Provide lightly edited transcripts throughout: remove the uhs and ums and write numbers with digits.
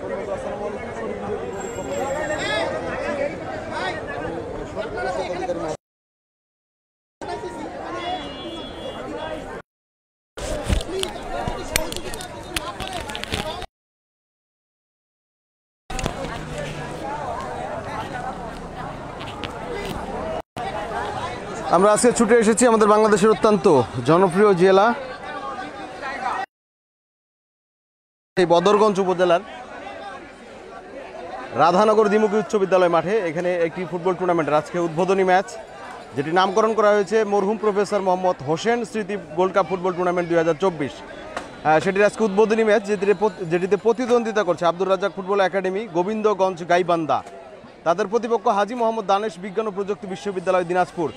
আমরা আজকে ছুটে এসেছি আমাদের বাংলাদেশের অত্যন্ত জনপ্রিয় জেলা এই বদরগঞ্জ উপজেলার রাধানগর দ্বিমুখী উচ্চ বিদ্যালয় মাঠে। এখানে একটি ফুটবল টুর্নামেন্টের আজকে উদ্বোধনী ম্যাচ, যেটি নামকরণ করা হয়েছে মরহুম প্রফেসর মোহাম্মদ হোসেন স্মৃতি গোল্ড কাপ ফুটবল টুর্নামেন্ট 2024। সেটির আজকে উদ্বোধনী ম্যাচ, যেটিতে প্রতিদ্বন্দ্বিতা করছে আব্দুর রাজ্জাক ফুটবল একাডেমি, গোবিন্দগঞ্জ গাইবান্ধা। তাদের প্রতিপক্ষ হাজী মোহাম্মদ দানেশ বিজ্ঞান ও প্রযুক্তি বিশ্ববিদ্যালয় দিনাজপুর।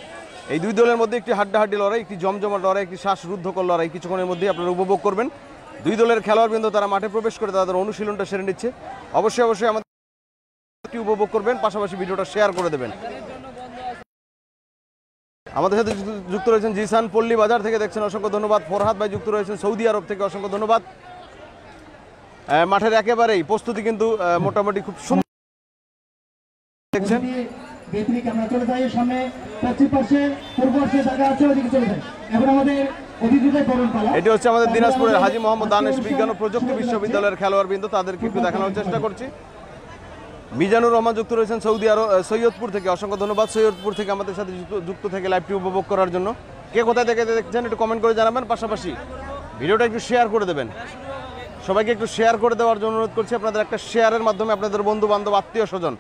এই দুই দলের মধ্যে একটি হাড্ডাহাড্ডি লড়াই, একটি জমজমাট লড়াই, একটি শ্বাসরুদ্ধকর লড়াই কিছুক্ষণের মধ্যেই আপনারা উপভোগ করবেন। দুই দলের খেলোয়াড়বৃন্দ তারা মাঠে প্রবেশ করে তাদের অনুশীলনটা সেরে নিচ্ছে। অবশ্যই আমাদের উপভোগ করবেন, পাশাপাশি ভিডিওটা শেয়ার করে দেবেন। আমাদের সাথে যুক্ত রয়েছেন জিসান পল্লী বাজার থেকে দেখছেন, অসংখ্য ধন্যবাদ। ফরহাদ ভাই যুক্ত রয়েছেন সৌদি আরব থেকে, অসংখ্য ধন্যবাদ। মাঠের একেবারেই প্রস্তুতি কিন্তু মোটামুটি খুব সুন্দর দেখছেন। এটি হচ্ছে আমাদের দিনাজপুরের হাজী মোহাম্মদ দানেশ বিজ্ঞান ও প্রযুক্তি বিশ্ববিদ্যালয়ের খেলোয়াড়বৃন্দ, তাদেরকে একটু দেখানোর চেষ্টা করছি। মিজানুর রহমান যুক্ত রয়েছেন সৌদি আরব সৈয়দপুর থেকে, অসংখ্য ধন্যবাদ সৈয়দপুর থেকে আমাদের সাথে যুক্ত থেকে লাইভটি উপভোগ করার জন্য। কে কোথায় থেকে দেখছেন একটু কমেন্ট করে জানাবেন, পাশাপাশি ভিডিওটা একটু শেয়ার করে দেবেন। সবাইকে একটু শেয়ার করে দেওয়ার জন্য অনুরোধ করছি। আপনাদের একটা শেয়ারের মাধ্যমে আপনাদের বন্ধু বান্ধব আত্মীয় স্বজন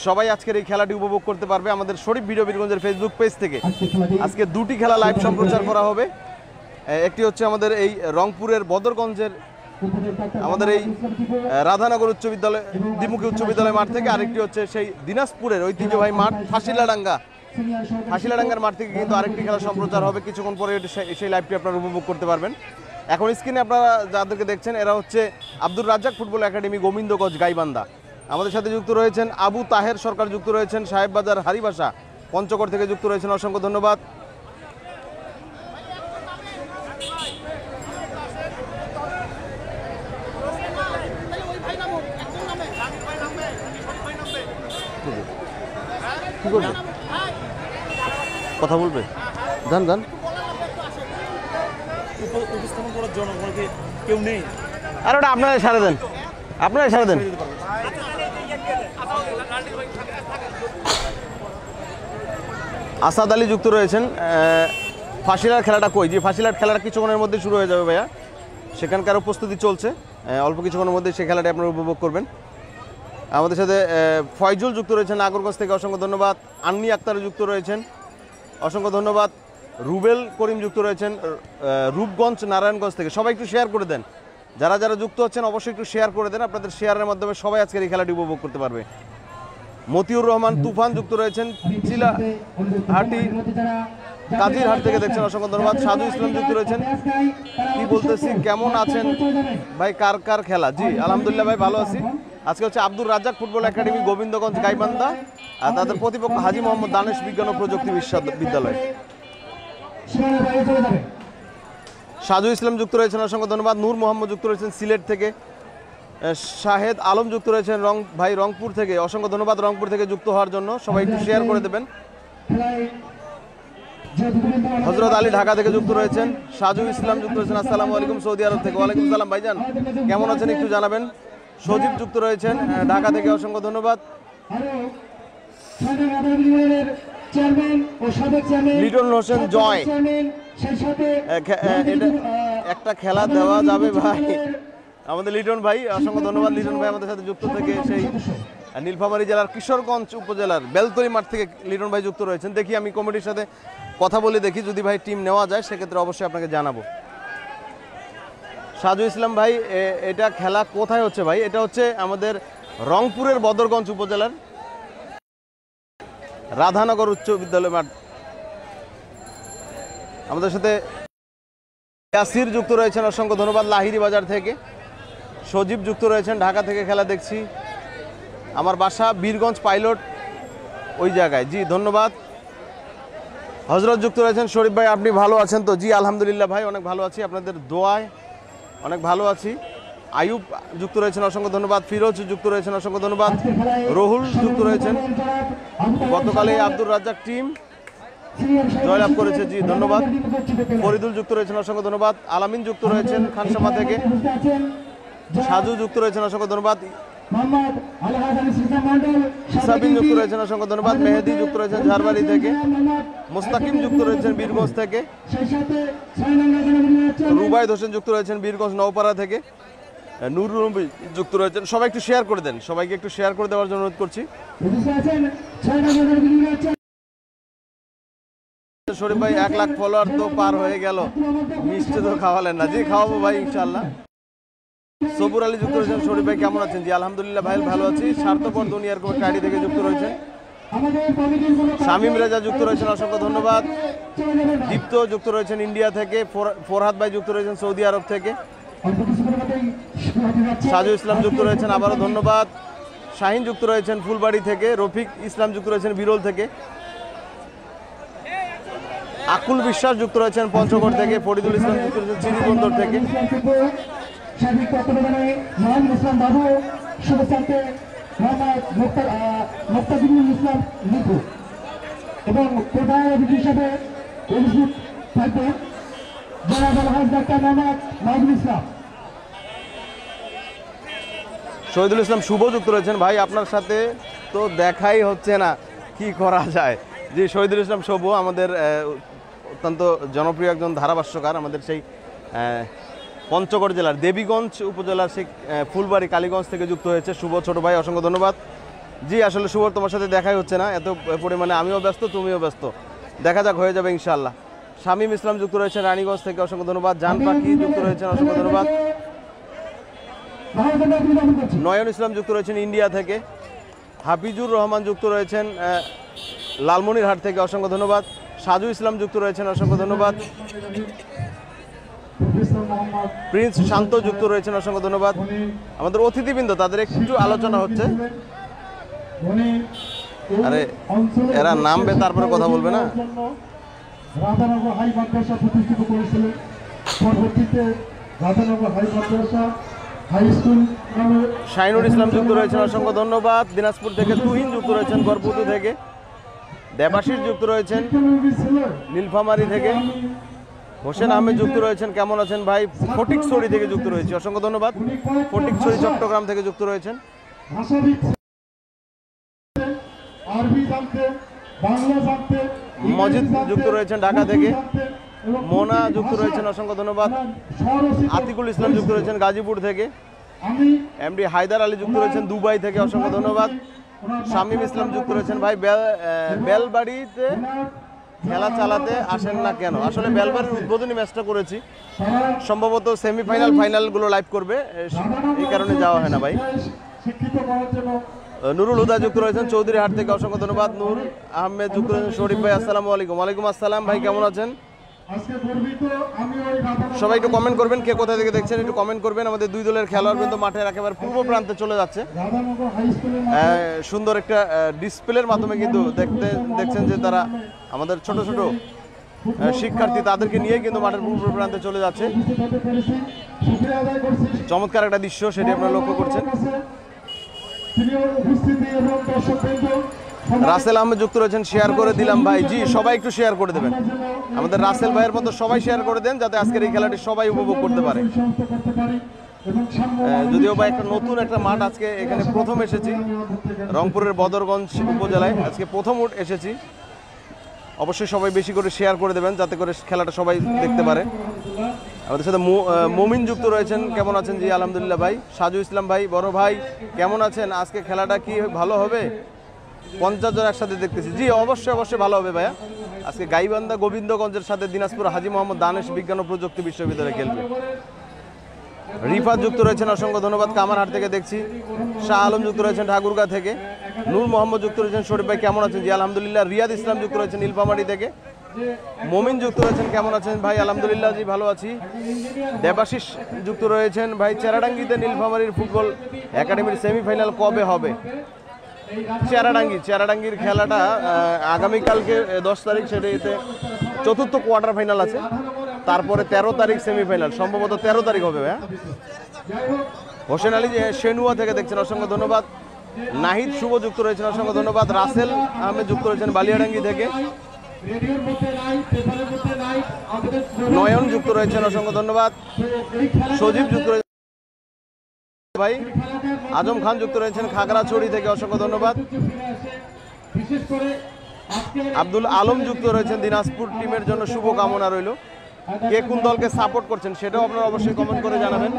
সবাই আজকের এই খেলাটি উপভোগ করতে পারবে। আমাদের শরীফ ভিডিও বীরগঞ্জের ফেসবুক পেজ থেকে আজকে দুটি খেলা লাইভ সম্প্রচার করা হবে। একটি হচ্ছে আমাদের এই রংপুরের বদরগঞ্জের আমাদের এই রাধানগর উচ্চ বিদ্যালয় দ্বিমুখী উচ্চ বিদ্যালয় মাঠ থেকে, আরেকটি হচ্ছে সেই দিনাজপুরের ঐতিহ্যবাহী মাঠ ফাঁসিলাডাঙ্গার মাঠ থেকে কিন্তু আরেকটি খেলা সম্প্রচার হবে কিছুক্ষণ পরে। সেই লাইভটি আপনারা উপভোগ করতে পারবেন। এখন স্ক্রিনে আপনারা যাদেরকে দেখছেন এরা হচ্ছে আব্দুর রাজ্জাক ফুটবল একাডেমি, গোবিন্দগঞ্জ গাইবান্ধা। আমাদের সাথে যুক্ত রয়েছেন আবু তাহের সরকার, যুক্ত রয়েছেন সাহেববাজার হারিবাসা পঞ্চগড় থেকে যুক্ত রয়েছেন, অসংখ্য ধন্যবাদ। কি করবে, কথা বলবে, যান উপস্থাপন করার জন্য কেউ নেই। আর ওটা আপনারা সারা দেন, আসাদ আলী যুক্ত রয়েছেন। ফাঁসিলার খেলাটা কই? যে ফাঁসিলার খেলাটা কিছুক্ষণের মধ্যে শুরু হয়ে যাবে ভাইয়া, সেখানকারও প্রস্তুতি চলছে। অল্প কিছুক্ষণের মধ্যে সেই খেলাটি আপনারা উপভোগ করবেন। আমাদের সাথে ফয়জুল যুক্ত রয়েছেন নাগরগঞ্জ থেকে, অসংখ্য ধন্যবাদ। আন্নি আক্তার যুক্ত রয়েছেন, অসংখ্য ধন্যবাদ। রুবেল করিম যুক্ত রয়েছেন রূপগঞ্জ নারায়ণগঞ্জ থেকে। সবাই একটু শেয়ার করে দেন, যারা যুক্ত হচ্ছেন অবশ্যই একটু শেয়ার করে দেন। আপনাদের শেয়ারের মাধ্যমে সবাই আজকের এই খেলাটি উপভোগ করতে পারবে। মতিউর রহমান তুফান যুক্ত রয়েছেন চিলাহাটি কাজিরহাট থেকে দেখছেন, অসংখ্য ধন্যবাদ। সাজু ইসলাম যুক্ত রয়েছেন, কি বলতেছি, কেমন আছেন ভাই, কার খেলা? জি আলহামদুলিল্লাহ ভাই, ভালো আছি। আজকে হচ্ছে আব্দুর রাজ্জাক ফুটবল একাডেমি, গোবিন্দগঞ্জ গাইবান্ধা, আর তাদের প্রতিপক্ষ হাজী মোহাম্মদ দানেশ বিজ্ঞান ও প্রযুক্তি বিশ্ববিদ্যালয়। সাজু ইসলাম যুক্ত রয়েছেন, অসংখ্য ধন্যবাদ। নূর মোহাম্মদ যুক্ত রয়েছেন সিলেট থেকে। শাহেদ আলম যুক্ত রয়েছেন রংপুর থেকে, অসংখ্য ধন্যবাদ রংপুর থেকে যুক্ত হওয়ার জন্য। সবাই একটু শেয়ার করে দেবেন। হযরত আলী ঢাকা থেকে যুক্ত রয়েছেন। সাজু ইসলাম যুক্ত রয়েছেন আসসালামু আলাইকুম সৌদি আরব থেকে। ওয়ালাইকুম সালাম ভাইজান, কেমন আছেন একটু জানাবেন। সজীব যুক্ত রয়েছেন ঢাকা থেকে, অসংখ্য ধন্যবাদ। লিটন হোসেন জয়, একটা খেলা দেওয়া যাবে ভাই? আমাদের লিটন ভাই, অসংখ্য ধন্যবাদ লিটন ভাই আমাদের সাথে যুক্ত থেকে সেই নীলফামারী জেলার কিশোরগঞ্জ উপজেলার বেলতলি মাঠ থেকে লিটন ভাই যুক্ত রয়েছেন। দেখি আমি কমিটির সাথে কথা বলে দেখি, যদি ভাই টিম নেওয়া যায় সেক্ষেত্রে অবশ্যই আপনাকে জানাবো। সাজু ইসলাম ভাই, এটা খেলা কোথায় হচ্ছে ভাই? এটা হচ্ছে আমাদের রংপুরের বদরগঞ্জ উপজেলার রাধানগর উচ্চ বিদ্যালয় মাঠ। আমাদের সাথে ইয়াসির যুক্ত রয়েছেন, অসংখ্য ধন্যবাদ লাহিড়ী বাজার থেকে। সজীব যুক্ত রয়েছেন ঢাকা থেকে, খেলা দেখছি। আমার বাসা বীরগঞ্জ পাইলট ওই জায়গায়, জি ধন্যবাদ। হজরত যুক্ত রয়েছেন শরীফ ভাই, আপনি ভালো আছেন তো? জি আলহামদুলিল্লাহ ভাই, অনেক ভালো আছি, আপনাদের দোয়ায় অনেক ভালো আছি। আয়ুব যুক্ত রয়েছেন, অসংখ্য ধন্যবাদ। ফিরোজ যুক্ত রয়েছেন, অসংখ্য ধন্যবাদ। রহুল যুক্ত রয়েছেন। গতকালে আব্দুর রাজ্জাক টিম জয়লাভ করেছে, জি ধন্যবাদ। ফরিদুল যুক্ত রয়েছেন, অসংখ্য ধন্যবাদ। আলামিন যুক্ত রয়েছেন খানসামা থেকে। সাজু যুক্ত রয়েছেন, অসংখ্য ধন্যবাদ। সাবিন যুক্ত রয়েছেন, অসংখ্য ধন্যবাদ। মেহেদি যুক্ত রয়েছেন ঝাড়বাড়ি থেকে। মোস্তাকিম যুক্ত রয়েছেন বীরগঞ্জ থেকে। রুবাইদ হোসেন যুক্ত রয়েছেন বীরগঞ্জ নওপাড়া থেকে। নুরুল নবী যুক্ত রয়েছেন। সবাই একটু শেয়ার করে দেন, সবাইকে একটু শেয়ার করে দেওয়ার জন্য অনুরোধ করছি। শরীফ ভাই 1 লাখ ফলোয়ার তো পার হয়ে গেল, মিষ্টি তো খাওয়ালেন না। জি খাওয়াবো ভাই ইনশাল্লাহ। সবুর আলী যুক্ত রয়েছেন। শরীফ ভাই কেমন আছেন? জি আলহামদুলিল্লাহ ভাই ভালো আছি। স্বার্থপর দুনিয়ার কোনো কাড়ি থেকে যুক্ত রয়েছেন। শামীম রেজা যুক্ত রয়েছেন, অসংখ্য ধন্যবাদ। দীপ্ত যুক্ত রয়েছেন ইন্ডিয়া থেকে। ফরহাদ ভাই যুক্ত রয়েছেন সৌদি আরব থেকে। সাজু ইসলাম যুক্ত রয়েছেন, আবারও ধন্যবাদ। শাহিন যুক্ত রয়েছেন ফুলবাড়ি থেকে। রফিক ইসলাম যুক্ত রয়েছেন বিরল থেকে। আকুল বিশ্বাস যুক্ত রয়েছেন পঞ্চগড় থেকে। ফরিদুল ইসলাম যুক্ত রয়েছেন চিরিবন্দর থেকে। শহীদুল ইসলাম শুভ যুক্ত রয়েছেন। ভাই আপনার সাথে তো দেখাই হচ্ছে না, কি করা যায়? জি শহীদুল ইসলাম শুভ আমাদের অত্যন্ত জনপ্রিয় একজন ধারাভাষ্যকার, আমাদের সেই পঞ্চগড় জেলার দেবীগঞ্জ উপজেলার সেই ফুলবাড়ি কালীগঞ্জ থেকে যুক্ত হয়েছে। শুভ ছোট ভাই, অসংখ্য ধন্যবাদ। জি আসলে শুভ তোমার সাথে দেখাই হচ্ছে না এত পরিমাণে, আমিও ব্যস্ত তুমিও ব্যস্ত, দেখা যাক হয়ে যাবে ইনশাআল্লাহ। শামীম ইসলাম যুক্ত রয়েছেন রানীগঞ্জ থেকে, অসংখ্য ধন্যবাদ। জান পাখি যুক্ত রয়েছেন, অসংখ্য ধন্যবাদ। নয়ন ইসলাম যুক্ত রয়েছেন ইন্ডিয়া থেকে। হাফিজুর রহমান যুক্ত রয়েছেন লালমনিরহাট থেকে, অসংখ্য ধন্যবাদ। সাজু ইসলাম যুক্ত রয়েছেন, অসংখ্য ধন্যবাদ। প্রিন্স শান্ত যুক্ত রয়েছেন, অসংখ্য ধন্যবাদ। আমাদের অতিথিবৃন্দ তাদের একটু আলোচনা হচ্ছে, আরে এরা নামবে তারপরে কথা বলবে না। রাধানগর হাই মাদ্রাসা প্রতিষ্ঠিত করেছিলেন, পরবর্তীতে রাধানগর হাই মাদ্রাসা হাই স্কুল নামে। শাইনুর ইসলাম যুক্ত রয়েছেন, অসংখ্য ধন্যবাদ। দিনাজপুর থেকে তুহিন যুক্ত রয়েছেন গড়পুতু থেকে। দেবাশিস যুক্ত রয়েছেন নীলফামারী থেকে। হোসেন আহমেদ যুক্ত রয়েছেন, কেমন আছেন ভাই? ফটিকছড়ি থেকে যুক্ত রয়েছে, অসংখ্য ধন্যবাদ। ফটিকছড়ি চট্টগ্রাম থেকে যুক্ত রয়েছেন। মজিদ যুক্ত রয়েছেন ঢাকা থেকে। মোনা যুক্ত রয়েছেন, অসংখ্য ধন্যবাদ। আতিকুল ইসলাম যুক্ত রয়েছেন গাজীপুর থেকে। এমডি হায়দার আলী যুক্ত রয়েছেন দুবাই থেকে, অসংখ্য ধন্যবাদ। শামীম ইসলাম যুক্ত রয়েছেন, ভাই বেলবাড়িতে খেলা চালাতে আসেন না কেন? আসলে বেলবাড়ির উদ্বোধনী ম্যাচটা করেছি, সম্ভবত সেমিফাইনাল ফাইনালগুলো লাইভ করবে, এই কারণে যাওয়া হয় না ভাই। নুরুল হুদা যুক্ত রয়েছেন চৌধুরীহাট থেকে, অসংখ্য ধন্যবাদ। নূর আহমেদ যুক্ত রয়েছেন শরীফ ভাই, আসসালামু আলাইকুম। ওয়ালাইকুম আসসালাম ভাই, কেমন আছেন? সবাই একটু কমেন্ট করবেন, কে কোথা থেকে দেখছেন একটু কমেন্ট করবেন। আমাদের দুই দলের খেলোয়াড় কিন্তু মাঠের একেবারে পূর্ব প্রান্তে চলে যাচ্ছে। সুন্দর একটা ডিসপ্লের মাধ্যমে কিন্তু দেখছেন যে তারা আমাদের ছোট ছোট শিক্ষার্থী তাদেরকে নিয়ে কিন্তু মাঠের পূর্ব প্রান্তে চলে যাচ্ছে। চমৎকার একটা দৃশ্য, সেটি আপনারা লক্ষ্য করছেন। রাসেল আহমেদ যুক্ত রয়েছেন, শেয়ার করে দিলাম ভাই। জি সবাই একটু শেয়ার করে দেবেন, আমাদের রাসেল ভাইয়ের মতো সবাই শেয়ার করে দেন, যাতে আজকের এই খেলাটি সবাই উপভোগ করতে পারে। যদিও বা একটা নতুন একটা মাঠ, আজকে এখানে প্রথম এসেছি, রংপুরের বদরগঞ্জ উপজেলায় আজকে প্রথম এসেছি। অবশ্যই সবাই বেশি করে শেয়ার করে দেবেন, যাতে করে খেলাটা সবাই দেখতে পারে। আমাদের সাথে মমিন যুক্ত রয়েছেন, কেমন আছেন? জি আলহামদুলিল্লাহ ভাই। সাজু ইসলাম ভাই, বড় ভাই কেমন আছেন? আজকে খেলাটা কি ভালো হবে? 50 জন একসাথে দেখতেছি। জি অবশ্যই অবশ্যই ভালো হবে ভাইয়া। আজকে গাইবান্ধা গোবিন্দগঞ্জের সাথে দিনাজপুর হাজী মোহাম্মদ দানেশ বিজ্ঞান ও প্রযুক্তি বিশ্ববিদ্যালয়ে খেলবে। রিফাত যুক্ত রয়েছেন, অসংখ্য ধন্যবাদ। কামারহাট থেকে দেখছি। শাহ আলম যুক্ত রয়েছেন ঠাকুরগাঁ থেকে। নূর মোহাম্মদ যুক্ত রয়েছেন, শরীফ ভাই কেমন আছেন? জি আলহামদুলিল্লাহ। রিয়াদ ইসলাম যুক্ত রয়েছেন নীলফামারী থেকে। মমিন যুক্ত রয়েছেন, কেমন আছেন ভাই? আলহামদুলিল্লাহ জি ভালো আছি। দেবাশিস যুক্ত রয়েছেন, ভাই চেরাডাঙ্গিতে নীলফামারীর ফুটবল একাডেমির সেমিফাইনাল কবে হবে? চেরাডাঙ্গির খেলাটা আগামীকালকে 10 তারিখ, সেটাতে চতুর্থ কোয়ার্টার ফাইনাল আছে। তারপরে 13 তারিখ সেমিফাইনাল, সম্ভবত 13 তারিখ হবে। হ্যাঁ, হোসেন আলী শেনুয়া থেকে দেখছেন, অসংখ্য ধন্যবাদ। নাহিদ শুভ যুক্ত রয়েছেন, অসংখ্য ধন্যবাদ। রাসেল আহমেদ যুক্ত রয়েছেন বালিয়াডাঙ্গি থেকে। নয়ন যুক্ত রয়েছেন, অসংখ্য ধন্যবাদ। সজীব যুক্ত রয়েছেন ভাই। আজম খান যুক্ত রয়েছেন খাগড়াছড়ি থেকে, অসংখ্য ধন্যবাদ। আব্দুল আলম যুক্ত রয়েছেন দিনাজপুর টিমের জন্য শুভ কামনা রইল। কে কোন দলকে সাপোর্ট করছেন সেটাও আপনারা অবশ্যই কমেন্ট করে জানাবেন।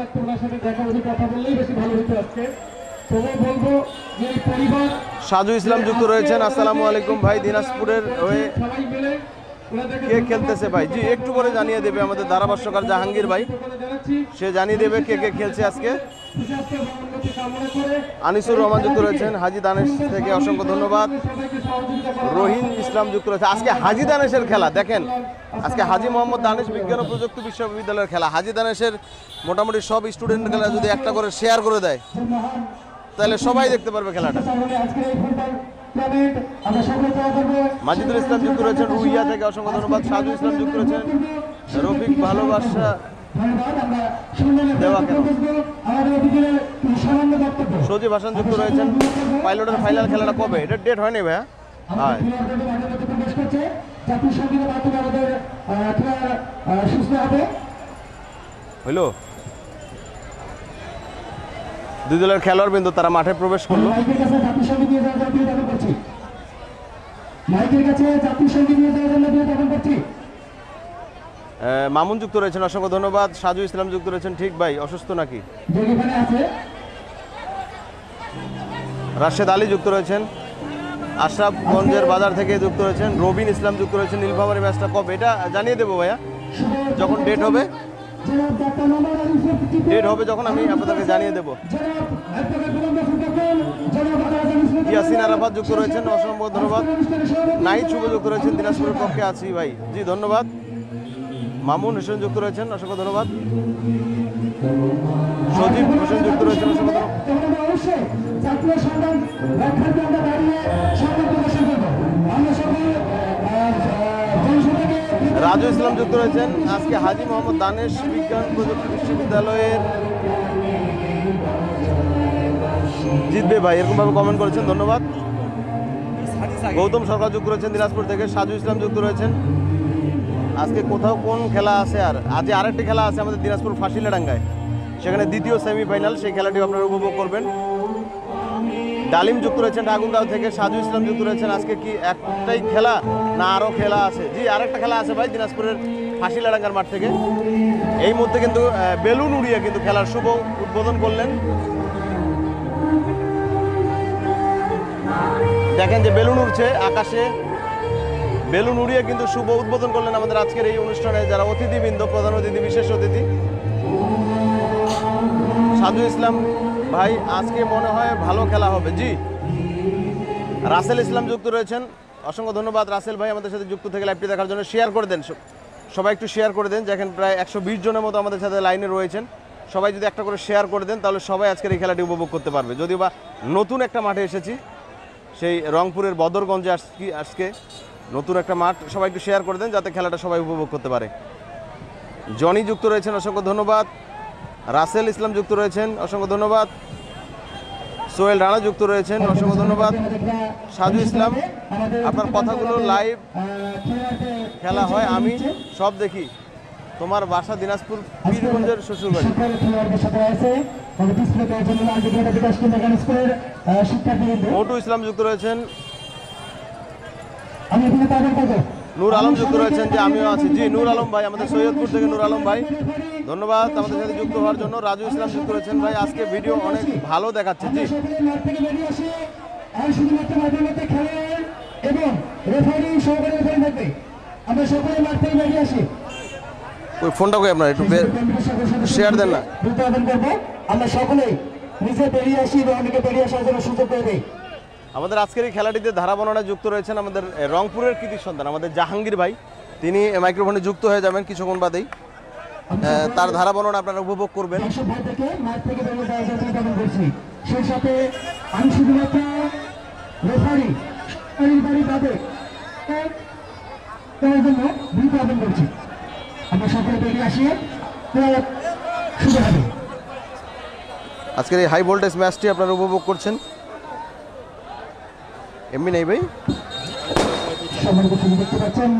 সাজু ইসলাম যুক্ত রয়েছেন, আসসালামু আলাইকুম ভাই। দিনাজপুরের হয়ে কে খেলতেছে ভাই? জি, একটু পরে জানিয়ে দেবে আমাদের ধারাভাষ্যকার জাহাঙ্গীর ভাই, সে জানিয়ে দেবে কে কে খেলছে আজকে। আনিসুর রহমান যুক্ত রয়েছেন হাজি দানেশ থেকে, অসংখ্য ধন্যবাদ। রহিম ইসলাম যুক্ত রয়েছে। আজকে হাজি দানেশের খেলা দেখেন, আজকে হাজি মোহাম্মদ দানেশ বিজ্ঞান ও প্রযুক্তি বিশ্ববিদ্যালয়ের খেলা। হাজি দানেশের মোটামুটি সব স্টুডেন্ট খেলা যদি একটা করে শেয়ার করে দেয় তাহলে সবাই দেখতে পারবে খেলাটা। মাজিদুল ইসলাম যুক্ত রয়েছেন রুইয়া থেকে, অসংখ্য ধন্যবাদ। সাজু ইসলাম যুক্ত রয়েছেন। রফিক ভালোবাসা দেওয়া কেন? সজীব হাসান যুক্ত রয়েছেন। পাইলটের ফাইনাল খেলাটা কবে? এটা ডেট হয়নি ভাইয়া? হ্যাঁ, হইলো। দুই দলের খেলোয়াড় বিন্দু তারা মাঠে প্রবেশ করলো। মামুন যুক্ত রয়েছেন, অসংখ্য ধন্যবাদ। সাজু ইসলাম যুক্ত রয়েছেন, ঠিক ভাই অসুস্থ নাকি? রাশেদ আলী যুক্ত রয়েছেন। আশরাফগঞ্জের বাজার থেকে যুক্ত রয়েছেন। রবিন ইসলাম যুক্ত রয়েছেন। নীলফামারী ম্যাচটা কবে? এটা জানিয়ে দেবো ভাইয়া, যখন ডেট হবে। যখন আমি আপনাদেরকে জানিয়ে দেবো। ইয়াসিন আরাফাত যুক্ত রয়েছেন, অসংখ্য ধন্যবাদ। নাহিদ শুভ যুক্ত রয়েছেন, দিনাজপুরের পক্ষে আছি ভাই। জি, ধন্যবাদ। মামুন হোসেন যুক্ত রয়েছেন, অসংখ্য ধন্যবাদ। সজীব হোসেন যুক্ত রয়েছেন, অসংখ্য ধন্যবাদ। রাজু ইসলাম যুক্ত রয়েছেন। আজকে হাজি মোহাম্মদ দানেশ বিজ্ঞান প্রযুক্তি বিশ্ববিদ্যালয়ের জিতবে ভাই, এরকম ভাবে কমেন্ট করেছেন, ধন্যবাদ। গৌতম সরকার যুক্ত রয়েছেন দিনাজপুর থেকে। সাজু ইসলাম যুক্ত রয়েছেন। আজকে কোথাও কোন খেলা আছে? আর আজ আরেকটি খেলা আছে আমাদের দিনাজপুর ফাঁসিলাডাঙ্গায়, সেখানে দ্বিতীয় সেমিফাইনাল, সেই খেলাটি আপনারা উপভোগ করবেন। ডালিম যুক্ত রয়েছেন আগুনগাঁও থেকে। সাজু ইসলাম যুক্ত রয়েছেন। আজকে কি একটাই খেলা না আরও খেলা আছে? জি, আরেকটা খেলা আছে ভাই দিনাজপুরের ফাঁসিলাডাঙ্গার মাঠ থেকে। এই মুহূর্তে কিন্তু বেলুন উড়িয়ে কিন্তু খেলার শুভ উদ্বোধন করলেন। দেখেন যে বেলুন উড়ছে আকাশে, বেলুন উড়িয়ে কিন্তু শুভ উদ্বোধন করলেন আমাদের আজকের এই অনুষ্ঠানে যারা অতিথিবৃন্দ, প্রধান অতিথি, বিশেষ অতিথি। সাজু ইসলাম ভাই, আজকে মনে হয় ভালো খেলা হবে। জি, রাসেল ইসলাম যুক্ত রয়েছেন, অসংখ্য ধন্যবাদ রাসেল ভাই আমাদের সাথে যুক্ত থেকে লাইভটি দেখার জন্য। শেয়ার করে দেন, সবাই একটু শেয়ার করে দেন। দেখেন প্রায় 120 জনের মতো আমাদের সাথে লাইনে রয়েছেন। সবাই যদি একটা করে শেয়ার করে দেন তাহলে সবাই আজকের এই খেলাটি উপভোগ করতে পারবে। যদিও বা নতুন একটা মাঠে এসেছি, সেই রংপুরের বদরগঞ্জে আজকে নতুন একটা মাঠ। সবাই একটু শেয়ার করে দেন যাতে খেলাটা সবাই উপভোগ করতে পারে। জনি যুক্ত রয়েছেন, অসংখ্য ধন্যবাদ। রাসেল ইসলাম যুক্ত রয়েছেন, অসংখ্য ধন্যবাদ। সোহেল রানা যুক্ত রয়েছেন, অসংখ্য ধন্যবাদ। সাজু ইসলাম, আপনার কথাগুলো লাইভ খেলা হয়, আমি সব দেখি। তোমার বাসা দিনাজপুর পীরগঞ্জের শ্বশুরবাড়ি। মোটু ইসলাম যুক্ত রয়েছেন। নূর আলম যুক্ত রয়েছেন, যে আমিও আছি। জি, নূর আলম ভাই আমাদের সৈয়দপুর থেকে। নূর আলম ভাই ধন্যবাদ আমাদের সাথে যুক্ত হওয়ার জন্য। রাজু ইসলাম যুক্ত রয়েছেন ভাই, আজকে ভিডিও অনেক ভালো দেখাচ্ছে। জি, ওই ফোনটা কই আপনার, একটু শেয়ার দেন না। আমরা সকলেই নিচে বেরিয়ে আসি এবং অনেকে বেরিয়ে আসার জন্য সুযোগ করে দেই। আমাদের আজকের এই খেলাটিতে ধারা বর্ণনায় যুক্ত রয়েছেন আমাদের রংপুরের কৃতি সন্তান আমাদের জাহাঙ্গীর ভাই। তিনি মাইক্রোফোনে যুক্ত হয়ে যাবেন কিছুক্ষণ বাদেই। তার ধারা বর্ণনা আপনারা উপভোগ করবেন। সেই সাথে আমি শুধুমাত্র রেফারি জন্য বিজ্ঞাপন করছি। আমরা সকলে বেরিয়ে আসি, শুরু হবে। আজকের এই হাই ভোল্টেজ ম্যাচটি আপনারা উপভোগ করছেন। এমনি নেই ভাই, সম্মানিত সুধী দেখতে পাচ্ছেন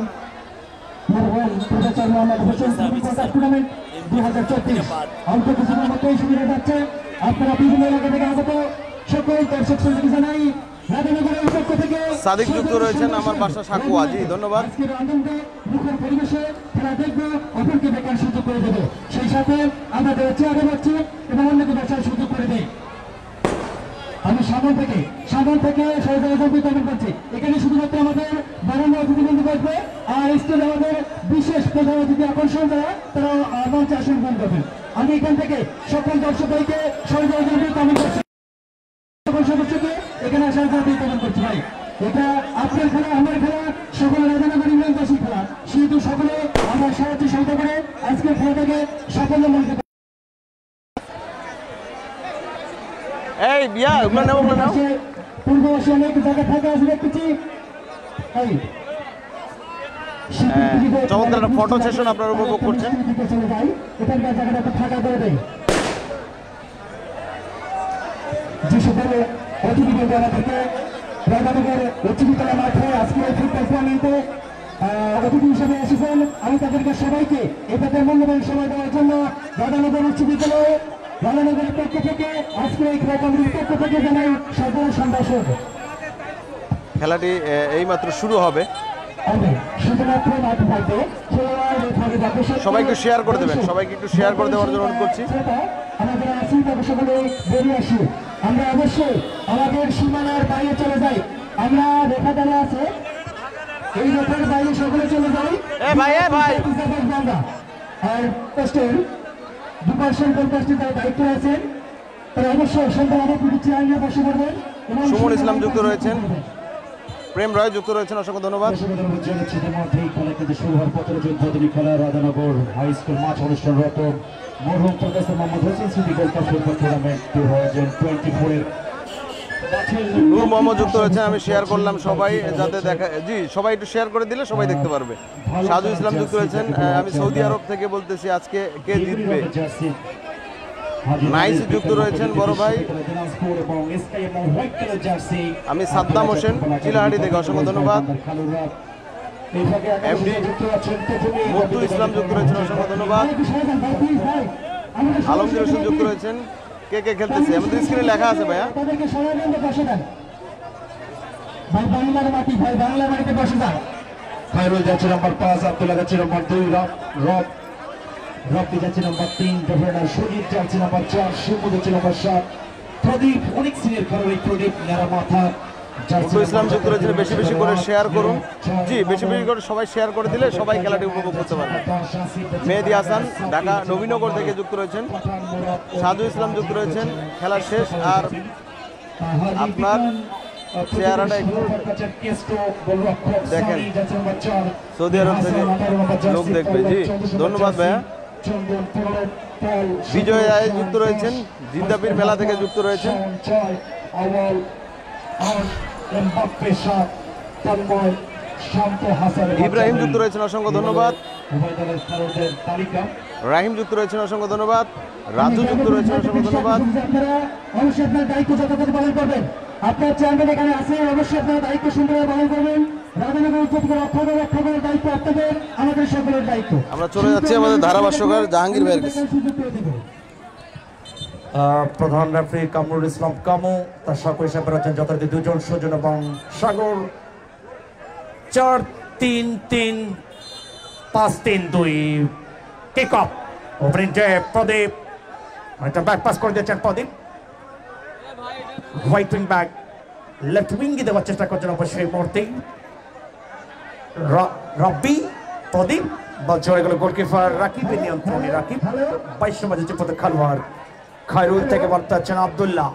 মরহুম প্রফেসর মোহাম্মদ হোসেন টুর্নামেন্ট 2024 অল্প কিছুদিনের মধ্যেই শুরু হয়ে যাচ্ছে। আপনারা বিভিন্ন এলাকা থেকে আগত সকল দর্শক শ্রোতাকে জানাই রাধানগরের পক্ষ থেকে সাদিক যুক্ত রয়েছেন, আমার বাসা সাকুয়া, জি ধন্যবাদ। আজকের আনন্দে মুখর পরিবেশে খেলা দেখবো, অপরকে দেখার সুযোগ করে দেবে, সেই সাথে আমাদের চেয়ারে বাচ্চা এবং অন্যকে দেখার সুযোগ করে দেয়। আমি সামন থেকে সহযোগিতা বিতরণ করছি। এখানে শুধুমাত্র আমাদের বারান্দা অতিথিবৃন্দ বসবে, আর স্টেজে আমাদের বিশেষ প্রধান অতিথি আকর্ষণ যারা তারা মঞ্চে আসন গ্রহণ করবেন। আমি এখান থেকে সকল দর্শক ভাইকে সহযোগিতা বিতরণ করছি, সকল সদস্যকে এখানে আসার জন্য বিতরণ করছি। ভাই, এটা আপনার খেলা, আমার খেলা, সকল রাধানগর ইউনিয়নবাসীর খেলা, সেহেতু সকলে আমার সাহায্য সহায়তা করে আজকের খেলাটাকে সাফল্য মনে এই বিয়া ওগুলো নেব না, পূর্ববর্ষে অনেক জায়গা ফাঁকা আছে দেখতেছি। চমৎকার একটা ফটো সেশন আপনারা উপভোগ করছেন। চলে যাই, এখানকার জায়গাটা ফাঁকা করে দেয়। যে সকল অতিথিবৃন্দ আমাদেরকে রাধানগর উচ্চ বিদ্যালয় মাঠে আজকে ফুটবল টুর্নামেন্টে অতিথি হিসেবে এসেছেন, আমি তাদেরকে সবাইকে এটাদের মূল্যবান সময় দেওয়ার জন্য রাধানগর উচ্চ বিদ্যালয়ে রাধানগরের পক্ষ থেকে আজকে এই ক্রীড়া কমিটির পক্ষ থেকে জানাই সাধারণ সম্ভাষণ। খেলাটি এইমাত্র শুরু হবে, শুধুমাত্র মাঠ থাকবে, সবাইকে একটু শেয়ার করে দেবেন, সবাইকে একটু শেয়ার করে দেওয়ার জন্য অনুরোধ করছি। আমাদের আছি তবে সকলে বেরিয়ে আসি, আমরা অবশ্যই আমাদের সীমানার বাইরে চলে যাই। আমরা রেখা দ্বারা আছে, এই রেখার বাইরে সকলে চলে যাই। আর পোস্টের 2% গোলপোস্টে যারা দায়িত্ব আছেন তারা অবশ্যই সন্ধ্যাভাবে পিছিয়ে চেয়ারে বসে পড়বেন। সুমন ইসলাম যুক্ত রয়েছেন, প্রেম রয় যুক্ত রয়েছেন, অসংখ্য ধন্যবাদ। শুরু হওয়ার পথে যুদ্ধদিনী খেলা রাধানগর হাই স্কুল মাঠ অনুষ্ঠানরত মরহুম professor Mohammad Hossain city gold cup football tournament 2024 নূর মোহাম্মদ যুক্ত রয়েছেন, আমি শেয়ার করলাম সবাই যাতে দেখা, জি সবাই একটু শেয়ার করে দিলে সবাই দেখতে পারবে। সাজু ইসলাম যুক্ত রয়েছেন, আমি সৌদি আরব থেকে বলতেছি আজকে কে জিতবে। নাইস যুক্ত রয়েছেন বড় ভাই, আমি সাদ্দাম হোসেন চিলাহাটি থেকে, অসংখ্য ধন্যবাদ। এমডি মুদ্দু ইসলাম যুক্ত রয়েছেন, অসংখ্য ধন্যবাদ। আলমগীর হোসেন যুক্ত রয়েছেন, কে কে খেলতেছে আমাদের স্ক্রিনে লেখা আছে ভাইয়া। খায়রুল যাচ্ছে নম্বর 5, আব্দুল্লাহ যাচ্ছে নম্বর 2, রব্বি যাচ্ছে নম্বর 3, ডেফেন্ডার সুজিত যাচ্ছে নম্বর 4, শিবু যাচ্ছে নম্বর 7, প্রদীপ অনেক সিনিয়র খেলোয়াড় প্রদীপ নেড়া মাথা। মুদ্দু ইসলাম যুক্ত রয়েছেন, বেশি বেশি করে শেয়ার করুন, জি বেশি বেশি করে সবাই শেয়ার করে দিলে সবাই খেলাটি উপভোগ করতে পারবে। মেহেদি হাসান ঢাকা নবীনগর থেকে যুক্ত রয়েছেন, সাজু ইসলাম যুক্ত রয়েছেন, খেলা শেষ আর আপনার চেহারাটা একটু দেখেন, সৌদি আরব থেকে লোক দেখবে, জি ধন্যবাদ ভাইয়া। বিজয় রায় যুক্ত রয়েছেন, জিন্দাপির মেলা থেকে যুক্ত রয়েছেন, ইব্রাহিম যুক্ত রয়েছেন, অসংখ্য ধন্যবাদ। রাহিম যুক্ত রয়েছেন, অসংখ্য ধন্যবাদ। রাজু যুক্ত রয়েছেন, অসংখ্য ধন্যবাদ। অবশ্যই আপনার দায়িত্ব যথাযথ পালন করবেন, আপনার চেয়ারম্যান এখানে আছে, অবশ্যই আপনার দায়িত্ব সুন্দরভাবে পালন করবেন। রাধানগর উচ্চতর রক্ষা করার দায়িত্ব আপনাদের, আমাদের সকলের দায়িত্ব। আমরা চলে যাচ্ছি আমাদের ধারাভাষ্যকার জাহাঙ্গীর ভাইয়ের কাছে। প্রধান রেফারি কামরুল ইসলাম কামু, তার সাথে হিসাবে রয়েছেন যথারীতি 2 জন সুজন এবং সাগর। 4-3-3-5-3-2 কিক অফ। ওপেনিং যে প্রদীপ, একটা ব্যাক পাস করে দিয়েছেন প্রদীপ, হোয়াইট উইং ব্যাক লেফট উইঙ্গে দেওয়ার চেষ্টা করছেন অবশ্যই মুহূর্তেই রব্বি। প্রদীপ বল চলে গেল গোলকিপার রাকিবের নিয়ন্ত্রণে, রাকিব 22 নম্বর যে পথে খেলোয়াড়। খায়রুল থেকে বলতে হচ্ছেন আব্দুল্লাহ,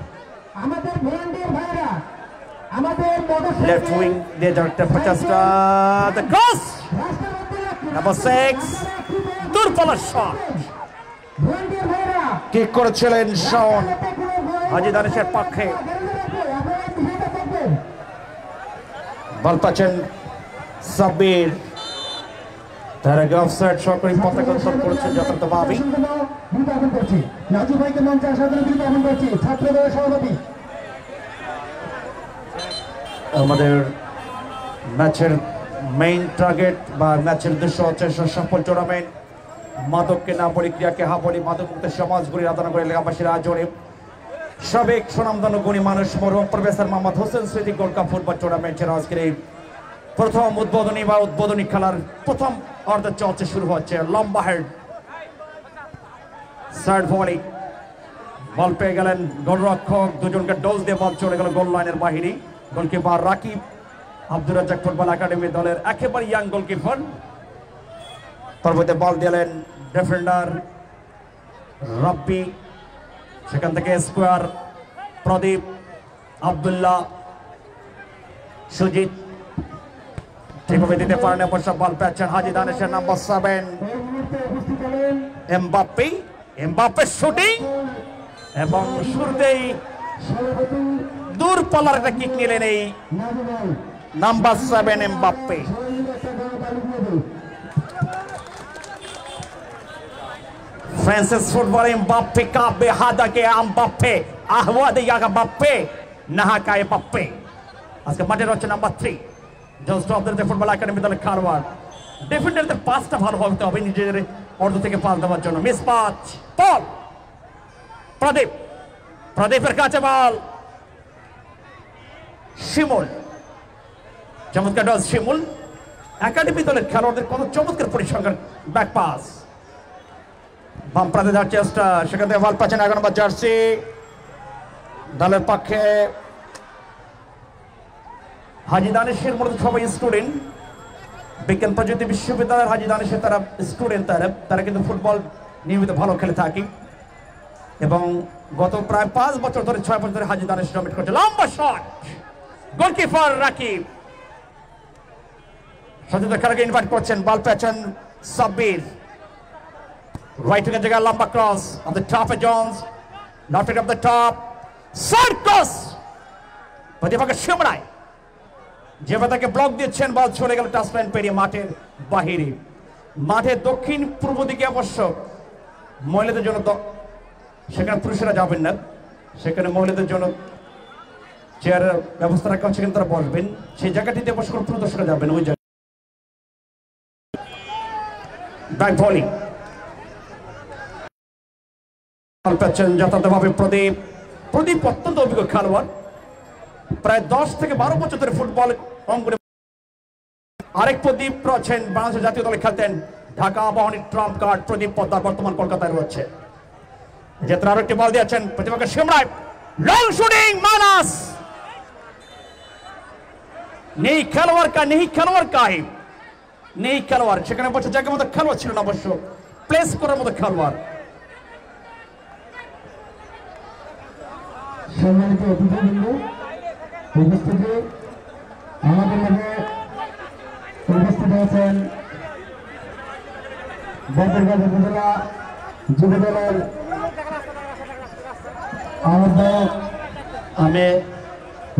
আমাদের ভলান্টিয়ার ভাইরা, আমাদের লেফট উইং দিয়ে যাচ্ছে 50টা, দ্য ক্রস নাম্বার 6 দুর্বল শট, ভলান্টিয়ার ভাইরা কিক করেছিলেন শাওন হাজী দানিশের পক্ষে। বল পাচ্ছেন সাব্বির, তার আগে অফসাইড সরকারি পতাকা উত্তোলন করেছেন যথার্থভাবে। বিজ্ঞাপন করছি রাজু ভাইকে মঞ্চে আসার জন্য বিজ্ঞাপন করছি ছাত্র দলের সভাপতি। আমাদের ম্যাচের মেইন টার্গেট বা ম্যাচের উদ্দেশ্য হচ্ছে সফল টুর্নামেন্ট মাদককে না বলি ক্রিয়াকে হা বলি মাদক মুক্ত সমাজ গড়ি আদান করে এলাকাবাসীর আজরে সাবেক সুনামধন্য গুণী মানুষ মরহুম প্রফেসর মোহাম্মদ হোসেন স্মৃতি গোল্ড কাপ ফুটবল টুর্নামেন্টের আজকের এই প্রথম উদ্বোধনী খেলার প্রথম অর্ধ চলছে শুরু হচ্ছে। লম্বা হেড সাইড ভলি বল পেয়ে গেলেন গোলরক্ষক দুজনকে ডোজ দিয়ে বল চলে গেল গোল লাইনের বাহিরে। Goalkeeper Rakib Abdur Razzak football academy দলের একেবারে ইয়াং গোলকিপার। পরবর্তী বল দিলেন ডিফেন্ডার রাব্বি, সেখান থেকে স্কোয়ার প্রদীপ আব্দুল্লাহ সুজিত ঠিকভাবে দিতে পারেন। অবশ্য বল পেয়েছেন হাজি দানেশের নাম্বার 7 এমবাপ্পে শুটিং এবং শুরুতেই দূরপাল্লার একটা কিক নিলেন এই number 7 Mbappe. Francis football Mbappe का बेहादा के एम्बाप्पे आहवा दे यागा बाप्पे नहा का एम्बाप्पे আজকে মাঠের হচ্ছে number 3 just of the football academy দলের খেলোয়াড়। ডিফেন্ডারদের পাসটা ভালো হতে হবে নিজের অর্ধ থেকে পাস দেওয়ার জন্য। মিস পাস বল প্রদীপের কাছে বল শিমুল, চমৎকার ডস শিমুল। একাডেমি দলের খেলোয়াড়দের কত চমৎকার পরিসংখ্যান ব্যাক পাস বাম প্রান্তে যাওয়ার চেষ্টা, সেখান থেকে বল পাচ্ছেন 11 নম্বর জার্সি দলের পক্ষে হাজি দানেশের মূলত সবাই স্টুডেন্ট। বিজ্ঞান প্রযুক্তি বিশ্ববিদ্যালয়ের হাজি দানেশের তারা স্টুডেন্ট, তারা কিন্তু ফুটবল নিয়মিত ভালো খেলে থাকে এবং গত প্রায় 5 বছর ধরে 6 বছর ধরে হাজি দানেশ ডমিনেট করছে। লম্বা শট গোলকিপার রাকিব সতীর্থ খেলাকে ইনভাইট করছেন। বল পেয়েছেন Sabbir, right to the lamba cross on the top of Jones, not pick up the top circus প্রতিপক্ষ শিমরায় যেভাবে তাকে ব্লক দিচ্ছেন বল চলে গেল টাচ লাইন পেরিয়ে মাঠের বাহিরে। মাঠের দক্ষিণ পূর্ব দিকে অবশ্য মহিলাদের জন্য সেখানে পুরুষেরা যাবেন না, সেখানে মহিলাদের জন্য চেয়ারের ব্যবস্থা রাখা হচ্ছে, তারা বসবেন সেই জায়গাটিতে বসে কোনো পুরো দর্শকরা যাবেন ওই জায়গায়। ব্যাক বলিং পাচ্ছেন যথাযথভাবে প্রদীপ অত্যন্ত অভিজ্ঞ খেলোয়াড়, প্রায় 10 থেকে 12 বছর ধরে ফুটবল অঙ্গনে। আরেক প্রদীপ রয়েছেন বাংলাদেশ জাতীয় দলে খেলতেন, ঢাকা আবাহনীর ট্রাম্প কার্ড প্রদীপ পদ্মার, বর্তমান কলকাতায় রয়েছে। যেটা আরেকটি বল দিয়েছেন প্রতিপক্ষ শিমরায়, লং শুটিং মানাস নেই খেলোয়াড় সেখানে বসে জায়গার মতো খেলোয়াড় ছিল না, অবশ্য প্লেস করার মতো খেলোয়াড়। সম্মানিত অতিথিবৃন্দ, উপস্থিতি আমাদের মাঝে উপস্থিত হয়েছেন বদরগাঁও উপজেলা যুব দলের আহ্বায়ক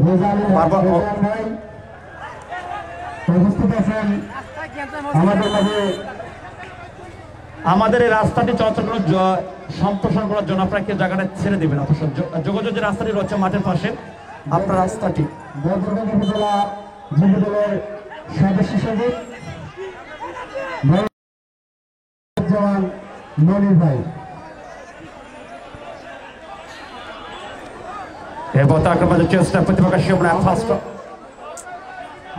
রেজাউল ভাই উপস্থিত আছেন আমাদের মাঝে। আমাদের এই রাস্তাটি চলাচল সম্প্রসারণ করার জন্য আপনারা কি জায়গাটা ছেড়ে দেবেন? অবশ্য যোগাযোগ যে রাস্তাটি রয়েছে মাঠের পাশে, আপনার রাস্তাটি বদরগাঁও উপজেলা যুব দলের সদস্য সচিব মনির ভাই চেষ্টা প্রতিপক্ষ শিমরায় ফার্স্ট।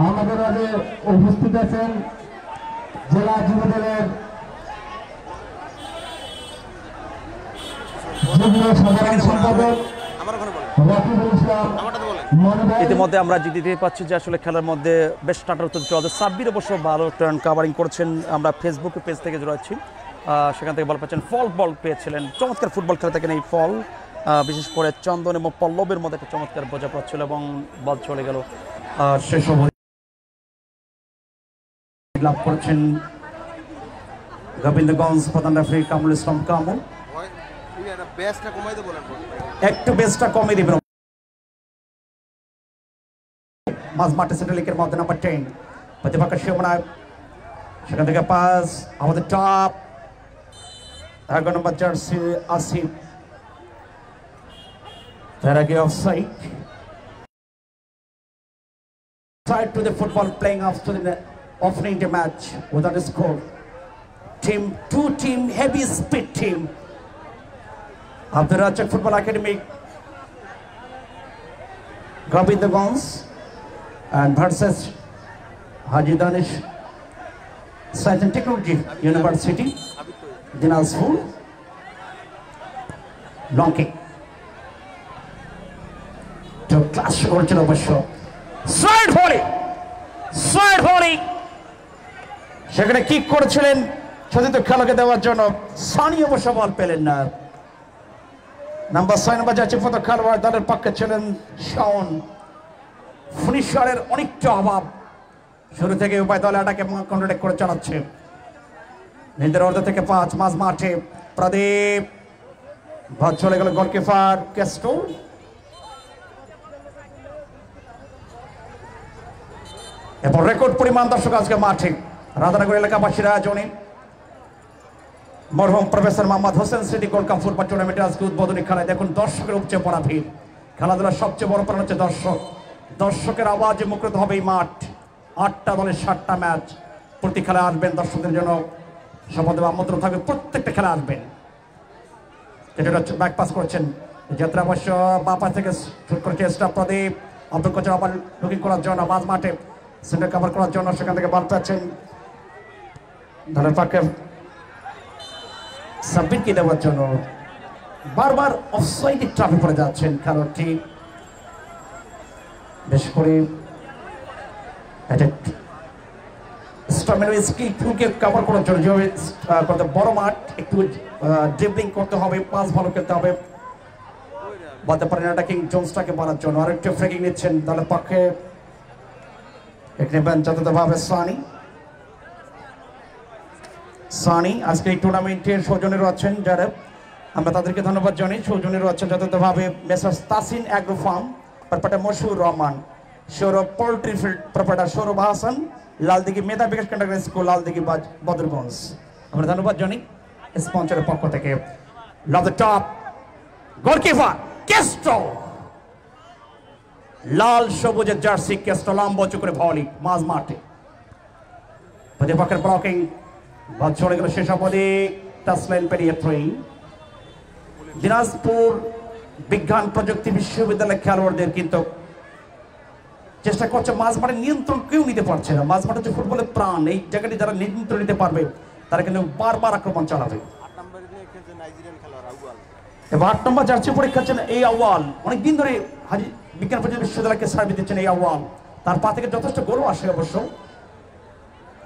আমাদের মাঝে উপস্থিত আছেন জেলা যুব দলের ইতিমধ্যে আমরা জিতে পাচ্ছি যে আসলে খেলার মধ্যে বেশ টাটার চলছে। সাব্বির অবশ্য ভালো টার্ন কাভারিং করেছেন, আমরা ফেসবুকে পেজ থেকে রয়েছি, সেখান থেকে বল পেয়েছেন। বল পেয়েছিলেন, চমৎকার ফুটবল খেলে থাকেন এই ফল, বিশেষ করে চন্দন এবং পল্লবের মধ্যে একটা চমৎকার বোঝাপড়া ছিল এবং বল চলে গেল। শেষ লাভ করেছেন গোবিন্দগঞ্জ প্রধান রেফারি কামরুল ইসলাম কামু। একটু বেসটা কমে দিবেন। মাঝ মাঠে সেন্ট্রাল লিগের মধ্যে নাম্বার 10 প্রতিপক্ষ শিমরায় সেখান থেকে পাস আমাদের টপ 11 নম্বর জার্সি আসিফ তার আগে offside side to the football playing after the opening the match without a score. Two team heavy speed team of the Rajak Football Academy, Gobindagons and versus Haji Danish Science and Technology University, Dinazpur. Long kick to clash original Basho. Side volley সেখানে kick করেছিলেন সতীর্থ খেলাকে দেওয়ার জন্য সানি অবশ্য বল পেলেন না number 6 নম্বর যাচ্ছে ফটো খেলোয়াড় দলের পক্ষে ছিলেন শাওন ফিনিশারের অনেকটা অভাব শুরু থেকে উভয় দল অ্যাটাক এবং কন্ট্রাক্ট করে চালাচ্ছে নিজের অর্ধ থেকে 5 মাঝ মাঠে প্রদীপ ভাগ চলে গেল গোলকিপার কেস্টো এবং রেকর্ড পরিমাণ দর্শক আজকে মাঠে রাধানগর এলাকাবাসীর আয়োজনে মরহুম প্রফেসর মোহাম্মদ হোসেন স্মৃতি গোল্ড কাপ ফুটবল টুর্নামেন্টে আজকে উদ্বোধনী খেলায় দেখুন দর্শকের উপচে পড়া ভিড় খেলাধুলার সবচেয়ে বড় প্রাণ হচ্ছে দর্শকের আওয়াজে মুখরিত হবে এই মাঠ 8টা দলের 7টা ম্যাচ প্রতি খেলায় আসবেন দর্শকদের জন্য সম্বন্ধে আমন্ত্রণ থাকবে প্রত্যেকটা খেলা আসবেন এটা ব্যাক পাস করছেন যাত্রা অবশ্য বাপা থেকে শুট করেছে স্টাফ প্রদীপ আব্দুল কোচের আবার লুকিং করার জন্য মাঝ মাঠে সেন্টার কভার করার জন্য সেখান থেকে বল পাচ্ছেন দলের পক্ষে সাব্বিরকে দেওয়ার জন্য বারবার অফসাইডে ট্রাফে পড়ে যাচ্ছেন খেলোয়াড়টি বেশ করে স্কিলফুলকে কভার করার জন্য যেভাবে বড় মাঠ একটু ড্রিবলিং করতে হবে পাস ভালো খেলতে হবে বলতে পারেন অ্যাটাকিং জোনসটাকে বাড়ার জন্য আরেকটু ফ্রেকিং নিচ্ছেন দলের পক্ষে নেবেন যথাযথভাবে সানি আজকে এই টুর্নামেন্টের সৌজন্যে রয়েছেন যারা আমরা তাদেরকে ধন্যবাদ জানাই সৌজন্যে রয়েছেন যথাযথভাবে messrs Tasin agro farm proprietor Mashhur Rahman Sourav poultry field proprietor Sourav Hasan Laldighi Medha Bikash Kendra school Laldighi Badarganj আমরা ধন্যবাদ জানাই স্পন্সরের পক্ষ থেকে lob the top goalkeeper Kesto লাল সবুজের জার্সি কেস্টো লম্বা করে ভলি মাঝ মাঠে প্রতিপক্ষের ব্লকিং বল চলে গেল শেষ অবধি টাচ লাইন পেরিয়ে থ্রোয়িং দিনাজপুর বিজ্ঞান প্রযুক্তি বিশ্ববিদ্যালয়ের খেলোয়াড়দের কিন্তু চেষ্টা করছে মাঝ মাঠে নিয়ন্ত্রণ কেউ নিতে পারছে না মাঝ মাঠে হচ্ছে ফুটবলের প্রাণ এই জায়গাটি যারা নিয়ন্ত্রণ নিতে পারবে তারা কিন্তু বারবার আক্রমণ চালাবে এবার 8 নম্বর জার্সি পরীক্ষা হচ্ছেন এই আওয়াল অনেকদিন ধরে হাজি বিজ্ঞান প্রযুক্তি বিশ্ববিদ্যালয়কে সার্ভিস দিচ্ছেন এই আওয়াল তার পা থেকে যথেষ্ট গৌরব আসে অবশ্য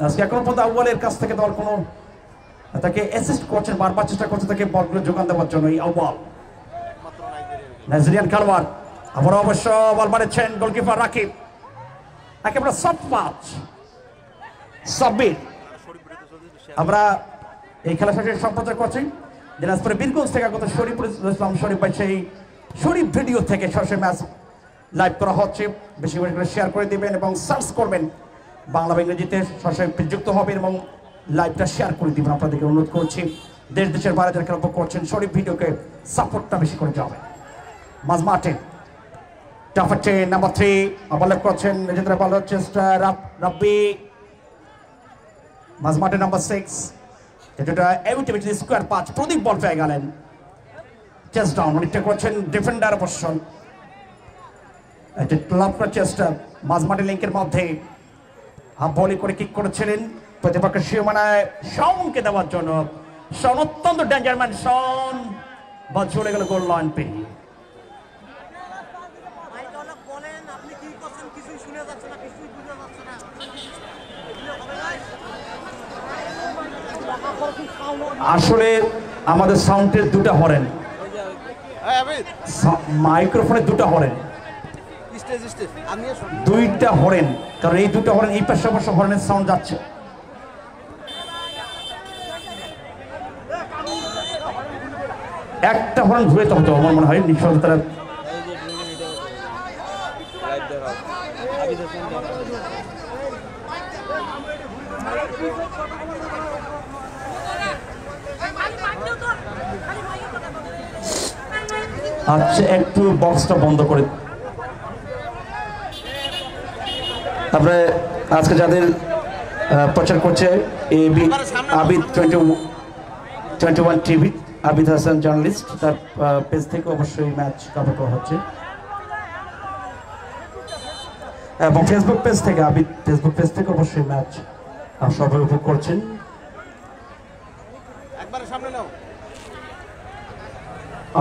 আজকে এখনো পর্যন্ত আওয়ালের কাছ থেকে দল কোনো তাকে অ্যাসিস্ট করছেন বারবার চেষ্টা করছে তাকে বলগুলো যোগান দেওয়ার জন্য এই আওয়াল নাইজেরিয়ান খেলোয়াড় আবার অবশ্য বল মারেছেন গোলকিপার রাকিব একেবারে সফট পাঁচ সাব্বির আমরা এই খেলা শেষে সম্প্রচার করছি দিনাজপুরের বীরগঞ্জ থেকে আগত শরীফুল ইসলাম শরীফ ভাই সেই শরীফ ভিডিও থেকে সরাসরি ম্যাচ লাইভ করা হচ্ছে বেশি বেশি করে শেয়ার করে দিবেন এবং সার্চ করবেন বাংলা ইংরেজিতে সরাসরি যুক্ত হবেন এবং লাইভটা শেয়ার করে দিবেন আপনাদেরকে অনুরোধ করছি দেশের বাইরে যারা খেলা করছেন শরীফ ভিডিওকে সাপোর্টটা বেশি করে যাবেন মাঝ মাঠে টাফাটে নাম্বার 3 আবার লেফট করছেন নিজেদের বল হচ্ছে রাব্বি মাঝ মাঠে নাম্বার 6 যেটা এভিটিভিটি স্কোয়ার 5 প্রদীপ বল পেয়ে গেলেন চেস্ট ডাউন অনেকটা করছেন ডিফেন্ডার অবশ্যই এটা ক্লাবটা চেস্টার মাঝ মাঠে লিঙ্কের মধ্যে হাফ বলি করে কিক করেছিলেন প্রতিপক্ষের সীমানায় শাওনকে দেওয়ার জন্য শাওন অত্যন্ত ডেঞ্জারম্যান শাওন বল চলে গেল গোল লাইন পেরিয়ে আসলে আমাদের সাউন্ডের দুটো হরেন মাইক্রোফোনের দুটো হরেন দুইটা হরেন কারণ এই দুটো হরেন এই পাশে অবশ্য হরেনের সাউন্ড যাচ্ছে একটা হরেন ঘুরে হতো আমার মনে হয় নিঃসন্দেহে তারা আচ্ছা, একটু বক্সটা বন্ধ করে। তারপরে আজকে যাদের প্রচার করছে আবিদ 21 টিভি, আবিদ হাসান জার্নালিস্ট, তার পেজ থেকে অবশ্যই ম্যাচ কভার করা হচ্ছে, এবং ফেসবুক পেজ থেকে ফেসবুক পেজ থেকে অবশ্যই ম্যাচ সবাই উপভোগ করছেন।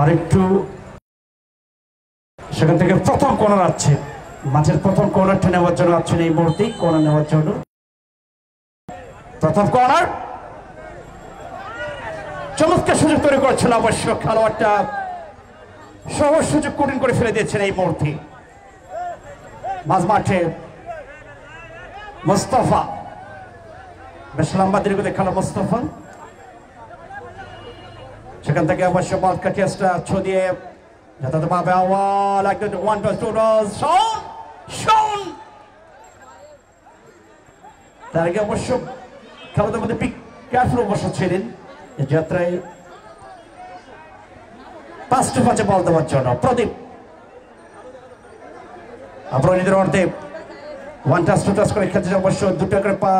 আরেকটু সেখান থেকে প্রথম কর্নার আছে, মাঠের প্রথম কর্নারটা নেওয়ার জন্য আছেন এই মুহূর্তে কর্নার নেওয়ার জন্য। প্রথম কর্নার, চমৎকার সুযোগ তৈরি করেছিল অবশ্য খেলোয়াড়টা, সহজ সুযোগ কঠিন করে ফেলে দিয়েছেন এই মুহূর্তে। মাঝ মাঠে মোস্তফা, বেশ লম্বা দীর্ঘ খেলা মোস্তফা, সেখান থেকে অবশ্য বল কাটিয়াসটা ছড়িয়ে যথাযথভাবে আওয়াল একদম 1-2 শন। তার আগে অবশ্য খেলাদের মধ্যে কেয়ারফুল অবশ্য ছিলেন যাত্রায় 5 বল দেওয়ার জন্য। প্রদীপ আপনার নিজের অর্ধে 1 টাচ 2 টাচ করে খেলছে অবশ্য, 2টা করে পা।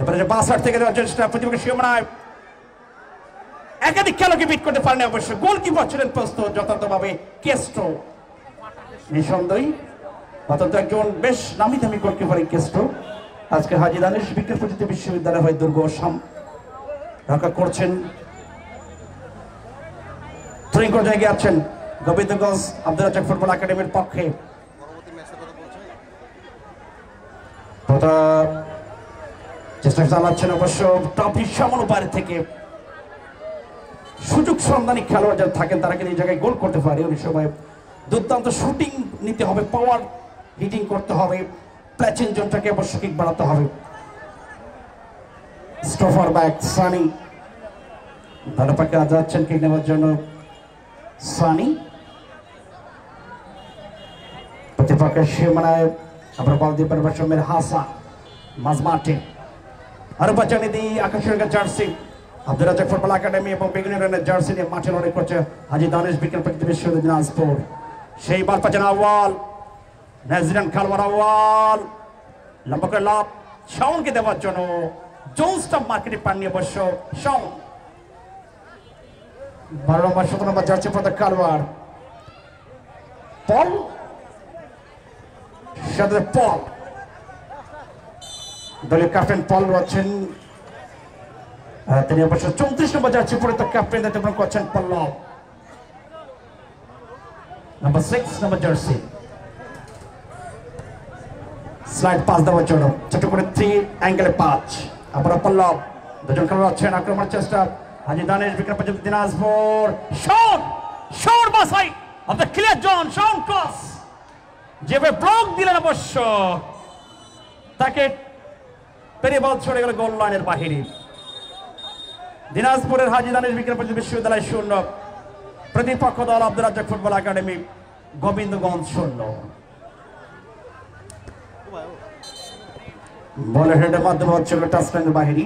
এবারে যে বাস থেকে দেওয়ার চেষ্টা প্রতিপক্ষের সীমানায়, একাধিক খেলোয়াড়কে বিট করতে পারেনি অবশ্য। গোলকিপার ছিলেন প্রস্তুত যথাযথভাবে কেস্টো, নিঃসন্দেহে অত্যন্ত একজন বেশ নামি দামি গোলকিপার এই কেস্টো। আজকে হাজী দানেশ বিজ্ঞান প্রযুক্তি বিশ্ববিদ্যালয় হয় দুর্গ রক্ষা করছেন। থ্রোয়িং করে জায়গায় আছেন গোবিন্দগঞ্জ আব্দুল রাজ্জাক ফুটবল একাডেমির পক্ষে। চেষ্টা চালাচ্ছেন অবশ্য টপি সামান্য বাইরে থেকে। সুযোগ সন্ধানী খেলোয়াড় যারা থাকেন তারা কিন্তু এই জায়গায় গোল করতে পারে। অনেক সময় দুর্দান্ত শুটিং নিতে হবে, পাওয়ার হিটিং করতে হবে, প্ল্যাচিং জোনটাকে অবশ্য কিক বাড়াতে হবে। স্টফার ব্যাক সানি ভালো পাকে যাচ্ছেন কিক নেওয়ার জন্য। সানি প্রতিপক্ষের সীমানায় আমরা বল দিয়ে পারবেন হাসান মাঝ মাঠে। আরো বাচ্চানি দিই আকাশের jersey Abdul Razzak football academy এবং বেগুনি রানের জার্সি নিয়ে মাঠে লড়াই করছে হাজী দানেশ বিজ্ঞান প্রযুক্তি বিশ্ববিদ্যালয় দিনাজপুর। সেই বল পাচ্ছেন আওয়াল, নাজরিন খালওয়ার আওয়াল, লম্বা করে লাভ শাওনকে দেওয়ার জন্য। জোনসটা মার্কেটে পাননি অবশ্য শাওন। 12 নম্বর 17 নম্বর জার্সি পতাকা খালওয়ার পল, সাথে পল দলীয় ক্যাপ্টেন পল রয়েছেন, তিনি অবশ্য 34 নম্বর জার্সি পরে তো ক্যাপ্টেন দায়িত্ব পালন করছেন পল্লব। নাম্বার 6 নম্বর জার্সি স্লাইড পাস দেওয়ার জন্য ছোট করে 3 অ্যাঙ্গেলে 5। আবার পল্লব, দুজন খেলোয়াড় আছেন, আক্রমণের চেষ্টা হাজী দানেশ বিজ্ঞান প্রযুক্তি দিনাজপুর। শট বাসাই of the clear zone, Shaon cross যেভাবে ব্লক দিলেন অবশ্য তাকে পেরিয়ে বল ছড়ে গেল গোল লাইনের বাহিরে। দিনাজপুরের হাজী দানেশ বিজ্ঞান প্রযুক্তি বিশ্ববিদ্যালয় 0, প্রতিপক্ষ দল আব্দুল রাজ্জাক ফুটবল একাডেমি গোবিন্দগঞ্জ 0। বলের হেডের মাধ্যমে হচ্ছিল টাচলাইনের বাহিরে।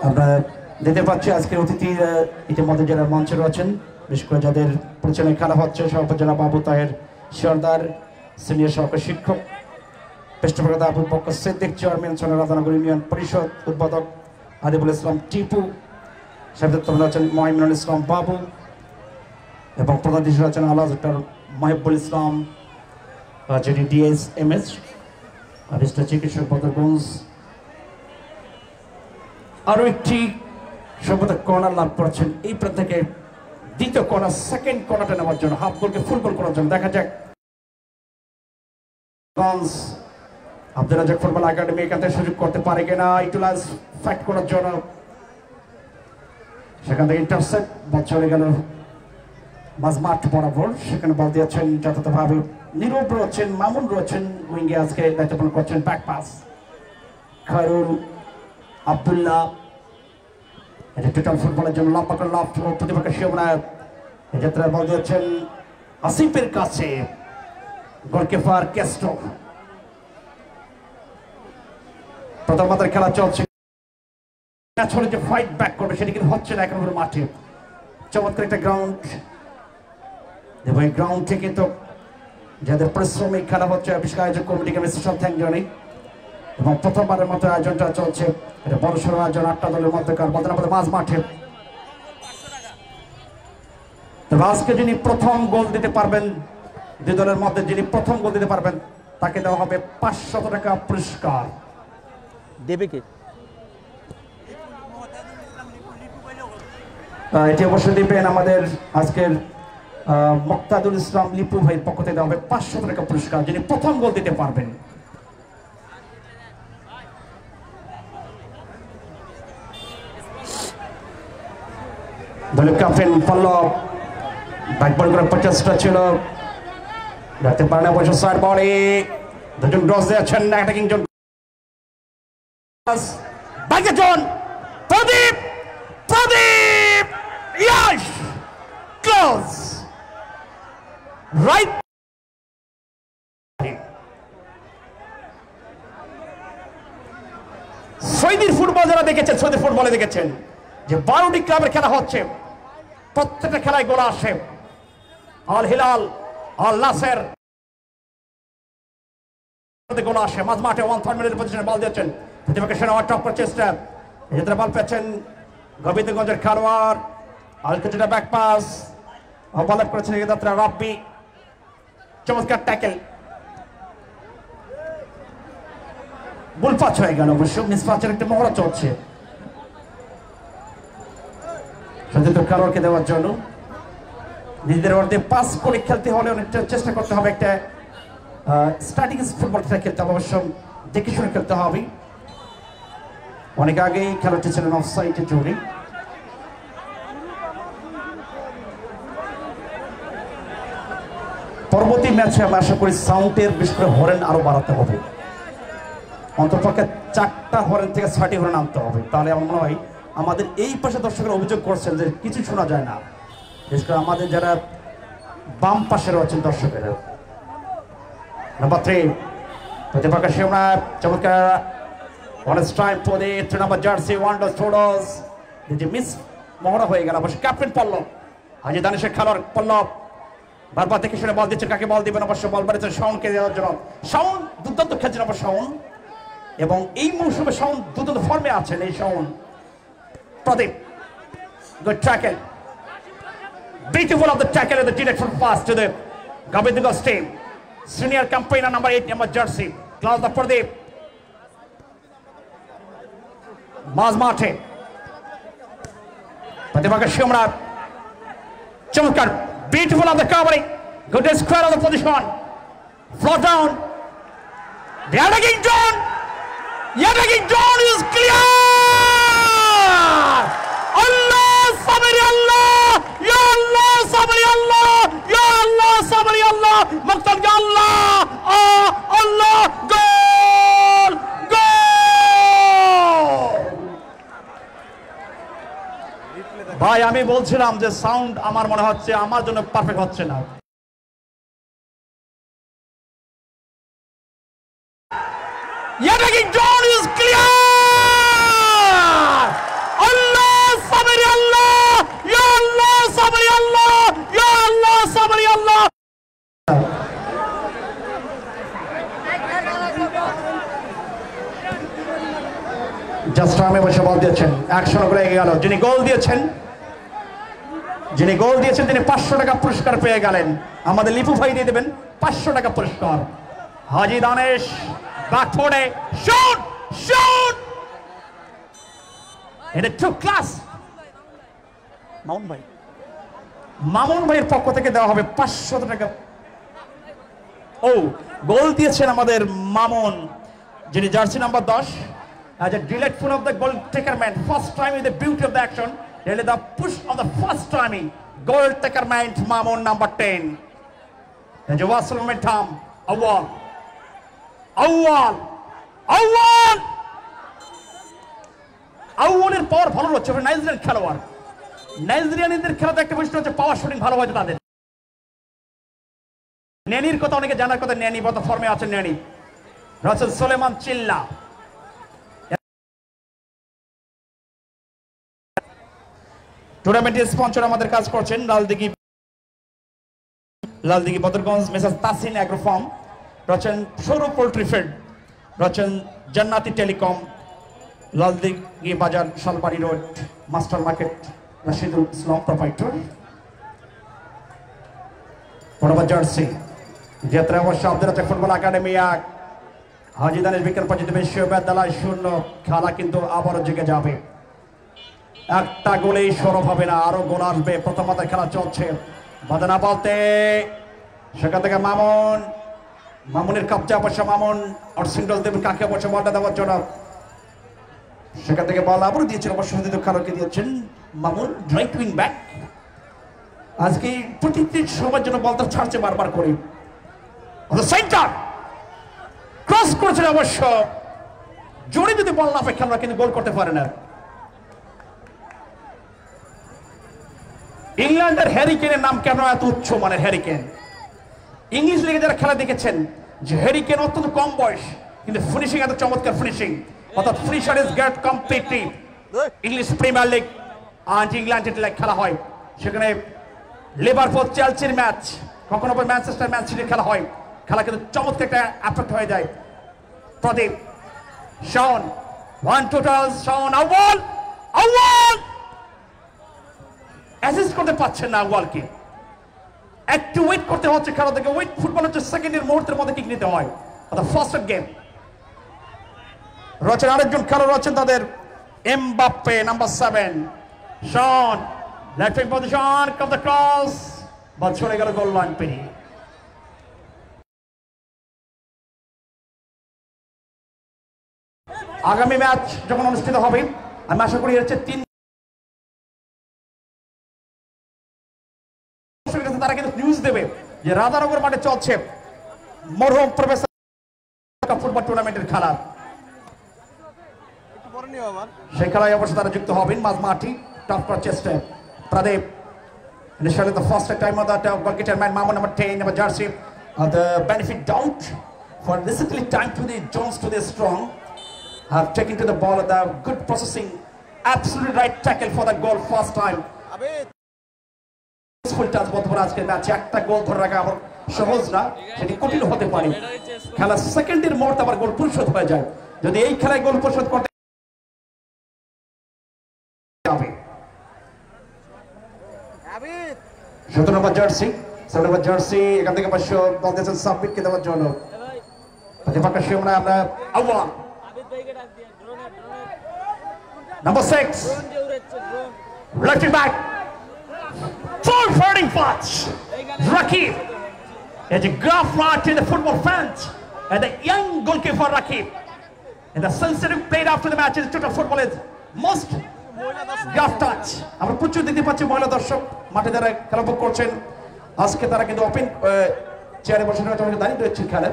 আমরা দেখতে পাচ্ছি আজকে অতিথি ইতিমধ্যে যারা মঞ্চে রয়েছেন, বিশেষ করে যাদের পরিচালনায় খেলা হচ্ছে, সভাপতি জনাব আবু তাহের সর্দার, সিনিয়র সহকারী শিক্ষক পৃষ্ঠপোষকতা আবু বকর সিদ্দিক, চেয়ারম্যান সোনা রাধানগর ইউনিয়ন পরিষদ, উদ্বোধক আদিবুল ইসলাম টিপু, সাহিত্য রয়েছেন মহিমুল ইসলাম বাবু, এবং প্রধান অতিথি রয়েছেন আল্লাহ ডক্টর মহিবুল ইসলাম, যিনি DSMS আদিষ্ট চিকিৎসক বদরগঞ্জ। আরো একটি সম্ভবত কর্নার লাভ করেছেন এই প্রান্ত থেকে। দ্বিতীয় কর্নার, সেকেন্ড কর্নারটা নেওয়ার জন্য, হাফ গোলকে ফুল গোল করার জন্য। দেখা যাক আব্দুল রাজ্জাক ফুটবল একাডেমি এখান থেকে সুযোগ করতে পারে কিনা ইউটিলাইজ ফ্যাক্ট করার জন্য। সেখান থেকে ইন্টারসেপ্ট বল চলে গেল মাঝ মাঠ বরাবর। সেখানে বল দিয়েছেন যথাযথভাবে নীরব রয়েছেন, মামুন রয়েছেন উইঙ্গে, আজকে দায়িত্ব পালন করছেন। ব্যাক পাস খায়রুল আব্দুল্লাহ, এটা টোটাল ফুটবলের জন্য লম্বা করে লাভ প্রতিপক্ষের সীমানায় যাত্রায় বল দিয়েছেন আসিফের কাছে, গোলকিপার কেস্টো। প্রথম মাত্রার খেলা চলছে, আসলে যে ফাইট ব্যাক করবে সেটা কিন্তু হচ্ছে না এখন মাঠে। চমৎকার একটা গ্রাউন্ড, এবং এই গ্রাউন্ড থেকে তো যাদের পরিশ্রমিক খেলা হচ্ছে বিশেষ আয়োজক কমিটিকে আমি স্পেশাল থ্যাংক জানাই। এবং প্রথমবারের মতো আয়োজনটা চলছে, এটা বড় সড়ো আয়োজন, 8টা দলের মধ্যকার বদনাবাদ মাঝ মাঠে। তবে আজকে যিনি প্রথম গোল দিতে পারবেন, দুই দলের মধ্যে যিনি প্রথম গোল দিতে পারবেন তাকে দেওয়া হবে 500 টাকা পুরস্কার। দেবে কে? এটি অবশ্যই দিবেন আমাদের আজকের মুক্তাদুল ইসলাম লিপু ভাইয়ের পক্ষ থেকে দেওয়া হবে 500 টাকা পুরস্কার যিনি প্রথম গোল দিতে পারবেন। দলের ক্যাপ্টেন পল্লব ব্যাকবল করে 50টা ছিল, রাতে পারে না বসে সাইড বলে দুজন ক্রস দিয়েছেন, অ্যাটাকিং জন বাইকে জন প্রদীপ প্রদীপ ইয়াশ ক্লোজ রাইট। সৌদির ফুটবল যারা দেখেছেন, সৌদি ফুটবলে দেখেছেন যে 12টি ক্লাবের খেলা হচ্ছে, প্রত্যেকটা খেলায় গোল আসে। আল হিলাল, আল নাসের গোল আসে মাঝ মাঠে। 1-3 মিনিটের পজিশনে বল দিয়েছেন, প্রতিপক্ষের সেনা টপ করে চেষ্টা, এক্ষেত্রে বল পেয়েছেন গোবিন্দগঞ্জের খেলোয়াড়, আর কিছুটা ব্যাক পাস বল করেছেন এক্ষেত্রে রাব্বি, চমৎকার ট্যাকেল, গোল পাস হয়ে গেল। অবশ্য মিসপাচের একটা মহড়া চলছে সতীর্থ খেলোয়াড়কে দেওয়ার জন্য। নিজেদের মধ্যে পাস করে খেলতে হলে অনেকটা চেষ্টা করতে হবে, একটা স্টার্টিং ফুটবল খেলতে হবে, অবশ্য দেখে শুনে খেলতে হবে। অনেক আগেই খেলাটি ছিলেন অফসাইডে জোরে। পরবর্তী ম্যাচে আমরা আশা করি সাউন্ডের বিশেষ করে হরেন আরো বাড়াতে হবে, অন্তপক্ষে 4টা হরেন থেকে 6টি হরেন আনতে হবে। তাহলে আমার মনে হয় আমাদের এই পাশে দর্শকরা অভিযোগ করছেন যে কিছু শোনা যায় না, বিশেষ করে আমাদের যারা বাম পাশে রয়েছেন দর্শকেরা। নাম্বার 3 প্রতিপক্ষ সেমনা চমৎকার অনেক টাইম পদে 3 নম্বর জার্সি ওয়ান্ডার্স টোডস যে মিস মহড়া হয়ে গেল। অবশ্য ক্যাপ্টেন পল্লব, হাজি দানিশের খেলোয়াড় পল্লব বারবার দেখে শুনে বল দিচ্ছেন, কাকে বল দিবেন। অবশ্য বল বাড়িয়েছেন শাওনকে দেওয়ার জন্য। শাওন দুর্দান্ত খেলছেন অবশ্য শাওন, এবং এই মৌসুমে শাওন দুর্দান্ত ফর্মে আছেন। এই শাওন প্রদীপ, good tackle, beautiful of the tackle and the direction pass to the Gobindganj team. Senior campaigner number 8 number jersey, Klaus the Pradeep. মাঝ মাঠে প্রতিপক্ষ শিমরা, চমৎকার beautiful of the covering, good square of the position, float down, the attacking John is clear. Allah sabri Allah, ya Allah sabri Allah, ya Allah sabri Allah, maqsad ya Allah, Allah, goal, goal. ভাই আমি বলছিলাম যে sound আমার মনে হচ্ছে আমার জন্য perfect হচ্ছে না। Attacking John is clear. Allah sabri Allah, ya Allah sabri Allah, ya Allah sabri Allah. Just আমি বসে বল দিয়েছেন, অ্যাকশন করে এগিয়ে গেল। যিনি গোল দিয়েছেন তিনি 500 টাকা পুরস্কার পেয়ে গেলেন। আমাদের লিপু ভাই দিয়ে দেবেন 500 টাকা পুরস্কার। হাজি দানেশ ব্যাকফোর্ডে শুট শুট, এটা টু ক্লাস। মামুন ভাইয়ের পক্ষ থেকে দেওয়া হবে 500 টাকা। ও গোল দিয়েছেন আমাদের মামুন, যিনি jersey number 10, as a delightful of the goal taker man, first time in the beauty of the action, really the push of the first time goal taker man Mamun number 10. And you was momentum, awal আউয়ালের পাওয়ার ভালো হচ্ছে। Nigerian খেলোয়াড়, নাইজেরিয়ানদের খেলাতে একটা বৈশিষ্ট্য হচ্ছে পাওয়ার shooting ভালো হয়েছে তাদের। ন্যানির কথা অনেকে জানার কথা, ন্যানি বর্তমান ফর্মে আছেন। ন্যানি রসেল সোলেমান চিল্লা, টুর্নামেন্টের স্পন্সর আমাদের কাজ করছেন Laldighi Badarganj messrs Tasin agro farm, রয়েছেন সৌরভ পোল্ট্রি ফিল্ড, রয়েছেন জান্নাতি টেলিকম, লালদিঘি বাজার, Shalbari road, master market, Rashidul Islam proprietor. ধন্যবাদ জার্সি যাত্রা অবশ্য আব্দুল রাজ্জাক ফুটবল একাডেমি 1, হাজী দানেশ বিজ্ঞান প্রযুক্তি বিশ্ববিদ্যালয় 0। খেলা কিন্তু আবারও জেগে যাবে, একটা গোলেই সরব হবে না, আরো গোল আসবে। প্রথমার্ধের খেলা চলছে, বাদানা বলতে সেখান থেকে মামুনের কবজা অবশ্য, মামুন অর্সিন্ডল দেবেন কাকে অবশ্য বলটা দেওয়ার জন্য, সেখান থেকে বল আবারও দিয়েছেন অবশ্য খেলোয়াড়কে দিয়েছেন মামুন, রাইট উইং ব্যাক। আজকে প্রতিটি সময়ের জন্য বলটা ছাড়ছে বারবার করে, সেন্টার ক্রস করেছেন অবশ্য, জোরে যদি বল না পায় খেলোয়াড় কিন্তু গোল করতে পারে না। ইংল্যান্ডের হ্যারিকেনের নাম কেন এত উচ্চ মানের হ্যারিকেন? ইংলিশ লিগে যারা খেলা দেখেছেন যে হ্যারিকেন অত্যন্ত কম বয়স কিন্তু ফিনিশিং এত চমৎকার ফিনিশিং, অর্থাৎ finisher is get completely. English Premier league আর ইংল্যান্ডের লাইক খেলা হয়, সেখানে লিভারপুল চেলসির ম্যাচ, কখনো ম্যানচেস্টার ম্যান সিটির খেলা হয়, খেলা কিন্তু চমৎকার একটা অ্যাফেক্ট হয়ে যায়। প্রদীপ শাওন 1 টোটাল, শাওন আউয়াল অ্যাসিস্ট করতে পারছেন না, আউয়ালকে একটু ওয়েট করতে হচ্ছে। খেলা থেকে ওয়েট, ফুটবল হচ্ছে সেকেন্ডের মুহূর্তের মধ্যে কিক নিতে হয়, অর্থাৎ ফার্স্ট গেম। রয়েছেন আরেকজন খেলোয়াড়, রয়েছেন তাদের Mbappe number 7, Shaon left wing position, come the cross, ball চলে গেল গোল লাইন পেরিয়ে। আগামী ম্যাচ যখন অনুষ্ঠিত হবে আমি আশা করি হচ্ছে 3 তারা কিন্তু নিউজ দেবে যে রাধানগর মাঠে চলছে মরহুম প্রফেসর ফুটবল টুর্নামেন্টের খেলা। সেই খেলায় অবশ্য তারা যুক্ত হবেন মাঝ মাঠে টপ করার চেষ্টায়। Pradeep initially the first time of that goalkeeper man Mamun number 10 number jersey the benefit doubt for recently time to the Jones to the strong have taken to the ball at the good processing, absolutely right tackle for the goal first time. Full touch বন্ধুরা, আজকের ম্যাচে একটা গোল ধরে রাখা আমার সহজ না, সেটি কঠিন হতে পারে। খেলা সেকেন্ডের মুহূর্তে আবার গোল পরিশোধ হয়ে যায়, যদি এই খেলায় গোল পরিশোধ করতে হবে। 17 নম্বর জার্সি এখান থেকে অবশ্য বল দিয়েছেন সাব্বিরকে দেওয়ার জন্য। প্রতিপক্ষ আমরা আউয়াল number 6 left back forwarding pass. Rakib is a graph mark in the football fans and the young goalkeeper Rakib. And the sensitive played after the match is total football is most graph touch. আমরা প্রচুর দেখতে পাচ্ছি মহিলা দর্শক মাঠে যারা খেলা উপভোগ করছেন। আজকে তারা কিন্তু ওপেন চেয়ারে বসে দাঁড়িয়ে রয়েছে খেলা।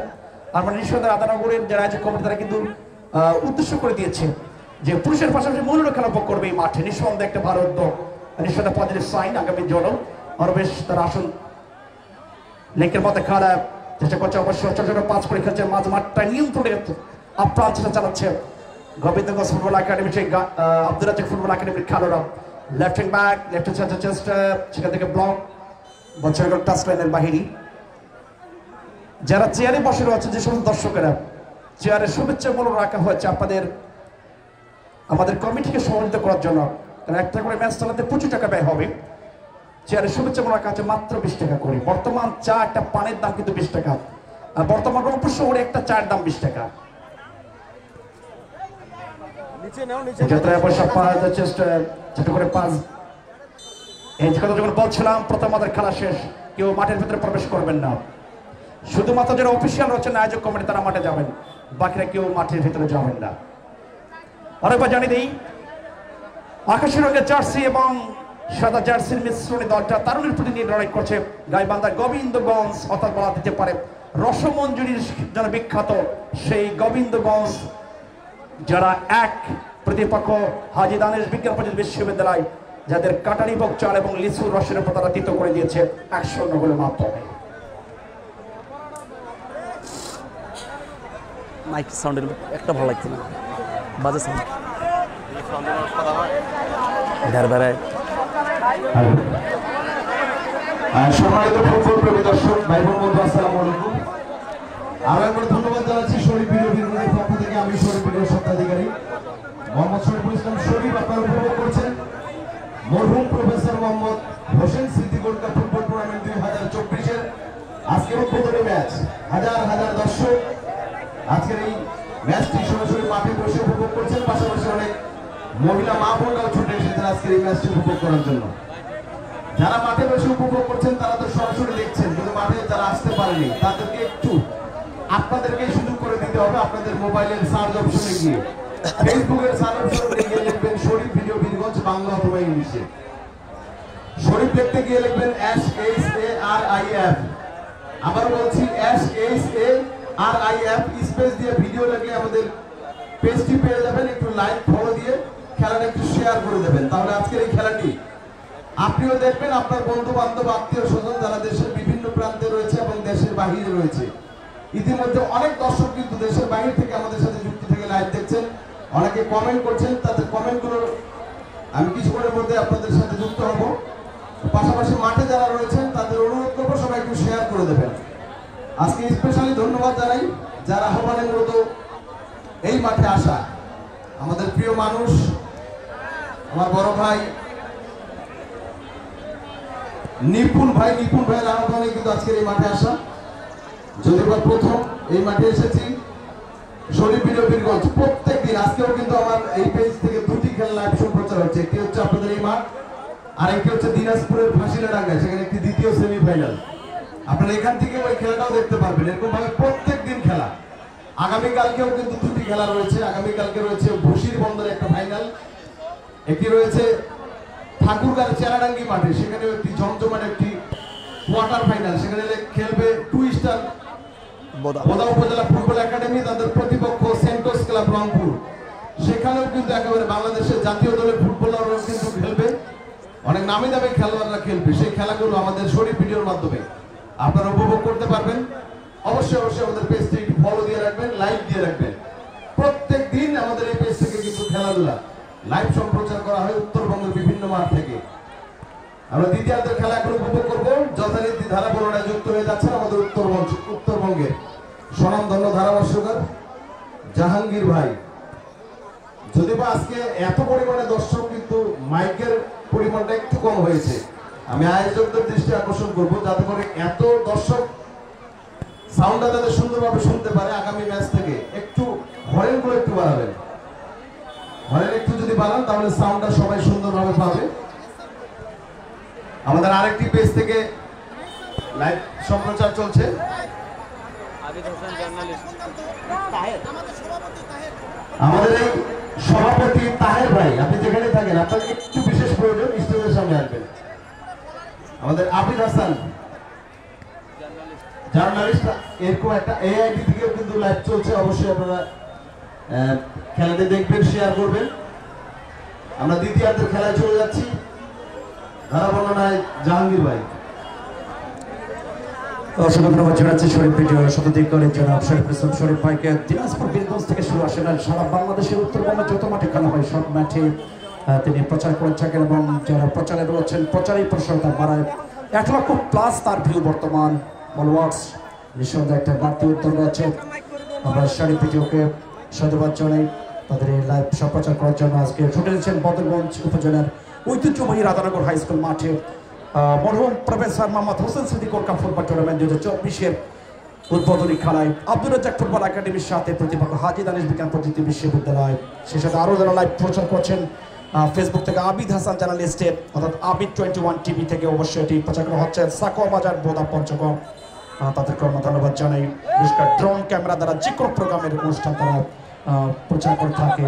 আর মানে নিঃসন্দেহে রাধানগরের যারা আয়োজক কমিটি তারা কিন্তু উদ্দেশ্য করে দিয়েছে যে পুরুষের পাশাপাশি মহিলারা খেলা উপভোগ করবে এই মাঠে। নিঃসন্দেহে একটা ভালো উদ্যোগ, নিঃসন্দেহে পজিটিভ সাইন আগামীর জন্য। আরো বেশ তারা আসল লেকের মধ্যে খেলা চেষ্টা করছে, অবশ্য ছোট ছোট পাঁচ করে খেলছে, মাঝ মাঠটা নিয়ন্ত্রণে আপ্রাণ চেষ্টা চালাচ্ছে গোবিন্দগঞ্জ ফুটবল একাডেমি, সেই আব্দুল রাজ্জাক ফুটবল একাডেমির খেলোয়াড়রা। লেফট উইং ব্যাক, লেফট চেষ্টা, সেখান থেকে ব্লক, বছর টাচ লাইনের বাহিনী। যারা চেয়ারে বসে রয়েছে, যে সমস্ত দর্শকেরা চেয়ারে শুভেচ্ছা বলে রাখা হয়েছে আমাদের কমিটিকে সহযোগিতা করার জন্য, কারণ একটা করে ম্যাচ চালাতে প্রচুর টাকা ব্যয় হবে। চেয়ারে শুভেচ্ছা বলে রাখা আছে মাত্র 20 টাকা করে। বর্তমান চা একটা পানের দাম কিন্তু 20 টাকা, আর বর্তমান রংপুর শহরে একটা চায়ের দাম 20 টাকা। যখন বলছিলাম প্রথমার্ধের খেলা শেষ, কেউ মাঠের ভিতরে প্রবেশ করবেন না, শুধুমাত্র যারা অফিসিয়াল রয়েছেন আয়োজক কমিটি তারা মাঠে যাবেন, বাকিরা কেউ মাঠের ভিতরে যাবেন না। আরেকবার জানিয়ে দিই, আকাশি রঙের জার্সি এবং সাদা জার্সির মিশ্রণে দলটা তারুণের প্রতি নিয়ে লড়াই করছে। গাইবান্ধা গোবিন্দগঞ্জ, অর্থাৎ বলা যেতে পারে রসমঞ্জুরির যারা বিখ্যাত সেই গোবিন্দগঞ্জ, যারা এক প্রতিপক্ষ হাজী দানেশ বিজ্ঞান প্রযুক্তি বিশ্ববিদ্যালয়, যাদের কাটারি বক চাল এবং লিচুর রসের উপর তারা তিত করে দিয়েছে 100 গোলের মাধ্যমে। মাইক সাউন্ডের একটা ভালো লাগছে না, বাজে সাউন্ড বেড়ায়। সম্মানিত ফুটবল প্রেমী দর্শক ভাই বোন বন্ধু, আসসালামু আলাইকুম। আরো একবার ধন্যবাদ জানাচ্ছি শরীফ ভিডিও বিরোধীর পক্ষ থেকে। আমি শরীফ ভিডিও স্বত্বাধিকারী মোহাম্মদ শরীফুল ইসলাম শরীফ। আপনারা উপভোগ করছেন মরহুম প্রফেসর মোহাম্মদ হোসেন স্মৃতি গোল্ড কাপ ফুটবল টুর্নামেন্ট 2024-এর আজকের উদ্বোধনী ম্যাচ। হাজার হাজার দর্শক আজকের এই ম্যাচটি সরাসরি মাঠে বসে উপভোগ করছেন। পাশাপাশি অনেক মহিলা মা বোনরাও ছুটে এসেছেন আজকের এই ম্যাচটি উপভোগ করার জন্য। যারা মাঠে বসে উপভোগ করছেন তারা তো সরাসরি দেখছেন, কিন্তু মাঠে যারা আসতে পারেনি তাদেরকে একটু আপনাদেরকে সুযোগ করে দিতে হবে। আপনাদের মোবাইলের সার্চ অপশনে গিয়ে ফেসবুকের সার্চ অপশনে গিয়ে লিখবেন শরীফ ভিডিও বীরগঞ্জ বাংলা অথবা ইংলিশে। শরীফ দেখতে গিয়ে লিখবেন SHARIF। আবার বলছি SHARIF স্পেস দিয়ে ভিডিও লিখে আমাদের পেজটি পেয়ে যাবেন। একটু লাইক ফলো দিয়ে খেলাটা একটু শেয়ার করে দেবেন, তাহলে আজকের এই খেলাটি আপনিও দেখবেন, আপনার বন্ধু বান্ধব আত্মীয় স্বজন যারা দেশের বিভিন্ন প্রান্তে রয়েছে এবং দেশের বাহিরে রয়েছে। ইতিমধ্যে অনেক দর্শক কিন্তু দেশের বাহির থেকে আমাদের সাথে যুক্ত থেকে লাইভ দেখছেন, অনেকে কমেন্ট করছেন। তাদের কমেন্টগুলো আমি কিছুক্ষণের মধ্যে আপনাদের সাথে যুক্ত হব। পাশাপাশি মাঠে যারা রয়েছেন তাদের অনুরোধ করবো সবাই একটু শেয়ার করে দেবেন। আজকে স্পেশালি ধন্যবাদ জানাই যারা আহ্বানে মূলত এই মাঠে আসা আমাদের প্রিয় মানুষ, আমার বড় ভাই নিপুণ ভাইয়ের আহ্বানে কিন্তু আজকের এই মাঠে আসা। যদিও প্রথম এই মাঠে এসেছি শরীফ ভিডিও বীরগঞ্জ। প্রত্যেক দিন আজকেও কিন্তু আমার এই পেজ থেকে দুটি খেলা লাইভ সম্প্রচার হচ্ছে। একটি হচ্ছে আপনাদের এই মাঠ, আর একটি হচ্ছে দিনাজপুরের ফাঁসিলাডাঙ্গায়, সেখানে একটি দ্বিতীয় সেমিফাইনাল। আপনারা এখান থেকে ওই খেলাটাও দেখতে পারবেন। এরকম ভাবে প্রত্যেক দিন খেলা। আগামীকালকেও কিন্তু দুটি খেলা রয়েছে। আগামীকালকে রয়েছে ভুশির বন্দরে একটা ফাইনাল, একটি রয়েছে ঠাকুরগাঁও চেরাডাঙ্গি মাঠে, সেখানে একটি জমজমাট একটি কোয়ার্টার ফাইনাল। সেখানে খেলবে টু স্টার বোদা উপজেলা ফুটবল একাডেমি, তাদের প্রতিপক্ষ সেন্টোস ক্লাব রংপুর। সেখানেও কিন্তু একেবারে বাংলাদেশের জাতীয় দলের ফুটবলাররা কিন্তু খেলবে, অনেক নামি দামি খেলোয়াড়রা খেলবে। সেই খেলাগুলো আমাদের শরীফ ভিডিওর মাধ্যমে আপনারা উপভোগ করতে পারবেন। অবশ্যই আমাদের পেজটি একটু ফলো দিয়ে রাখবেন, লাইক দিয়ে রাখবেন। প্রত্যেক দিন আমাদের এই পেজ থেকে কিন্তু খেলাধুলা লাইভ সম্প্রচার করা হয় উত্তরবঙ্গের বিভিন্ন মাঠ থেকে। আমরা দ্বিতীয়ার্ধের খেলা এখন উপভোগ করবো। যথারীতি ধারা বর্ণনায় যুক্ত হয়ে যাচ্ছেন আমাদের উত্তরবঙ্গের স্বনামধন্য ধারাভাষ্যকার জাহাঙ্গীর ভাই। যদি বা আজকে এত পরিমাণে দর্শক, কিন্তু মাইকের পরিমাণটা একটু কম হয়েছে। আমি আয়োজকদের দৃষ্টি আকর্ষণ করবো যাতে করে এত দর্শক সাউন্ডটা যাতে সুন্দরভাবে শুনতে পারে। আগামী ম্যাচ থেকে একটু হরেনগুলো একটু বাড়াবেন। হরেন একটু যদি বাড়ান তাহলে সাউন্ডটা সবাই সুন্দরভাবে পাবে। আমাদের আরেকটি পেজ থেকে লাইভ সম্প্রচার চলছে। আমাদের এই সভাপতি তাহের ভাই, আপনি যেখানে থাকেন আপনার একটু বিশেষ প্রয়োজন, স্টেজের সামনে আসবেন। আমাদের আবিদ হাসান জার্নালিস্ট, এরকম একটা AID থেকেও কিন্তু লাইভ চলছে। অবশ্যই আপনারা খেলাটি দেখবেন, শেয়ার করবেন। আমরা দ্বিতীয়ার্ধের খেলায় চলে যাচ্ছি। ধারা বর্ণনায় জাহাঙ্গীর ভাই। অসংখ্য ধন্যবাদ জানাচ্ছি শরীফ ভিডিও শতাধিকারের জনাব শরীফুল ইসলাম শরীফ ভাইকে। দিনাজপুর বীরগঞ্জ থেকে শুরু আসেন সারা বাংলাদেশের উত্তরবঙ্গে যত মাঠে খেলা হয় সব মাঠে তিনি প্রচার করে থাকেন, এবং যারা প্রচারে রয়েছেন প্রচারেই প্রসারতা বাড়ায়। 1 লক্ষ প্লাস তার ভিউ বর্তমান ফলোয়ার্স। নিঃসন্দেহে একটা বাড়তি উদ্যোগ রয়েছে। আমরা শরীফ ভিডিওকে সাধুবাদ জানাই তাদের এই লাইভ সম্প্রচার করার জন্য। আজকে ছুটে এসেছেন বদরগঞ্জ উপজেলার ঐতিহ্যবাহী রাধানগর হাই স্কুল মাঠে মরহুম প্রফেসর মোহাম্মদ হোসেন স্মৃতি গোল্ড কাপ ফুটবল টুর্নামেন্ট 2024-এর উদ্বোধনী খেলায় আব্দুর রাজ্জাক ফুটবল একাডেমির সাথে প্রতিপক্ষ হাজী দানেশ বিজ্ঞান প্রযুক্তি বিশ্ববিদ্যালয়। সেই সাথে আরও যারা লাইভ প্রচার করছেন ফেসবুক থেকে আবিদ হাসান জার্নালিস্টে, অর্থাৎ আবিদ 21 টিভি থেকে অবশ্যই এটি প্রচার করা হচ্ছে। সাকোয়া বাজার বোদা পঞ্চগড়, তাদেরকে আমরা ধন্যবাদ জানাই। বিশেষ করে ড্রোন ক্যামেরা দ্বারা যে কোনো প্রোগ্রামের অনুষ্ঠান তারা প্রচার করে থাকে।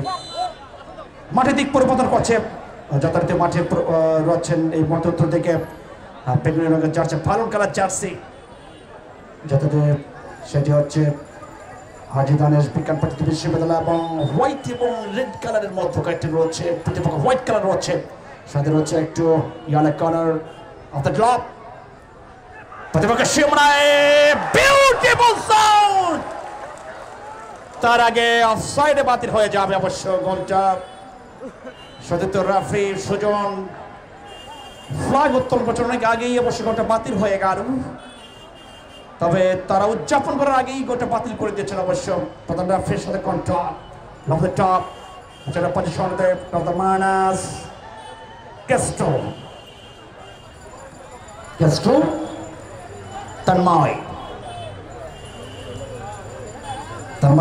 মাঠে দিক পরিবর্তন করছে, যথারীতি মাঠে রয়েছেন এই মধ্য উত্তর দিকে বেগুনি রঙের জার্সি, ফালুন কালার জার্সি, যাতে সেটি হচ্ছে হাজী দানেশ বিজ্ঞান প্রযুক্তি বিশ্ববিদ্যালয়, এবং হোয়াইট এবং রেড কালারের মধ্যকারটি রয়েছে প্রতিপক্ষ হোয়াইট কালার রয়েছে, সাথে রয়েছে একটু yellow colour of the drop প্রতিপক্ষ সীমানায়। বিউটিফুল সাউন্ড, তার আগে অফসাইডে বাতিল হয়ে যাবে অবশ্য গোলটা। সতীর্থ রাফি সুজন ফ্ল্যাগ উত্তোলন করছেন অনেক আগেই, অবশ্য গোটা বাতিল হয়ে গেল, তবে তারা উদযাপন করার আগেই গোটা বাতিল করে দিয়েছেন অবশ্য। প্রধান রেফারির সাথে কন্ট্রাক্ট অফ দ্য টপ যেটা পজিশনতে off the minus Castro Tanmoy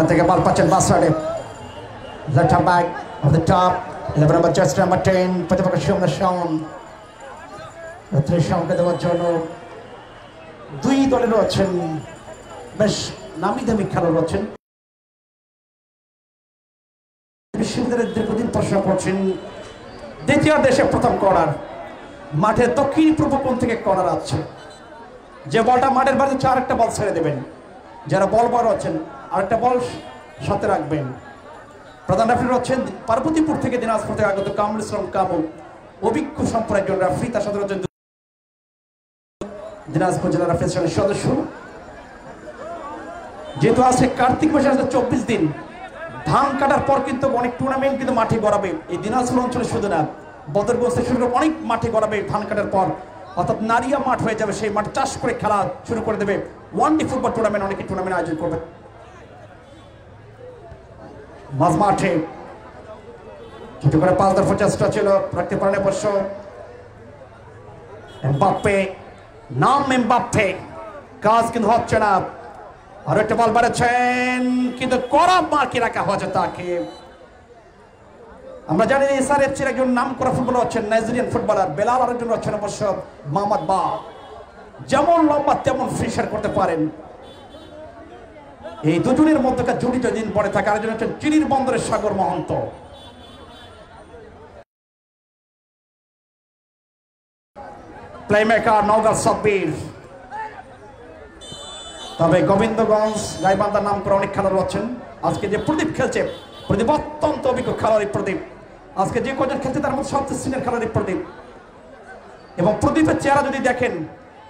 থেকে বল পাচ্ছেন বাসারে, left hand back off the top 11 number jersey number 10 প্রতিপক্ষ শাওন শাওনকে দেওয়ার জন্য দুই দলের আছেন বেশ নামি দামি খেলোয়াড় আছেন। বিশ্ববিদ্যালয়ের দীর্ঘদিন পড়াশোনা করছেন। দ্বিতীয় দেশে প্রথম কর্নার, মাঠের দক্ষিণ পূর্ব কোণ থেকে কর্নার আছে। যে বলটা মাঠের বাইরে হচ্ছে আরেকটা বল ছেড়ে দেবেন, যারা বল বার আছেন আরেকটা বল সাথে রাখবেন। প্রধান রেফারি হচ্ছেন পার্বতীপুর থেকে দিনাজপুর থেকে আগত কামরুল ইসলাম কামু, অভিজ্ঞ সম্পন্ন একজন রেফারি। তার সাথে হচ্ছেন দিনাজপুর জেলা রেফারি সদস্য। যেহেতু আছে কার্তিক মাসে আছে 24 দিন, ধান কাটার পর কিন্তু অনেক টুর্নামেন্ট কিন্তু মাঠে গড়াবে এই দিনাজপুর অঞ্চলে, শুধু না বদরগঞ্জ থেকে শুরু করে অনেক মাঠে গড়াবে ধান কাটার পর, অর্থাৎ নারিয়া মাঠ হয়ে যাবে, সেই মাঠ চাষ করে খেলা শুরু করে দেবে। ওয়ানডে ফুটবল টুর্নামেন্ট অনেকে টুর্নামেন্ট আয়োজন করবে। মাঝ মাঠে ছোট করে 5 চেষ্টা ছিল, রাখতে পারেন অবশ্য এমবাপ্পে, নাম এমবাপ্পে, কাজ কিন্তু হচ্ছে না। আর একটা বল বাড়াচ্ছেন কিন্তু কড়া মার্কে রাখা হয়েছে তাকে। আমরা জানি এসআরএফসির একজন নাম করা ফুটবলার হচ্ছেন নাইজেরিয়ান ফুটবলার বেলাল, আরেকজন হচ্ছেন অবশ্য মোহাম্মদ বা। যেমন লম্বা তেমন ফিনিশার করতে পারেন। এই দুজনের মধ্যকার জড়িত দিন পরে থাকে। আরেকজন হচ্ছেন চিনির বন্দরের সাগর মহন্ত। প্লেমেকার নওগাঁ সাব্বির। তবে গোবিন্দগঞ্জ গাইবান্ধার নাম করে অনেক খেলোয়াড় আছেন। আজকে যে প্রদীপ খেলছে, প্রদীপ অত্যন্ত অভিজ্ঞ খেলোয়াড়। প্রদীপ আজকে যে কজন খেলছে তার মধ্যে সবচেয়ে সিনিয়র খেলোয়াড় প্রদীপ। এবং প্রদীপের চেহারা যদি দেখেন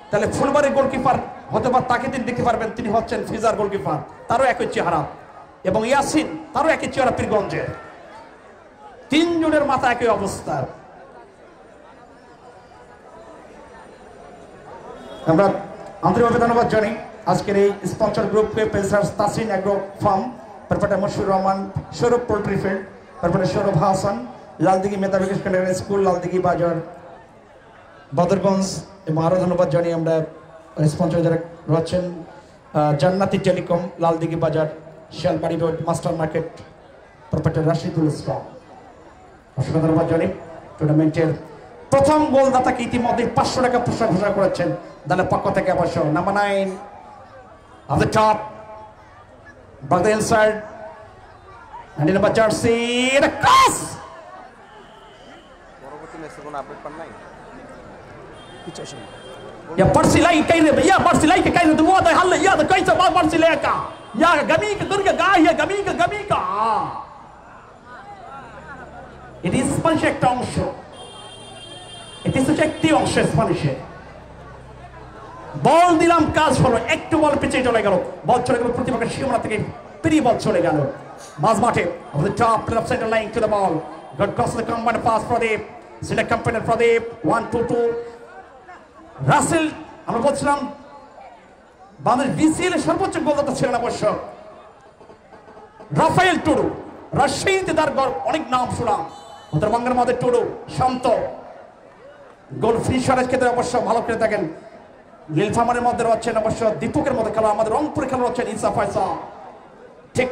তাহলে ফুলবাড়ির গোলকিপার হতে পারে, তাকে তিনি দেখতে পারবেন, তিনি হচ্ছেন ফিজার গোলকিপার, তারও একই চেহারা। এবং ইয়াসিন, তারও একই চেহারা পীরগঞ্জের। তিনজনের মাথা একই অবস্থা। আমরা আন্তরিকভাবে ধন্যবাদ জানাই আজকের এই স্পন্সর গ্রুপকে, পেসার্স তাসিন অ্যাগ্রো ফার্ম, তারপরে মশিউর রহমান, সৌরভ পোল্ট্রি ফিল্ড, তারপরে সৌরভ হাসান, লালদিঘি মেধাবী সেকেন্ডারি স্কুল, লালদিঘি বাজার, বদরগঞ্জ। এবং আরও ধন্যবাদ জানিয়ে আমরা স্পন্সর যারা রয়েছেন জান্নাতি টেলিকম, লালদিঘি বাজার, Shialbari road, master market, proprietor Rashidul Islam. অসংখ্য ধন্যবাদ জানি। টুর্নামেন্টের প্রথম গোলদাতাকে ইতিমধ্যে 500 টাকা পুরস্কার ঘোষণা করেছেন দলের পক্ষ থেকে অবশ্য। Number 9 of the top, back the inside, and in number jersey, the cross. পরবর্তী ম্যাচে কোনো আপডেট পান নাই? يا برسلي كيرب يا برسلي كيرب واضح هلا يا ده كويس ما برسليكا يا جميك درجة جاية جميكا it is Spanish একটা অংশ, it is একটি অংশ স্প্যানিশ। বল দিলাম, কাজ হলো, একটু বল পিছিয়ে চলে গেল, বল চলে গেল প্রতিপক্ষের সীমানা থেকে পেরিয়ে বল চলে গেল মাঝ মাঠে। of the top left center line to the ball, good cross the combined pass Pradeep, select company Pradeep 1-2-2 Rasel. আমরা বলছিলাম বাংলাদেশ বিসিএল এর সর্বোচ্চ গোলদাতা ছিলেন অবশ্য রাফায়েল টুডু। রাজশাহীতে তার অনেক নাম শুনলাম, উত্তরবঙ্গের মধ্যে টুডু শান্ত গোল ফিনিশারের ক্ষেত্রে অবশ্য ভালো করে থাকেন। নীলফামারের মধ্যে রয়েছেন অবশ্য দীপকের মধ্যে খেলা, আমাদের রংপুরে খেলা রয়েছেন ইসা ফয়সা, ঠিক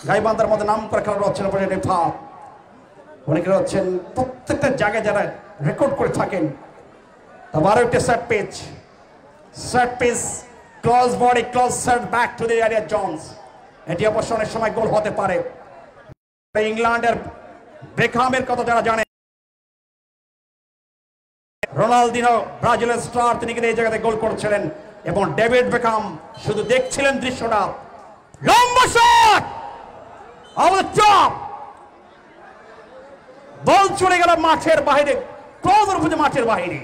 গাইবান্ধার মধ্যে নাম করে খেলা রয়েছেন অবশ্য রেফা। অনেকে রয়েছেন প্রত্যেকটা জায়গায় যারা রেকর্ড করে থাকেন। আরো একটা set piece close body close set back to the area Jones. এটি অবশ্য অনেক সময় গোল হতে পারে। ইংল্যান্ডের বেকহামের কথা যারা জানে, রোনালদিনো ব্রাজিলের স্টার, তিনি কিন্তু এই জায়গাতে গোল করছিলেন এবং ডেভিড বেকহাম শুধু দেখছিলেন দৃশ্যটা। লম্বা শট অফ দ্য টপ, বল চলে গেল মাঠের বাইরে, ক্লোজার উপরে মাঠের বাইরে।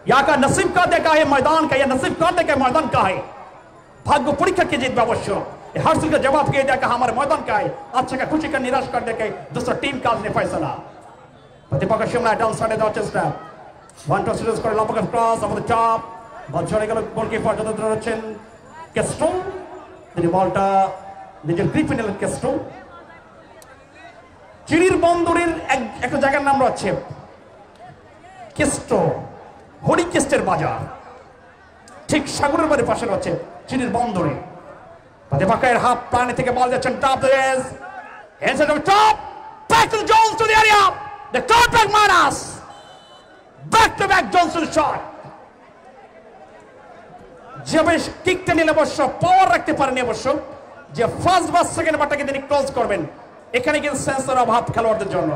यहाँ का नसीब का देखा है मैदान का, या नसीब का देखा है मैदान का है। भाग्य परीक्षा की जीत अवश्य हर चीज का जवाब किया जाएगा हमारे मैदान का है। अच्छा का खुशी का निराश कर देके दूसरा टीम का ने फैसला। প্রতিপক্ষ শিমলায় ডাউন সাইডে যাওয়ার চেষ্টা 1-2 সিরিজ করে লম্বা ক্রস অফ দ্য টপ বল চলে গেল গোলকিপার যতদূর রয়েছেন কেস্ট্রো তিনি বলটা নিজের গ্রিপে নিলেন কেস্ট্রো চিড়ির বন্দরের একটা জায়গার নাম রয়েছে কেস্ট্রো হরিকেস্টের বাজার ঠিক সাগরের বাড়ির পাশে রয়েছে চিড়ির বন্দরে প্রতিপক্ষের হাফ প্রাণী থেকে বল যাচ্ছেন top inside of top back to Jones to the area the top back Manas back to back Johnson shot যে বেশ কিকটা নিলে অবশ্য পাওয়ার রাখতে পারেনি অবশ্য যে ফার্স্ট বা সেকেন্ড বারটাকে তিনি ক্লোজ করবেন এখানে কিন্তু সেন্সর অভাব খেলোয়াড়দের জন্য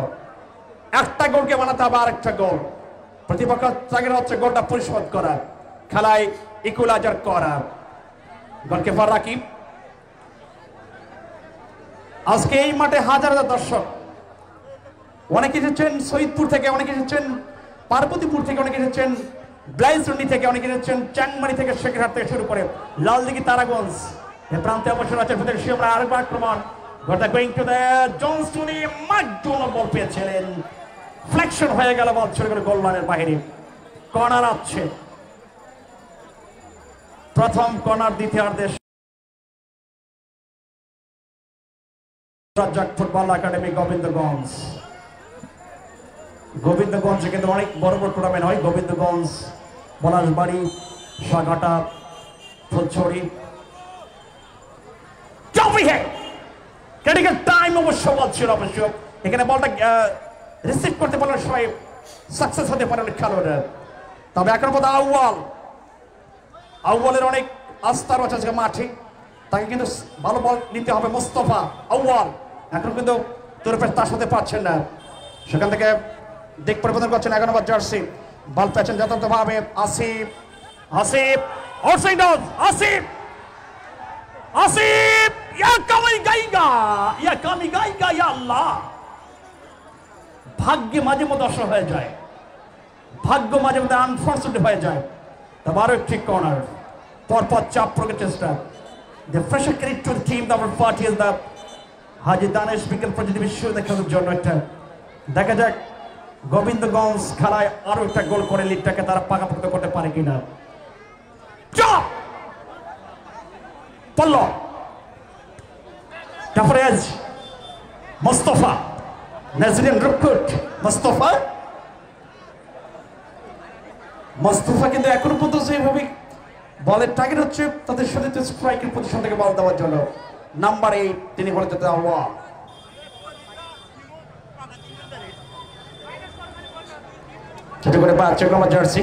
একটা গোলকে বানাতে হবে আরেকটা গোল প্রতিপক্ষ টার্গেট হচ্ছে গোলটা পরিশোধ করা খেলায় ইকুয়ালাইজার করা গোলকিপার রাকিব আজকে এই মাঠে হাজার হাজার দর্শক অনেকে এসেছেন শহীদপুর থেকে অনেকে এসেছেন পার্বতীপুর থেকে অনেকে এসেছেন ব্লাইজরনি থেকে অনেকে এসেছেন চ্যাংমারি থেকে শেখরহাট থেকে শুরু করে লালদিঘি তারাগঞ্জ এই প্রান্তে অবসর আছে ভিতরে শিমলা আরেকবার আক্রমণ গোটা গোয়িং টু দ্য জোনস টুনি মাইকডোনা বল পেয়েছিলেন ফ্লেকশন হয়ে গেল বল ছড়ে করে গোল লাইনের বাইরে কর্নার আসছে প্রথম কর্নার দ্বিতীয়ার্ধে রাজ্জাক ফুটবল একাডেমি গোবিন্দগঞ্জে কিন্তু অনেক বড় বড় টুর্নামেন্ট হয় গোবিন্দগঞ্জ পলাশবাড়ি সাঘাটা ফুলছড়ি ক্রিটিক্যাল টাইম অবশ্য বল ছিল অবশ্য এখানে বলটা রিসিভ করতে পারলে সবাই সাকসেস হতে পারে খেলোয়াড়রা তবে এখন পর্যন্ত আউয়ালের অনেক আস্থা রয়েছে আজকে মাঠে তাকে কিন্তু ভালো বল নিতে হবে মোস্তফা আউয়াল এখন কিন্তু তোরফের তার সাথে পাচ্ছেন না সেখান থেকে দিক পরিবর্তন করছেন 11 নম্বর জার্সি বল পেয়েছেন যথাযথভাবে আসিফ আসিফ আসিফ ইয়া আল্লাহ ভাগ্যে মাঝে মধ্যে অসর হয়ে যায় ভাগ্য মাঝে মধ্যে আনফর্চুনেট হয়ে যায় তবে আরো একটি কর্নার পরপর চাপ প্রয়োগের চেষ্টা The pressure carried to the team number 40 is the Haji Danish বিকেল প্রতিটি বিশ্ব দেখানোর জন্য একটা দেখা যাক গোবিন্দগঞ্জ খেলায় আরো একটা গোল করে লিগটাকে তারা পাকাপোক্ত করতে পারে কিনা চাপ পল্ল টাফরেজ মোস্তফা নাজরিন রুকুট মোস্তফা কিন্তু এখনো পর্যন্ত সেইভাবে বলের টার্গেট হচ্ছে তাদের সাথে স্ট্রাইকের পজিশন থেকে বল দেওয়ার জন্য নাম্বার 8 তিনি বলে যেতে আওয়া ছোট করে পাচ্ছে নম্বর জার্সি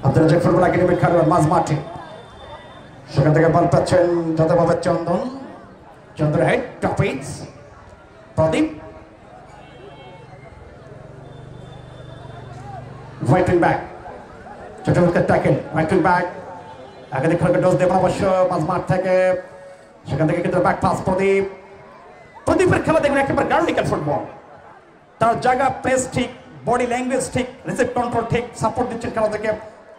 আব্দুল রাজ্জাক ফুটবল একাডেমির খেলোয়াড় মাঝ মাঠে সেখান থেকে বল পাচ্ছেন যথাভাবে চন্দন হেড টপিস প্রদীপ ফাইটিং ব্যাক ছোট উইকেট ট্যাকেল ফাইটিং ব্যাক একাধিক খেলোয়াড়কে ডোজ দেবেন অবশ্য মাঝ মাঠ থেকে সেখান থেকে কিন্তু ব্যাক পাস প্রদীপের খেলা দেখবেন একেবারে গার্লিক্যাল ফুটবল তার জায়গা প্লেস ঠিক বডি ল্যাঙ্গুয়েজ ঠিক রিসিভ কন্ট্রোল ঠিক সাপোর্ট দিচ্ছেন খেলা থেকে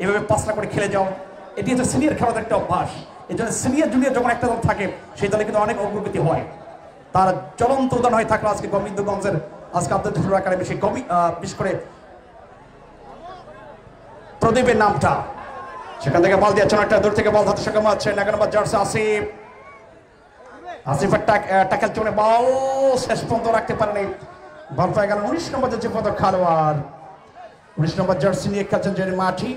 এভাবে পাসটা করে খেলে যাও এটি হচ্ছে সিনিয়র খেলার একটা অভ্যাস এই জন্য সিনিয়র জুনিয়র যখন একটা দল থাকে সেই দলে কিন্তু অনেক অগ্রগতি হয় তার জ্বলন্ত উদাহরণ হয়ে থাকলো আজকে গোবিন্দগঞ্জের আজকে আব্দুল ফুটবল একাডেমি সেই বিশেষ করে প্রদীপের নামটা সেখান থেকে বল দিয়েছেন একটা দূর থেকে বল হাতে সক্ষম হচ্ছেন 11 নম্বর জার্সি আসিফের ট্যাকেল চলে বল শেষ পর্যন্ত রাখতে পারেনি বল পেয়ে গেল 19 নম্বর জার্সি পদ খেলোয়াড় 19 নম্বর জার্সি নিয়ে খেলছেন জেরি মাঠি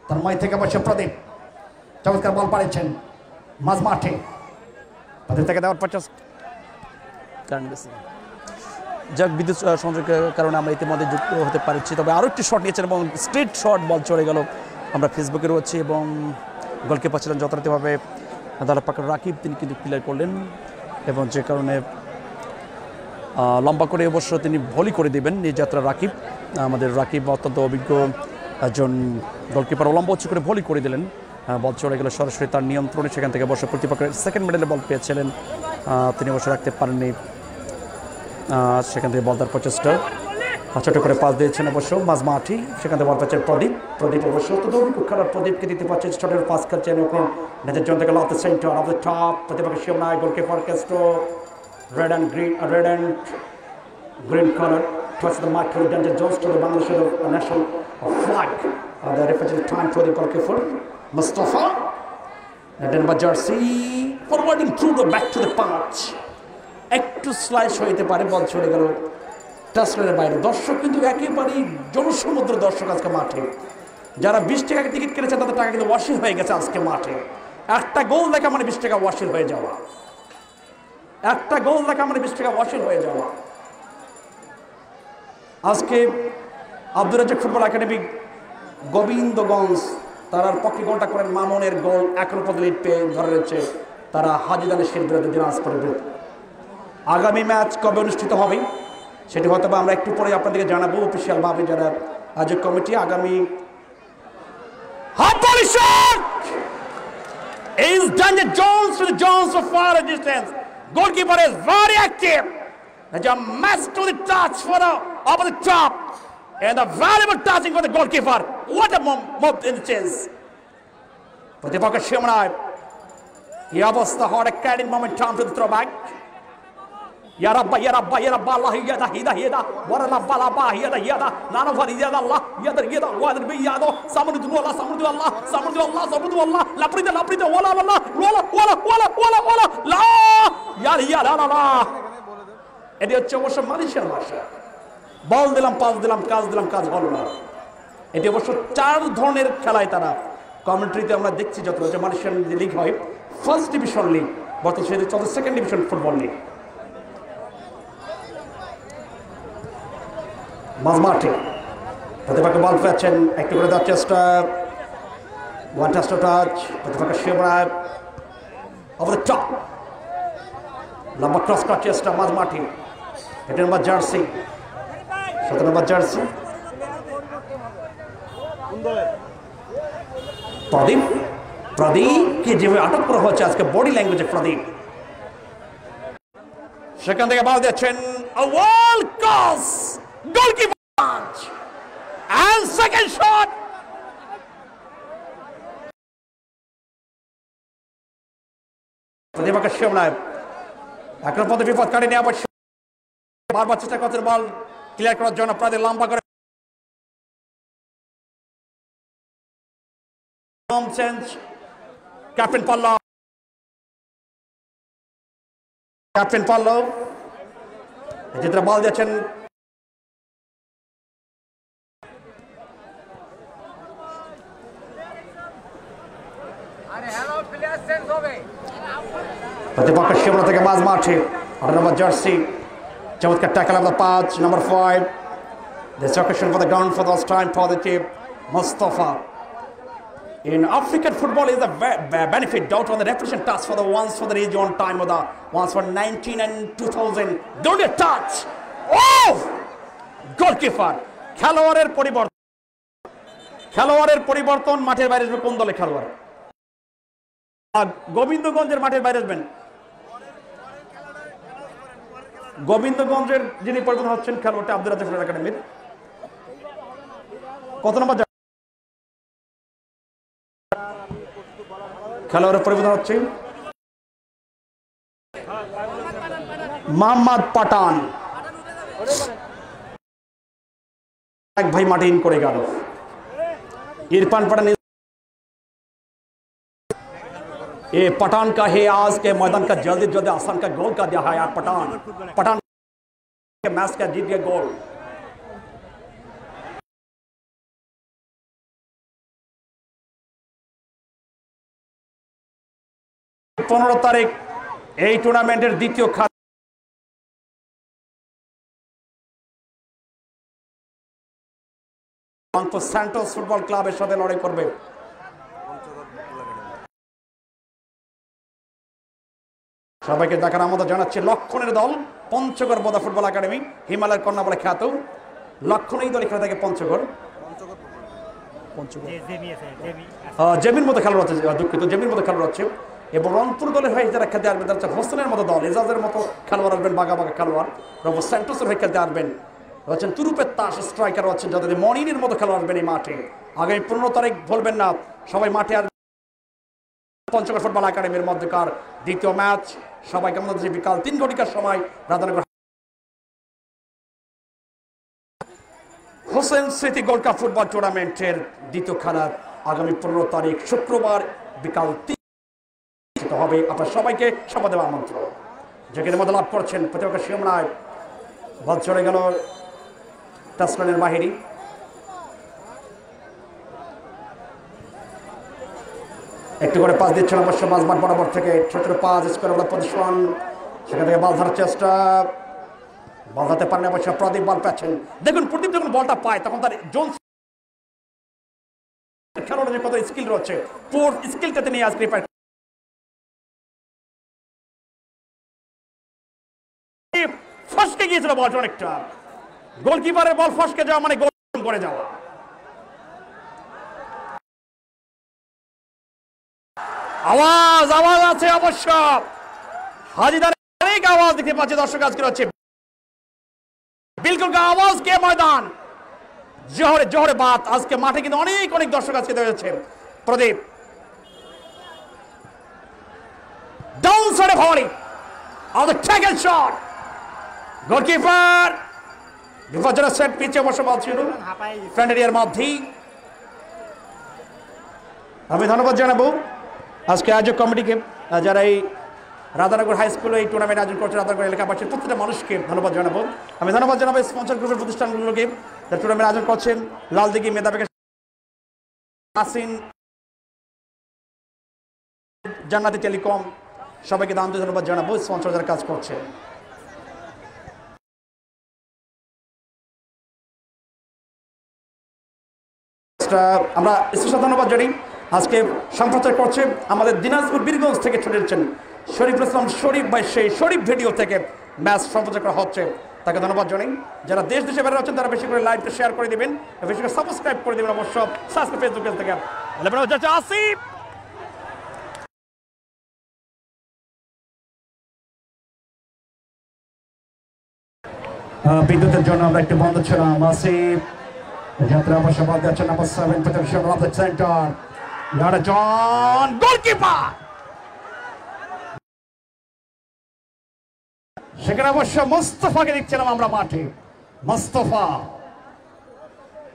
তন্ময় থেকে বসে প্রদীপ চমৎকার বল পাড়িয়েছেন মাঝ মাঠে প্রদীপ থেকে দেওয়ার 50 যাক বিদ্যুৎ সংযোগের কারণে আমরা ইতিমধ্যে যুক্ত হতে পারছি তবে আরও একটি শট নিয়েছেন এবং স্ট্রেট শট বল চলে গেল আমরা ফেসবুকে রয়েছি এবং গোলকিপার ছিলেন যথাযথভাবে দালাপাকা রাকিব তিনি কিন্তু ক্লিয়ার করলেন এবং যে কারণে লম্বা করে অবশ্য তিনি ভলি করে দেবেন এই যাত্রা রাকিব আমাদের রাকিব অত্যন্ত অভিজ্ঞ একজন গোলকিপার লম্বা উচ্চ করে ভলি করে দিলেন বল চলে গেল সরাসরি তার নিয়ন্ত্রণে সেখান থেকে অবশ্য প্রতিপক্ষের সেকেন্ড মিডলে বল পেয়েছিলেন তিনি অবশ্য রাখতে পারেননি সেখান থেকে বল তার প্রচেষ্টা ছোট করে পাস দিয়েছেন অবশ্য মাঝ মাঠি সেখান থেকে বল পাচ্ছেন প্রদীপ অবশ্য অত্যন্ত অভিজ্ঞ খেলার প্রদীপকে দিতে পারছেন ছোটের পাস খেলছেন এখন নিজের জন থেকে lob centre off the top প্রতিপক্ষের শিমলায় goalkeeper Kesto red and green color. Touch the mark to the Danger Jones to the Bangladesh national flag. The referee time for the goalkeeper, Mustafa. And then jersey forwarding through the back to the punch. একটু slice হইতে পারে, বল চলে গেল টাচলাইনের বাইরে। দর্শক কিন্তু একেবারেই জনসমুদ্র দর্শক আজকে মাঠে। যারা 20 টাকা টিকিট কিনেছে তাদের টাকা কিন্তু ওয়াশিং হয়ে গেছে আজকে মাঠে। একটা গোল দেখা মানে 20 টাকা ওয়াশিং হয়ে যাওয়া, একটা গোল দেখা মানে 20 টাকা ওয়াশিং হয়ে যাওয়া। আজকে আব্দুর রাজ্জাক ফুটবল একাডেমি গোবিন্দগঞ্জ তারার পক্ষে গোলটা করেন মামুনের গোল। এখনো পর্যন্ত লিড পেয়ে ধরে রয়েছে তারা হাজিদ আলী শেখ বিরুদ্ধে দিনাজপুরের বিরুদ্ধে। আগামী ম্যাচ কবে অনুষ্ঠিত হবে সেটি হয়তো আমরা একটু পরে আপনাদেরকে জানাবো অফিসিয়াল ভাবে। যারা আয়োজক কমিটি আগামী is Danger Jones to the Jones of far distance. Goalkeeper is very active. There's a match to the touch for the over the top, and a valuable touching for the goalkeeper. What a move in the chance. প্রতিপক্ষের সীমানায় এই অবস্থা হওয়ার ক্যাডিং momentum to the throwback. Ya Rabba, Ya Rabba, Ya Rabba, Allah, Yada, Hida, Hida, Wara Rabba, Rabba, Yada, Yada, none of Yada, Allah, Yada, Yada, Wada, Yado, Samudu Allah, Samudu Allah, Samudu Allah, Samudu Allah, Laprida, Laprida, Wala, Wala, Wala, Wala, Wala, Wala, Wala, La, Yada, Yada, La. এটি হচ্ছে অবশ্য মালয়েশিয়ার ভাষা। বল দিলাম, pass দিলাম, কাজ হলো না। এটি অবশ্য 4 ধরনের খেলায় তারা কমেন্ট্রিতে আমরা দেখছি যত যে মালয়েশিয়ান লিগ হয়, ফার্স্ট ডিভিশন লিগ, বর্তমানে সেটি চলছে সেকেন্ড ডিভিশন ফুটবল লিগ। মাঝমাঠে প্রতিপক্ষে বল পেয়েছেন, একটু করে দেওয়ার চেষ্টা, ওয়ান টাচ টু টাচ, প্রতিপক্ষে শিবরায় ওভার দ্য টপ, লম্বা ক্রস করার চেষ্টা মাঝমাঠে। এটা নম্বর জার্সি, 17 নম্বর জার্সি প্রদীপকে যেভাবে আটক করা হচ্ছে আজকে বডি ল্যাঙ্গুয়েজে প্রদীপ, সেখান থেকে বল দিচ্ছেন world class goalkeeper punch and second shot. প্রতিপক্ষের শিবনায় এখন পথে বিপদ কাটিয়ে নেওয়া, বারবার চেষ্টা করছেন বল ক্লিয়ার করার জন্য, প্রায় লম্বা করে চেঞ্জ। ক্যাপ্টেন পল্লব যেটা বল দিয়েছেন প্রতিপক্ষের সীমানা থেকে মাঝ মাঠে 18 নম্বর জার্সি, চমৎকার tackle of the 5 number 5. This occasion for the ground for the last time for the team Mustafa. In African football is a benefit doubt on the referee touch for the ones for the region time of the ones for 19 and 2000. Don't get touch. Oh! Goalkeeper. খেলোয়াড়ের পরিবর্তন মাঠের বাইরে কোন দলে খেলোয়াড়? গোবিন্দগঞ্জের মাঠের বাইরে আসবেন। গোবিন্দগঞ্জের যিনি পরিবর্তন হচ্ছেন খেলোয়াড়টা আব্দুর রাজ্জাক ফুটবল একাডেমির কত নম্বর খেলোয়াড়ের পরিবর্তন হচ্ছে মোহাম্মদ পাঠান। এক ভাই মাঠে ইন করে গেল। इरफान पठान ये पठान का है आज के मैदान का जल्दी आसान का गोल का दिया है यार। पठान के मैच का जीत गया गोल। 15 তারিখ এই টুর্নামেন্টের দ্বিতীয় সেন্টোস ফুটবল ক্লাবের সাথে লড়াই করবে। সবাইকে দেখার আমন্ত্রণ জানাচ্ছি লক্ষণের দল পঞ্চগড় বোদা ফুটবল একাডেমি, হিমালয়ের কন্যা বলে খ্যাত। লক্ষণ এই দল খেলে থাকে পঞ্চগড়। জেমির মতো খেলা হচ্ছে, দুঃখিত, জেমির মতো খেলা হচ্ছে। এবং রংপুর দলের হয়ে যারা খেলতে আসবেন তারা হোসেনের মতো দল, এজাজের মতো খেলোয়াড় আসবেন, বাঘা খেলোয়াড়। রংপুর সেন্টোসের হয়ে খেলতে আসবেন হচ্ছেন তুরুপের তাস স্ট্রাইকার হচ্ছেন যাদের মনিনের মতো খেলোয়াড় আসবেন এই মাঠে। আগামী 15 তারিখ বলবেন না, সবাই মাঠে আসবেন। পঞ্চগড় ফুটবল একাডেমির মধ্যকার দ্বিতীয় ম্যাচ সবাইকে আমাদের বিকাল 3 ঘটিকার সময় রাধানগর হোসেন স্মৃতি গোল্ড কাপ ফুটবল টুর্নামেন্টের দ্বিতীয় খেলা আগামী 15 তারিখ শুক্রবার বিকাল 3 হবে। আপনার সবাইকে সভা দেওয়া আমন্ত্রণ। যেখানে মধ্যে লাভ করছেন প্রতিপক্ষ শিমনায় বল চলে গেল টাচলাইনের বাহিনী। একটু করে পাস দিচ্ছেন অবশ্য মাঝমাঠ বরাবর থেকে ছোট ছোট পাস স্কোয়ার পজিশন, সেখান থেকে বল ধরার চেষ্টা, বল ধরতে পারেন অবশ্য প্রদীপ বল পাচ্ছেন। দেখুন প্রদীপ যখন বলটা পায় তখন তার জোন খেলোয়াড়ের কত স্কিল রয়েছে, পুরো স্কিলটাতে নিয়ে আজকে ফসকে গিয়েছিল বলটা অনেকটা। গোলকিপারের বল ফসকে যাওয়া মানে গোল করে যাওয়া। আওয়াজ আওয়াজ আছে অবশ্য, হাজিদারের অনেক আওয়াজ দেখতে পাচ্ছে দর্শক আজকে হচ্ছে বিলকুল আওয়াজ কে ময়দান জোহরে জোহরে বাত। আজকে মাঠে কিন্তু অনেক অনেক দর্শক আজকে দেখা যাচ্ছে। প্রদীপ ডাউন সাইডে volley on the tackle shot, goalkeeper বিপজ্জনক সেট পিচে বসে বল ছিল ফ্রেন্ড এরিয়ার মধ্যেই। আমি ধন্যবাদ জানাবো আজকে আয়োজক কমিটিকে, যারা এই রাধানগর হাই স্কুলে এই টুর্নামেন্ট আয়োজন করছে, রাধানগর এলাকাবাসীর প্রত্যেকটা মানুষকে ধন্যবাদ জানাবো। আমি ধন্যবাদ জানাবো স্পন্সর গ্রুপের প্রতিষ্ঠানগুলোকে যারা টুর্নামেন্ট আয়োজন করছেন, লালদিঘি মেধাবেগ আসিন, জান্নাতি টেলিকম, সবাইকে দাম দিয়ে ধন্যবাদ জানাবো স্পন্সর যারা কাজ করছে। আমরা স্পেশাল ধন্যবাদ জানি আজকে সম্প্রচার করছে আমাদের দিনাজপুর বীরগঞ্জ থেকে ছড়িয়েছেন শরীফ ইসলাম শরীফ ভাই, সেই শরীফ ভিডিও থেকে ম্যাচ সম্প্রচার করা হচ্ছে, তাকে ধন্যবাদ জানাই। যারা দেশ দেশে বেড়ে আছেন তারা বেশি করে লাইভটা শেয়ার করে দেবেন, বেশি করে সাবস্ক্রাইব করে দেবেন অবশ্য সাবস্ক্রাইব ফেসবুক পেজ থেকে। আসিফ বিদ্যুতের জন্য আমরা একটু বন্ধ ছিলাম। আসিফ যাত্রা অবশ্য বাদ যাচ্ছে number 7 protection of the centre ইয়ারা জন গোলকিপার, সেখানে অবশ্য মোস্তফাকে দেখছিলাম আমরা মাঠে। মোস্তফা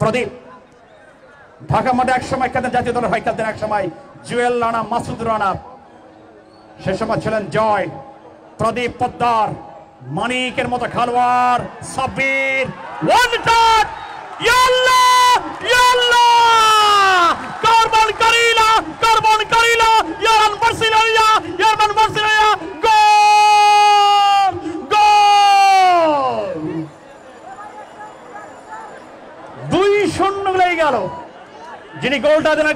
প্রদীপ ঢাকা মাঠে একসময় খেলতেন, জাতীয় দলের হয়ে খেলতেন একসময় জুয়েল রানা, মাসুদ রানা, সে সময় ছিলেন জয়। প্রদীপ পোদ্দার মানিকের মতো খেলোয়াড়, সাব্বির ওয়ান টাচ ইয়াল্লাহ ইয়াল্লাহ কারবন করিলা ইয়ারান বার্সেলোনা ইয়ারমান বার্সেলোনা গোল গোল 2-0 লেগে গেল। যিনি গোলটা দেন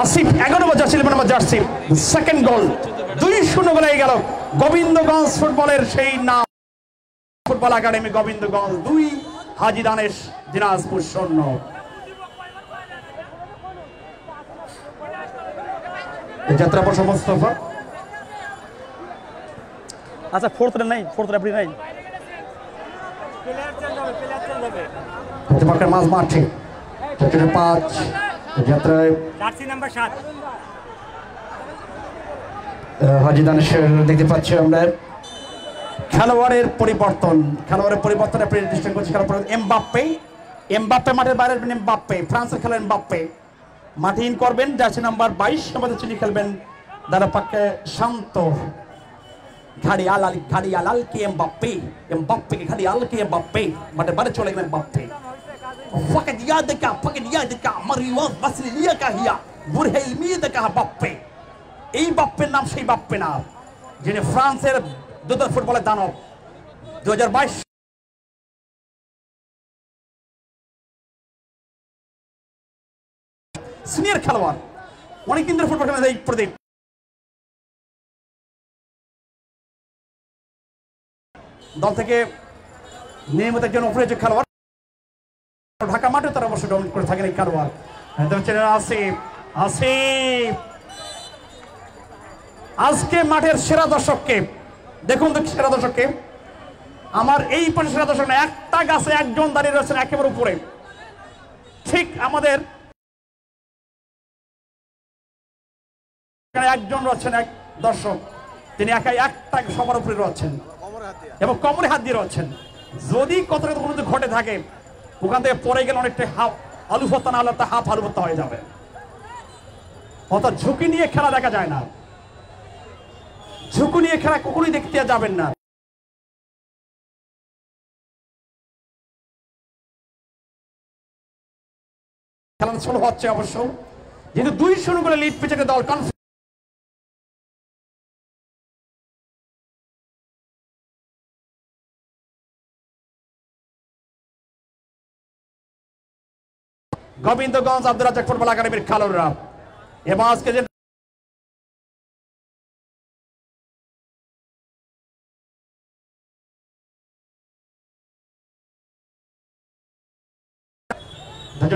Asif 11 number jersey, 11 number jersey, second goal 2-0 গোলে গেল। গোবিন্দগঞ্জ ফুটবলের সেই নাম ফুটবল একাডেমি গোবিন্দগঞ্জ 2, হাজী দানেশ দিনাজপুর 0। যাত্রা বর্ষ মোস্তফা আচ্ছা ফোর্থ রেফারি নাই প্রতিপক্ষের মাঝ মাঠে 5 যাত্রায় জার্সি নাম্বার 7 হাজী দানেশের দেখতে পাচ্ছি আমরা। খেলোয়াড়ের পরিবর্তন প্রেডিকশন করছে খেলোয়াড় এমবাপ্পে মাঠের বাইরে এমবাপ্পে, ফ্রান্সের খেলোয়াড় এমবাপ্পে মাঠে ইন করবেন। জার্সি নাম্বার 22 আমাদের চিনি খেলবেন দাদা পাকে শান্ত। ঘাড়িয়াল কে এমবাপ্পে কে ঘাড়িয়াল কে এমবাপ্পে মাঠের বাইরে চলে গেলেন এমবাপ্পে। فقد يدك مريوز باسيليا কাহিয়া বুরহেলমিদ কাহা বাপ্পে। এই বাপ্পের নাম সেই বাপ্পে না যিনি ফ্রান্সের দুদল ফুটবলের দানব। 2022 সিনিয়র খেলোয়াড়, অনেক দিন ধরে ফুটবল খেলেন এই প্রদীপ। দল থেকে নিয়মিত একজন অপরাজিত খেলোয়াড়, ঢাকা মাঠে তারা অবশ্য ডমিনেট করে থাকেন এই খেলোয়াড়। আসিফ আসিফ আজকে মাঠের সেরা দর্শককে দেখুন তো, সেরা দর্শককে আমার এই পাশে সেরা দর্শক না, একটা গাছে একজন দাঁড়িয়ে রয়েছেন একেবারে উপরে, ঠিক আমাদের একজন রয়েছেন এক দর্শক, তিনি একাই একটা সবার উপরে রয়েছেন এবং কোমরে হাত দিয়ে রয়েছেন। যদি কত কোনো ঘটে থাকে ওখান থেকে পরে গেলে অনেকটা আলু ভর্তা না হলে একটা হাফ আলু ভর্তা হয়ে যাবে। অর্থাৎ ঝুঁকি নিয়ে খেলা দেখা যায় না, ঝুঁকি নিয়ে খেলা কখনোই দেখতে যাবেন না। খেলা শুরু হচ্ছে অবশ্য, যেহেতু 2-0 করে লিড পেছনে দল গোবিন্দগঞ্জ আব্দুল রাজ্জাক ফুটবল একাডেমির খেলোয়াড়রা এবং আজকে যে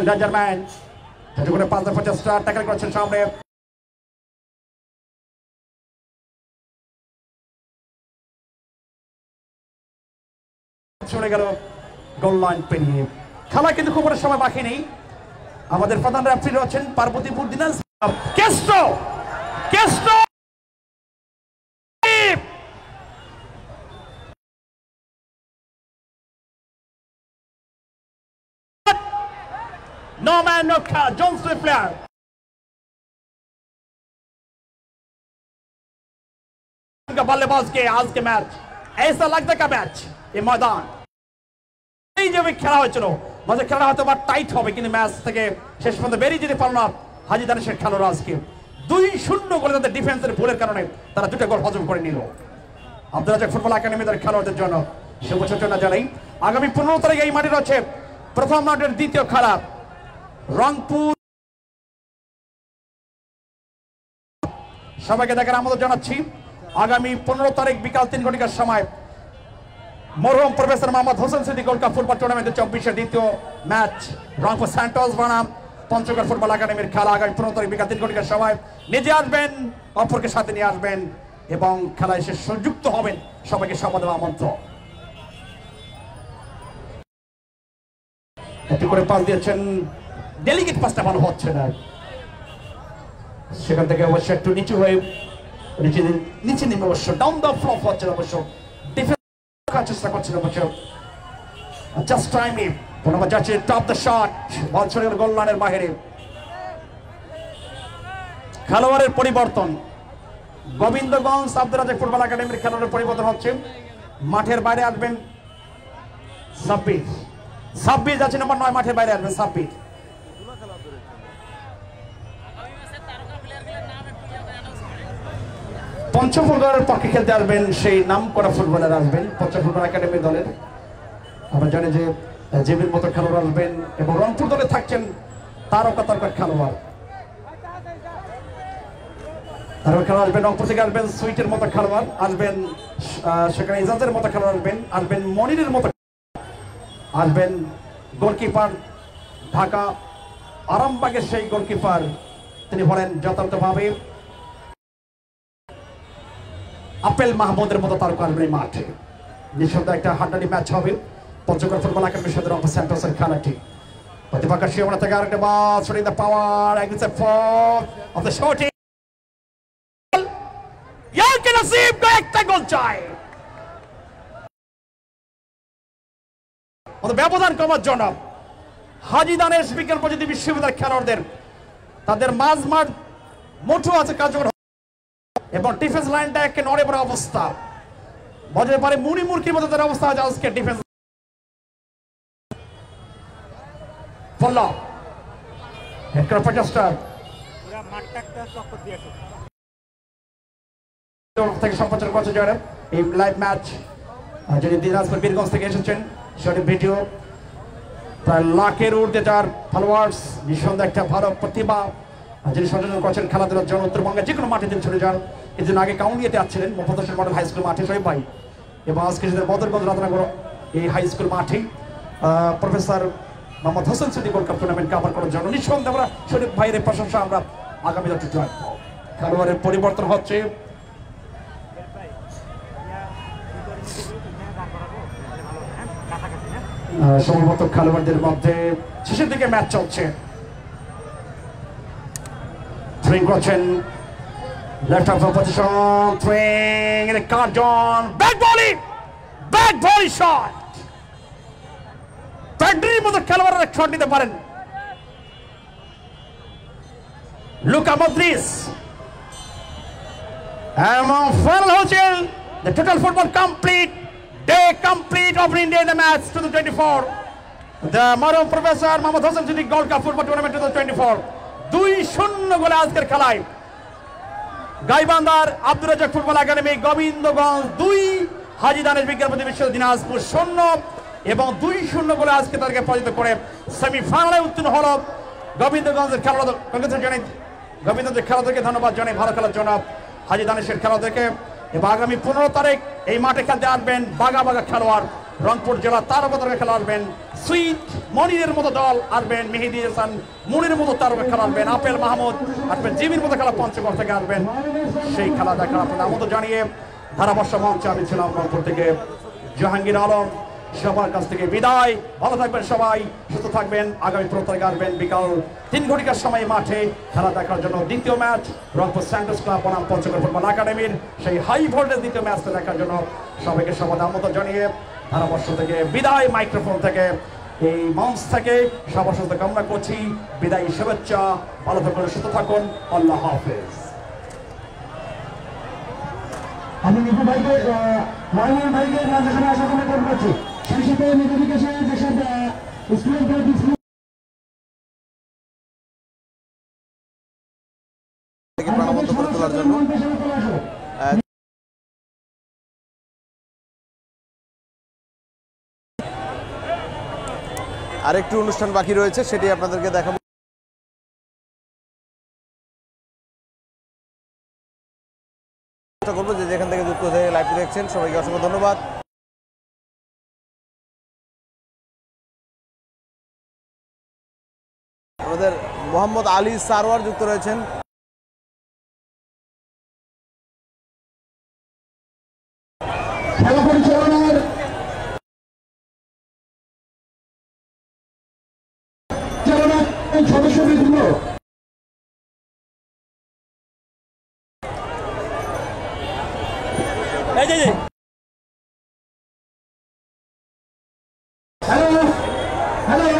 ডেঞ্জার ম্যান করে 5-50 ট্যাকল করেছেন সামনে, চলে গেল গোল লাইন পেরিয়ে। খেলা কিন্তু খুব একটা সময় বাকি নেই। আমাদের প্রধান রেফারি রয়েছেন পার্বতীপুর দিনাজ Kesto Kesto no man no Jones player का बल्लेबाज के आज के मैच ऐसा लगता का मैच ये मैदान এই যে খেলা হয়েছিল মাঝে খেলা হয়তো বা টাইট হবে, কিন্তু ম্যাচ থেকে শেষ পর্যন্ত বেরিয়ে যেতে পারল না হাজী দানেশের খেলোয়াড়। আজকে 2-0 করে তাদের ডিফেন্সের ভুলের কারণে তারা 2টা গোল হজম করে নিল। আব্দুল রাজ্জাক ফুটবল একাডেমি তাদের খেলোয়াড়দের জন্য শুভেচ্ছা জানাই। আগামী 15 তারিখে এই মাঠে রয়েছে প্রথম রাউন্ডের দ্বিতীয় খেলা রংপুর। সবাইকে দেখার আমন্ত্রণ জানাচ্ছি আগামী 15 তারিখ বিকাল 3 ঘটিকার সময় মরহুম professor Mohammad Hossain Siddique gold cup football টুর্নামেন্টের 24 দ্বিতীয় ম্যাচ রংপুর স্যান্টোস বনাম পঞ্চগড় ফুটবল একাডেমির খেলা আগামী 15 তারিখ বিকাল 3 ঘটিকার সময়। নিজে আসবেন, অপরকে সাথে নিয়ে আসবেন এবং খেলায় এসে সংযুক্ত হবেন। সবাইকে সমাদর আমন্ত্রণ। একটু করে পাস দিয়েছেন, ডেলিগেট পাসটা ভালো হচ্ছে না, সেখান থেকে অবশ্য একটু নিচু হয়ে নিচে নেমে অবশ্য ডাউন দ্য ফ্লপ হচ্ছে অবশ্য, ডিফেন্স চেষ্টা করছেন অবশ্য। জাস্ট টাইম পুনর্বার যাচ্ছে টপ দ্য শট, বল ছড়ে গেল গোল লাইনের বাইরে। খেলোয়াড়ের পরিবর্তন, গোবিন্দগঞ্জ আব্দুল রাজ্জাক ফুটবল একাডেমির খেলোয়াড়ের পরিবর্তন হচ্ছে। মাঠের বাইরে আসবেন সাব্বির যাচ্ছে নম্বর 9, মাঠের বাইরে আসবেন সাব্বির। পঞ্চফুলগড়ের পক্ষে খেলতে আসবেন সেই নাম করা ফুটবলার আসবেন পঞ্চফুলগড় একাডেমি দলের। আমরা জানি যে জেবির মতো খেলোয়াড় আসবেন এবং রংপুর দলে থাকছেন তারকা খেলোয়াড় আসবেন। রংপুর থেকে আসবেন সুইটের মতো খেলোয়াড় আসবেন, সেখানে ইজাজের মতো খেলোয়াড় আসবেন মনিরের মতো আসবেন। গোলকিপার ঢাকা আরামবাগের সেই গোলকিপার তিনি বলেন যথাযথভাবে আপেল মাহমুদের মতো তারকা আসবেন এই মাঠে। নিঃসন্দেহে একটা হাড্ডাহাড্ডি ম্যাচ হবে পঞ্চগড় ফুটবল একাডেমির সাথে রংপুর স্যান্টোসের খেলাটি। প্রতিপক্ষের সীমানা থেকে আরেকটা বল ছড়িয়ে the power against for of the sorting ইয়াকে নসিব কা একটা গোল চাই ওদের ব্যবধান কমার জন্য। হাজী দানেশ বিজ্ঞান প্রযুক্তি বিশ্ববিদ্যালয়ের খেলোয়াড়দের তাদের মাঝ মাঠ মোটু আছে কার্যকর এবং ডিফেন্স লাইনটা একে নড়ে পড়া অবস্থা, বলতে পারে মুড়ি মুরগির মতো তার অবস্থা আছে আজকে ডিফেন্স। ফলো হেডকার 50 থেকে সম্প্রচার করছে যারা এই লাইভ ম্যাচ। যদি দিনাজপুর বীরগঞ্জ থেকে এসেছেন সেটি ভিডিও প্রায় লাখের ঊর্ধ্বে যার ফলোয়ার্স, নিঃসন্দেহে একটা ভালো প্রতিভা যিনি সচেতন করছেন খেলাধুলার জন্য। উত্তরবঙ্গে যে কোনো মাঠে তিনি চলে যান। কিছুদিন আগে কাউন্ডিয়াতে আসছিলেন Mohammad Hossain model high school মাঠে শরীফ ভাই, এবং আজকে বদরগঞ্জ রাধানগর এই হাই স্কুল মাঠেই professor Mohammad Hossain Siddique gold cup tournament cover করার জন্য। নিঃসন্দেহে আমরা শরীফ ভাইয়ের প্রশংসা আমরা আগামী দলটি জয় বল। খেলোয়াড়ের পরিবর্তন হচ্ছে। সম্ভবত খেলোয়াড়দের মধ্যে শেষের দিকে ম্যাচ চলছে। থ্রিং করছেন লেফট হাফ পজিশন, থ্রিং এর কার্জন, ব্যাট বলি শট। প্যাড্রির মতো খেলোয়াড়রা শট নিতে পারেন। লুকা মদ্রিচ এবং ফাইনাল হচ্ছে the total football complete, day complete of India in the match 2024. The Marom Professor Mohammad Hossain Siddique Gold Cup Football Tournament 2024 2-0 গোলে আজকের খেলায় গাইবান্ধার আব্দুর রাজ্জাক ফুটবল একাডেমি গোবিন্দগঞ্জ 2, হাজী দানেশ বিজ্ঞানপতি বিশ্ববিদ্যালয় দিনাজপুর 0 এবং 2-0 গোলে আজকে তাদেরকে পরাজিত করে সেমিফাইনালে উত্তীর্ণ হলো গোবিন্দগঞ্জের খেলোয়াড়। গোবিন্দগঞ্জের খেলোয়াড়দেরকে ধন্যবাদ জানাই ভালো খেলার জন্য হাজী দানেশের খেলোয়াড়দেরকে। এবং আগামী 15 তারিখ এই মাঠে খেলতে আসবেন বাগা খেলোয়াড়, রংপুর জেলা তারকাদের খেলা আসবেন, সুইট মনিরের মতো দল আসবেন, মেহেদি হাসান মুনির মতো তারকা খেলা আসবেন, আপেল মাহমুদ আসবেন, জিমির মতো খেলা পঞ্চগড় থেকে আসবেন। সেই খেলা দেখার আপনাদের আমন্ত্রণ জানিয়ে ধারাবর্ষ মঞ্চে আমি ছিলাম রংপুর থেকে জাহাঙ্গীর আলম। সবার কাছ থেকে বিদায়, ভালো থাকবেন সবাই, সুস্থ থাকবেন। আগামী 15 তারিখ আসবেন বিকাল 3 ঘটিকার সময় মাঠে খেলা দেখার জন্য। দ্বিতীয় ম্যাচ রংপুর স্যান্ডোস ক্লাব বনাম পঞ্চগড় ফুটবল একাডেমির সেই হাই ভোল্টেজ দ্বিতীয় ম্যাচটা দেখার জন্য সবাইকে সবার আমন্ত্রণ জানিয়ে ধারাবর্ষ থেকে বিদায়, মাইক্রোফোন থেকে এই মঞ্চ থেকে সবার সুস্থ কামনা করছি। বিদায় শুভেচ্ছা, ভালো থাকুন, সুস্থ থাকুন, আল্লাহ হাফেজ। আমি নিপু ভাইকে মহিমন ভাইকে রাজ্যসভায় আসার জন্য কল করছি। সেই সাথে মেডিকেশনের যেসব স্টুডেন্ট প্রাণবন্ত করে তোলার জন্য আরেকটি অনুষ্ঠান বাকি রয়েছে, সেটি আপনাদেরকে দেখাবো। চেষ্টা করবো যে যেখান থেকে যুক্ত হয়ে লাইভটি দেখছেন সবাইকে অসংখ্য ধন্যবাদ। আমাদের মোহাম্মদ আলী সারওয়ার যুক্ত রয়েছেন। খেলা পরিচালনার সদস্যবৃন্দ হ্যালো হ্যালো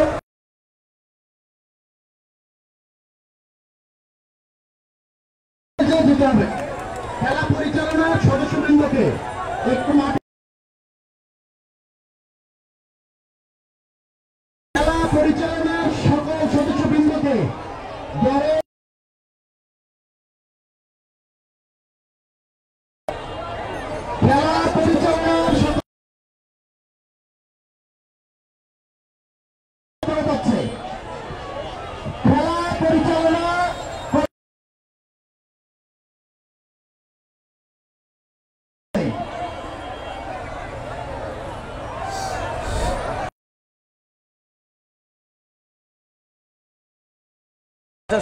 খেলা পরিচালনার সদস্যবৃন্দকে একটু মাঠে খেলা পরিচালনার সকল সদস্যবৃন্দকে খেলা পরিচালনার যাচ্ছে খেলা পরিচালনা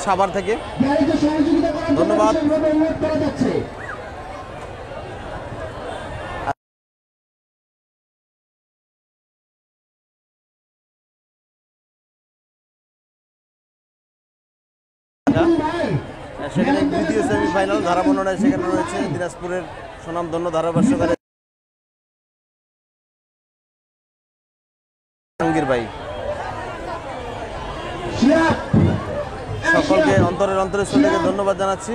সাভার থেকে ধন্যবাদ। সেখানে দ্বিতীয় সেমিফাইনাল ধারাবর্ণনায় সেখানে রয়েছে দিনাজপুরের সুনামধন্য ধারাভাষ্যকার জাহাঙ্গীর ভাই। সকলকে অন্তরের অন্তরেশ্বর থেকে ধন্যবাদ জানাচ্ছি।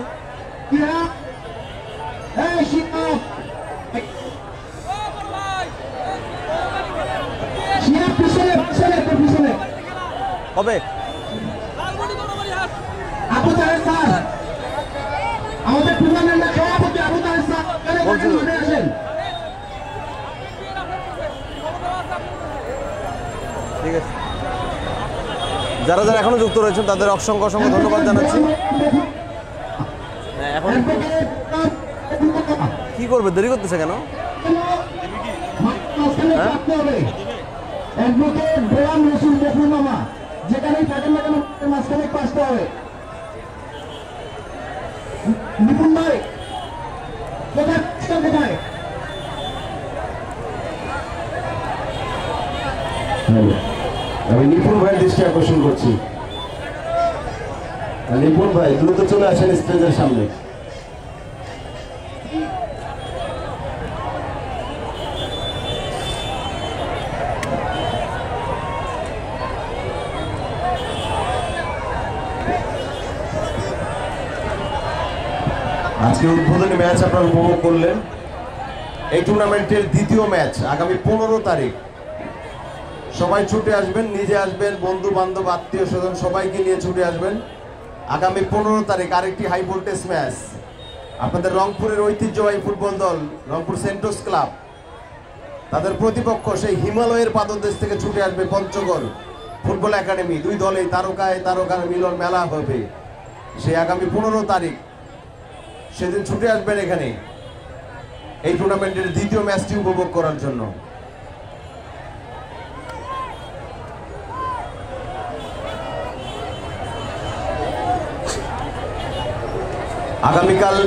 কবে আমাদের টুর্নামেন্টের সভাপতি আবু তাহের স্যার আসেন। ঠিক আছে, যারা যারা এখনো যুক্ত রয়েছেন তাদের অসংখ্য ধন্যবাদ জানাচ্ছি। এখন কি করবে, দেরি করতেছে কেন? যেখানেই থাকেন না কেন মাঝখানে পাসতে হবে। নিপুণ ভাই কোথায় কোথায় আমি নিপুণ ভাইয়ের দৃষ্টি আকর্ষণ করছি। নিপুণ ভাই দ্রুত চলে আসেন স্টেজের সামনে। আজকে উদ্বোধনী ম্যাচ আপনারা উপভোগ করলেন। এই টুর্নামেন্টের দ্বিতীয় ম্যাচ আগামী 15 তারিখ। সবাই ছুটে আসবেন, নিজে আসবেন, বন্ধু বান্ধব আত্মীয় স্বজন সবাইকে নিয়ে ছুটে আসবেন। আগামী 15 তারিখ আরেকটি হাই ভোল্টেজ ম্যাচ। আপনাদের রংপুরের ঐতিহ্যবাহী ফুটবল দল রংপুর সেন্টোস ক্লাব, তাদের প্রতিপক্ষ সেই হিমালয়ের পাদদেশ থেকে ছুটে আসবে পঞ্চগড় ফুটবল একাডেমি। দুই দলেই তারকার মিলন মেলা হবে সেই আগামী 15 তারিখ। সেদিন ছুটে আসবেন এখানে এই টুর্নামেন্টের দ্বিতীয় ম্যাচটি উপভোগ করার জন্য। আগামীকাল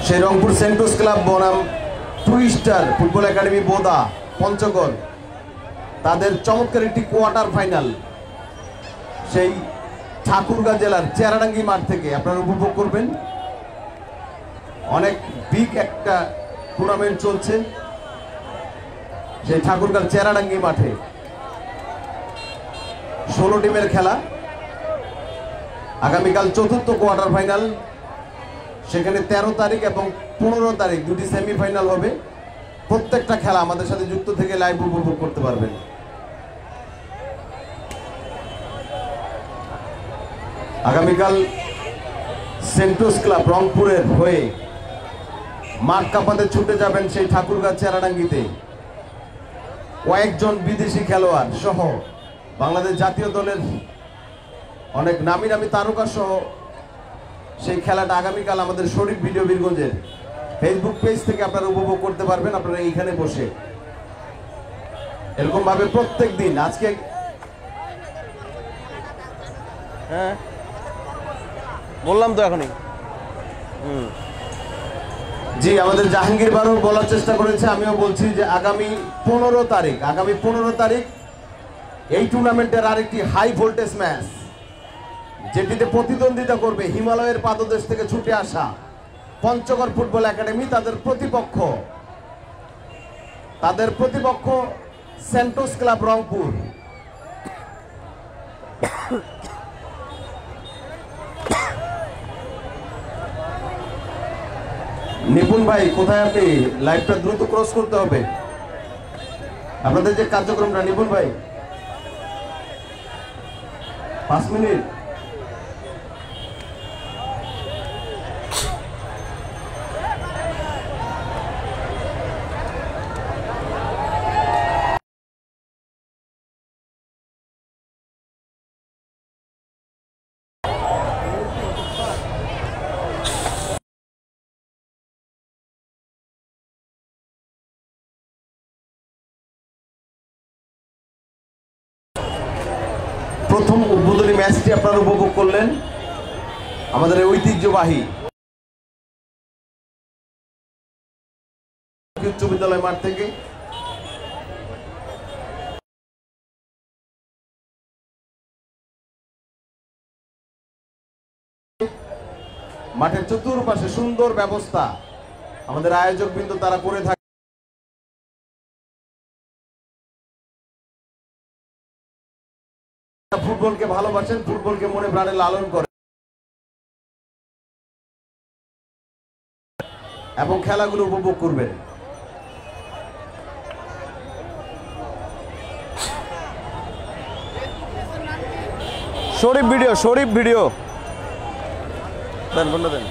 সেই রংপুর সেন্টোস ক্লাব বনাম twister football academy Boda Panchagarh, তাদের চমৎকার একটি কোয়ার্টার ফাইনাল সেই ঠাকুরগাঁও জেলার চেরাডাঙ্গি মাঠ থেকে আপনারা উপভোগ করবেন। অনেক বিগ একটা টুর্নামেন্ট চলছে সেই ঠাকুরগাঁও চেরাডাঙ্গি মাঠে। 16 টিমের খেলা। আগামীকাল চতুর্থ কোয়ার্টার ফাইনাল, সেখানে 13 তারিখ এবং 15 তারিখ দুটি সেমিফাইনাল হবে। প্রত্যেকটা খেলা আমাদের সাথে যুক্ত থেকে লাইভ উপভোগ করতে পারবেন। আগামীকাল সেন্টোস ক্লাব রংপুরের হয়ে মাঠ কাঁপাতে ছুটে যাবেন সেই ঠাকুরগাঁও চেরাডাঙ্গিতে। কয়েকজন বিদেশি খেলোয়াড় সহ বাংলাদেশ জাতীয় দলের অনেক নামি নামি তারকা সহ সেই খেলাটা আগামীকাল আমাদের শরীফ ভিডিও বীরগঞ্জের ফেসবুক পেজ থেকে আপনারা উপভোগ করতে পারবেন। আপনারা এইখানে বসে এরকম ভাবে প্রত্যেক দিন। আজকে হ্যাঁ বললাম তো এখনই। জি, আমাদের জাহাঙ্গীর বারো বলার চেষ্টা করেছে, আমিও বলছি যে আগামী 15 তারিখ এই টুর্নামেন্টের আরেকটি হাই ভোল্টেজ ম্যাচ, যেটিতে প্রতিদ্বন্দ্বিতা করবে হিমালয়ের পাদদেশ থেকে ছুটে আসা পঞ্চগড় ফুটবল একাডেমি। তাদের প্রতিপক্ষ সেন্টোস ক্লাব রংপুর। নিপুণ ভাই কোথায় আপনি? লাইভটা দ্রুত ক্রস করতে হবে আপনাদের যে কার্যক্রমটা। নিপুণ ভাই 5 মিনিট। প্রথম উদ্বোধনী ম্যাচটি আপনারা উপভোগ করলেন আমাদের ঐতিহ্যবাহী উচ্চ বিদ্যালয় মাঠ থেকে। মাঠের চতুর্পাশে সুন্দর ব্যবস্থা আমাদের আয়োজক বৃন্দ তারা করে থাকে। ফুটবলকে ভালোবাসেন, ফুটবলকে মনে প্রাণে লালন করে এবং খেলাগুলো উপভোগ করবেন। শরীফ ভিডিও দেন, বন্ধ দেন।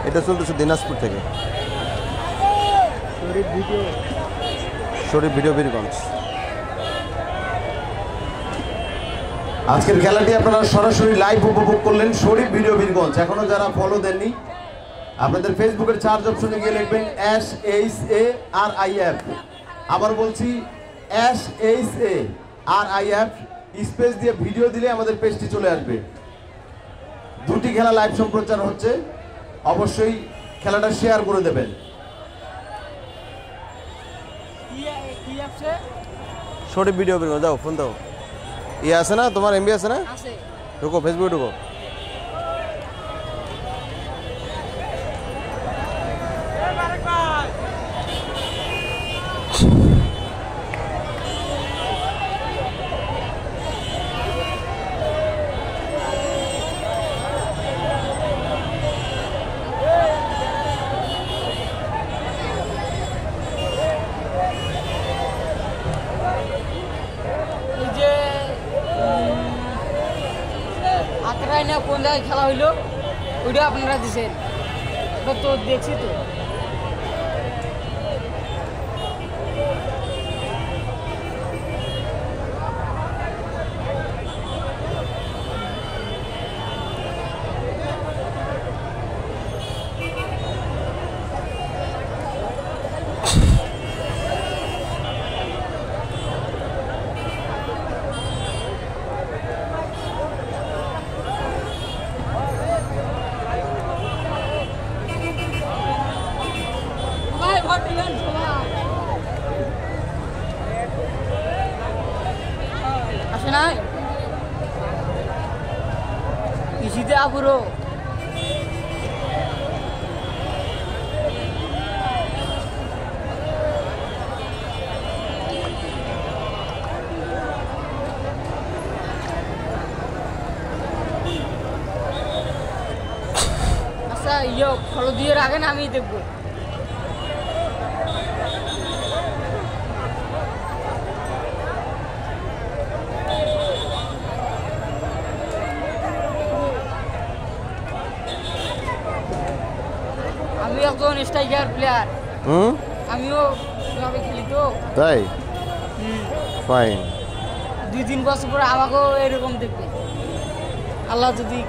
এটা চলতেছে দিনাজপুর থেকে, শরীফ ভিডিও বীরগঞ্জ। আজকের খেলাটি আপনারা সরাসরি লাইভ উপভোগ করলেন শরীফ ভিডিও বীরগঞ্জ। এখনো যারা ফলো দেননি, আপনাদের ফেসবুকের চার্জ অপশনে গিয়ে লিখবেন SHARIF। আবার বলছি SHARIF, স্পেস দিয়ে ভিডিও দিলে আমাদের পেজটি চলে আসবে। দুটি খেলা লাইভ সম্প্রচার হচ্ছে, অবশ্যই খেলাটা শেয়ার করে দেবেন। শরীফ ভিডিও বীরগঞ্জ, দাও ফোন দাও। ইয়ে আছে না তোমার, এমবি আছে না? ঢুকো ফেসবুকে ঢুকো। কোন জায়গায় খেলা হইলো ওইটা আপনারা দিচ্ছেন, তো দেখছি তো। আসে নাই ইসিতে আপুরো আচ্ছা ইয়ে ফলো দিয়ে রাখেন, আমি দেখবো। আমি একজন স্ট্রাইকার প্লেয়ার, আমিও এভাবে খেলি তো। তাই ফাইন। 2-3 বছর পরে আমাকেও এরকম দেখবে আল্লাহ যদি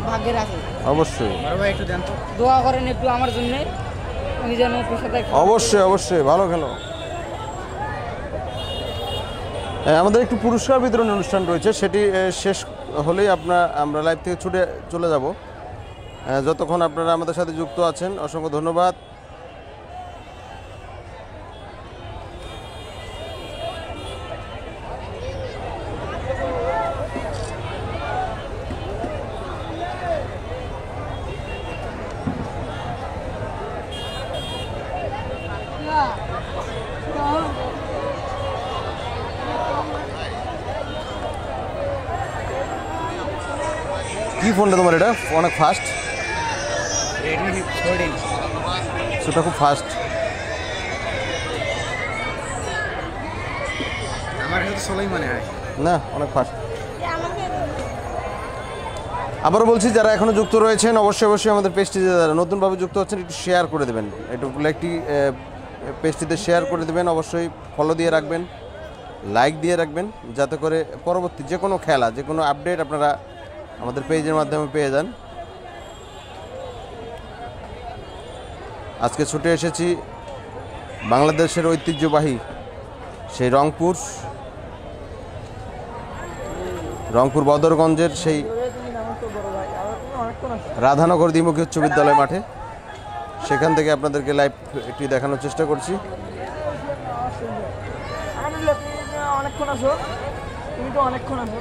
ভাগ্যে রাখে। অবশ্যই একটু দেন তো, দোয়া করেন একটু আমার জন্য, আমি যেন পেশাদার। অবশ্যই অবশ্যই, ভালো খেলো। আমাদের একটু পুরস্কার বিতরণ অনুষ্ঠান রয়েছে, সেটি শেষ হলেই আমরা লাইভ থেকে ছুটে চলে যাব। যতক্ষণ আপনারা আমাদের সাথে যুক্ত আছেন অসংখ্য ধন্যবাদ। কি ফোনটা তোমার? এটা অনেক ফাস্ট, সেটা খুব ফাস্ট। আমার কাছে চলেই মনে হয় না, অনেক ফাস্ট। আবারও বলছি, যারা এখনো যুক্ত রয়েছেন অবশ্যই অবশ্যই আমাদের পেজটি, যারা নতুনভাবে যুক্ত হচ্ছেন একটু শেয়ার করে দেবেন, একটু একটি পেজটিতে শেয়ার করে দেবেন। অবশ্যই ফলো দিয়ে রাখবেন, লাইক দিয়ে রাখবেন, যাতে করে পরবর্তী যে কোনো খেলা, যে কোনো আপডেট আপনারা আমাদের পেজের মাধ্যমে পেয়ে যান। আজকে ছুটে এসেছি বাংলাদেশের ঐতিহ্যবাহী সেই রংপুর বদরগঞ্জের সেই রাধানগর দ্বিমুখী উচ্চ বিদ্যালয় মাঠে। সেখান থেকে আপনাদেরকে লাইভ একটি দেখানোর চেষ্টা করছি। অনেকক্ষণ আছো, তুমি তো অনেকক্ষণ আছো,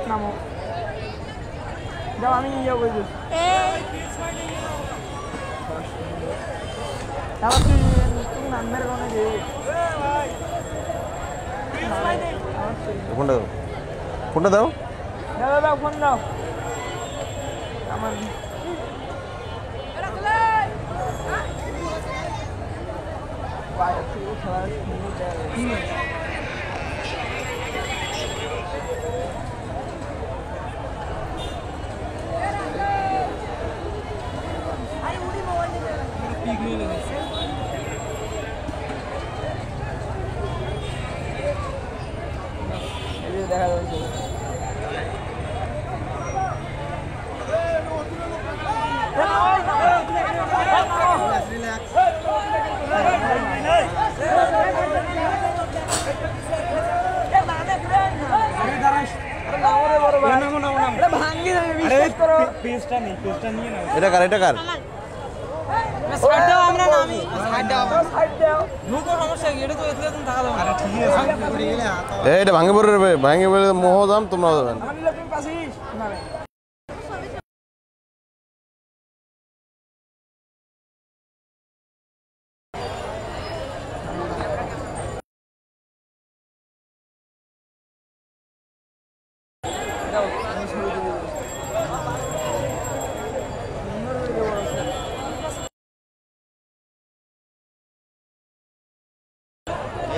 নামো যাও, আমি ইয়ে বলছি ফোনটা দাও, ফোনটা দাও, দাও ফোন দাও আমার। এটা কার এটা কার সাইড দাও আমরা না আমি সাইড দাও ঢুকো সমস্যা কি এটা তো এতলে তুমি থাকা দাও আরে ঠিক আছে এটা ভাঙে পড়ে মোহ দাম তোমরা যাবেন আমি লোকের পাশেই না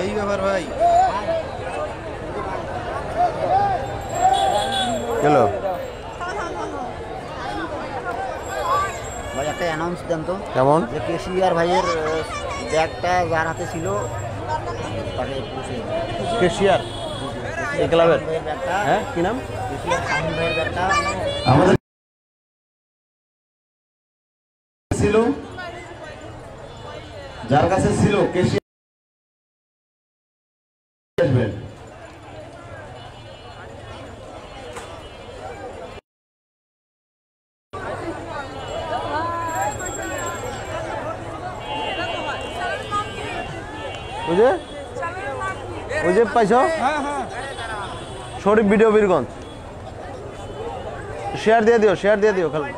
এই ব্যাপার ভাই চলো ভাই একটা অ্যানাউন্স দেন তো কেমন যে কেশিয়ার ভাইয়ের ব্যাগটা যার হাতে ছিল তাকে পুষে কেশিয়ার এই ক্লাবের ব্যাগটা হ্যাঁ কি নাম কেশিয়ার শাহিন ভাইয়ের ব্যাগটা আমাদের ছিল যার কাছে ছিল কেশিয়ার আসবেন ওই যে পাইছো শরীফ ভিডিও বীরগঞ্জ শেয়ার দিয়ে দিও খালি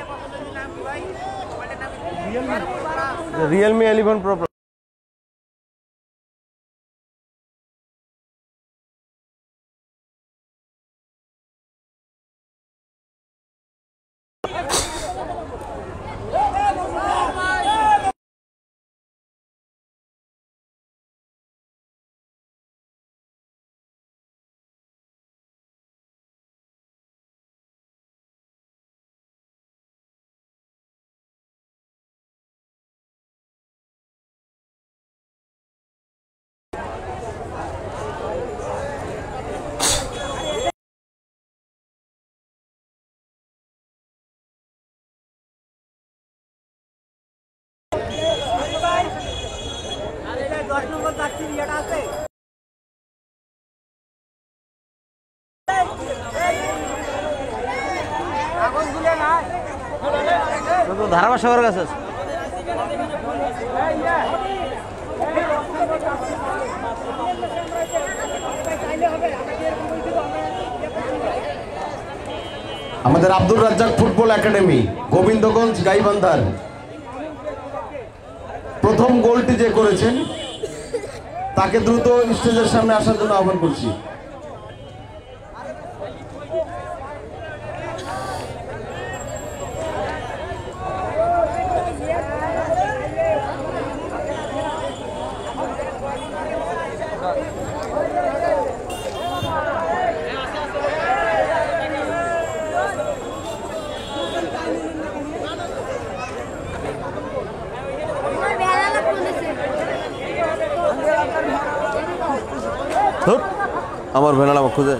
রিয়েলমি 11 প্রো ধারাবাস সবার কাছে আছে। আমাদের আব্দুর রাজ্জাক ফুটবল একাডেমি গোবিন্দগঞ্জ গাইবান্ধার প্রথম গোলটি যে করেছেন তাকে দ্রুত স্টেজের সামনে আসার জন্য আহ্বান করছি। আমার ভেনালা খুঁজে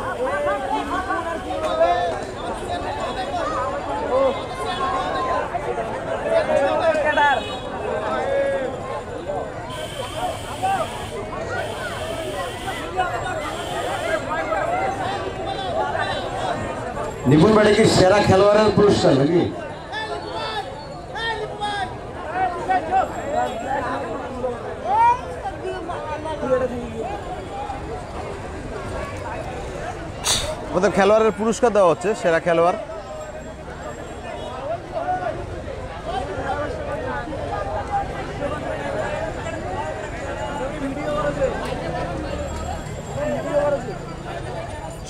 নিপুণ বাড়ি কি সেরা খেলোয়াড়ের পুরস্কার নাকি? আমাদের খেলোয়াড়ের পুরস্কার দেওয়া হচ্ছে সেরা খেলোয়াড়।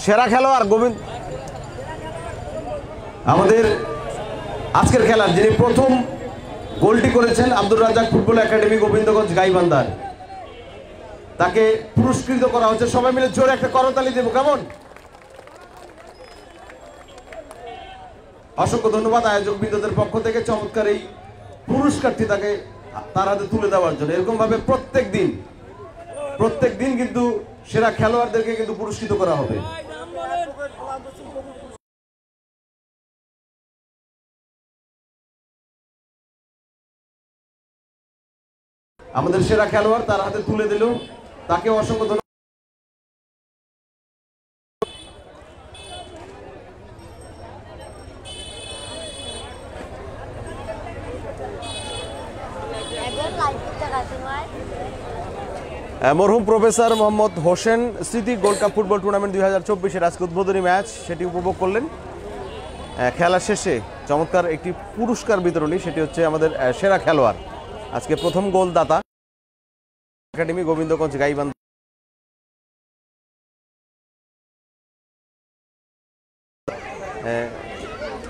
সেরা খেলোয়াড় গোবিন্দ আমাদের আজকের খেলার যিনি প্রথম গোলটি করেছেন আব্দুর রাজ্জাক ফুটবল একাডেমি গোবিন্দগঞ্জ গাইবান্ধার, তাকে পুরস্কৃত করা হচ্ছে। সবাই মিলে জোরে একটা করতালি দেব, কেমন? অসংখ্য ধন্যবাদ আয়োজক বৃন্দদের পক্ষ থেকে চমৎকার এই পুরস্কারটি তাকে তার হাতে তুলে দেওয়ার জন্য। এরকম ভাবে প্রত্যেক দিন কিন্তু সেরা খেলোয়াড়দেরকে কিন্তু পুরস্কৃত করা হবে। আমাদের সেরা খেলোয়াড় তার হাতে তুলে দিল, তাকে অসংখ্য ধন্যবাদ। মরহুম প্রফেসর মোহাম্মদ হোসেন স্মৃতি গোল্ড কাপ ফুটবল টুর্নামেন্ট 2024-এর আজকে উদ্বোধনী ম্যাচ সেটি উপভোগ করলেন। খেলা শেষে চমৎকার একটি পুরস্কার বিতরণী, সেটি হচ্ছে আমাদের সেরা খেলোয়াড়। আজকে প্রথম গোলদাতা একাডেমি গোবিন্দগঞ্জ গাইবান্ধা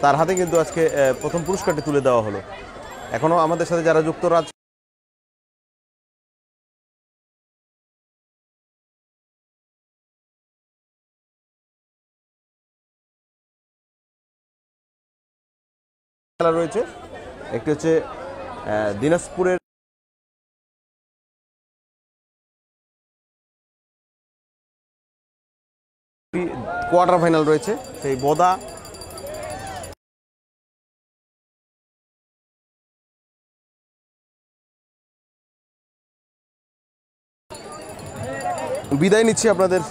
তার হাতে কিন্তু আজকে প্রথম পুরস্কারটি তুলে দেওয়া হলো। এখনো আমাদের সাথে যারা যুক্ত খেলা রয়েছে, একটি হচ্ছে দিনাজপুরের কোয়ার্টার ফাইনাল রয়েছে, সেই বোদা বিদায় নিচ্ছি আপনাদের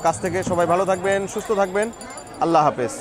কাছ থেকে। সবাই ভালো থাকবেন, সুস্থ থাকবেন, আল্লাহ হাফেজ।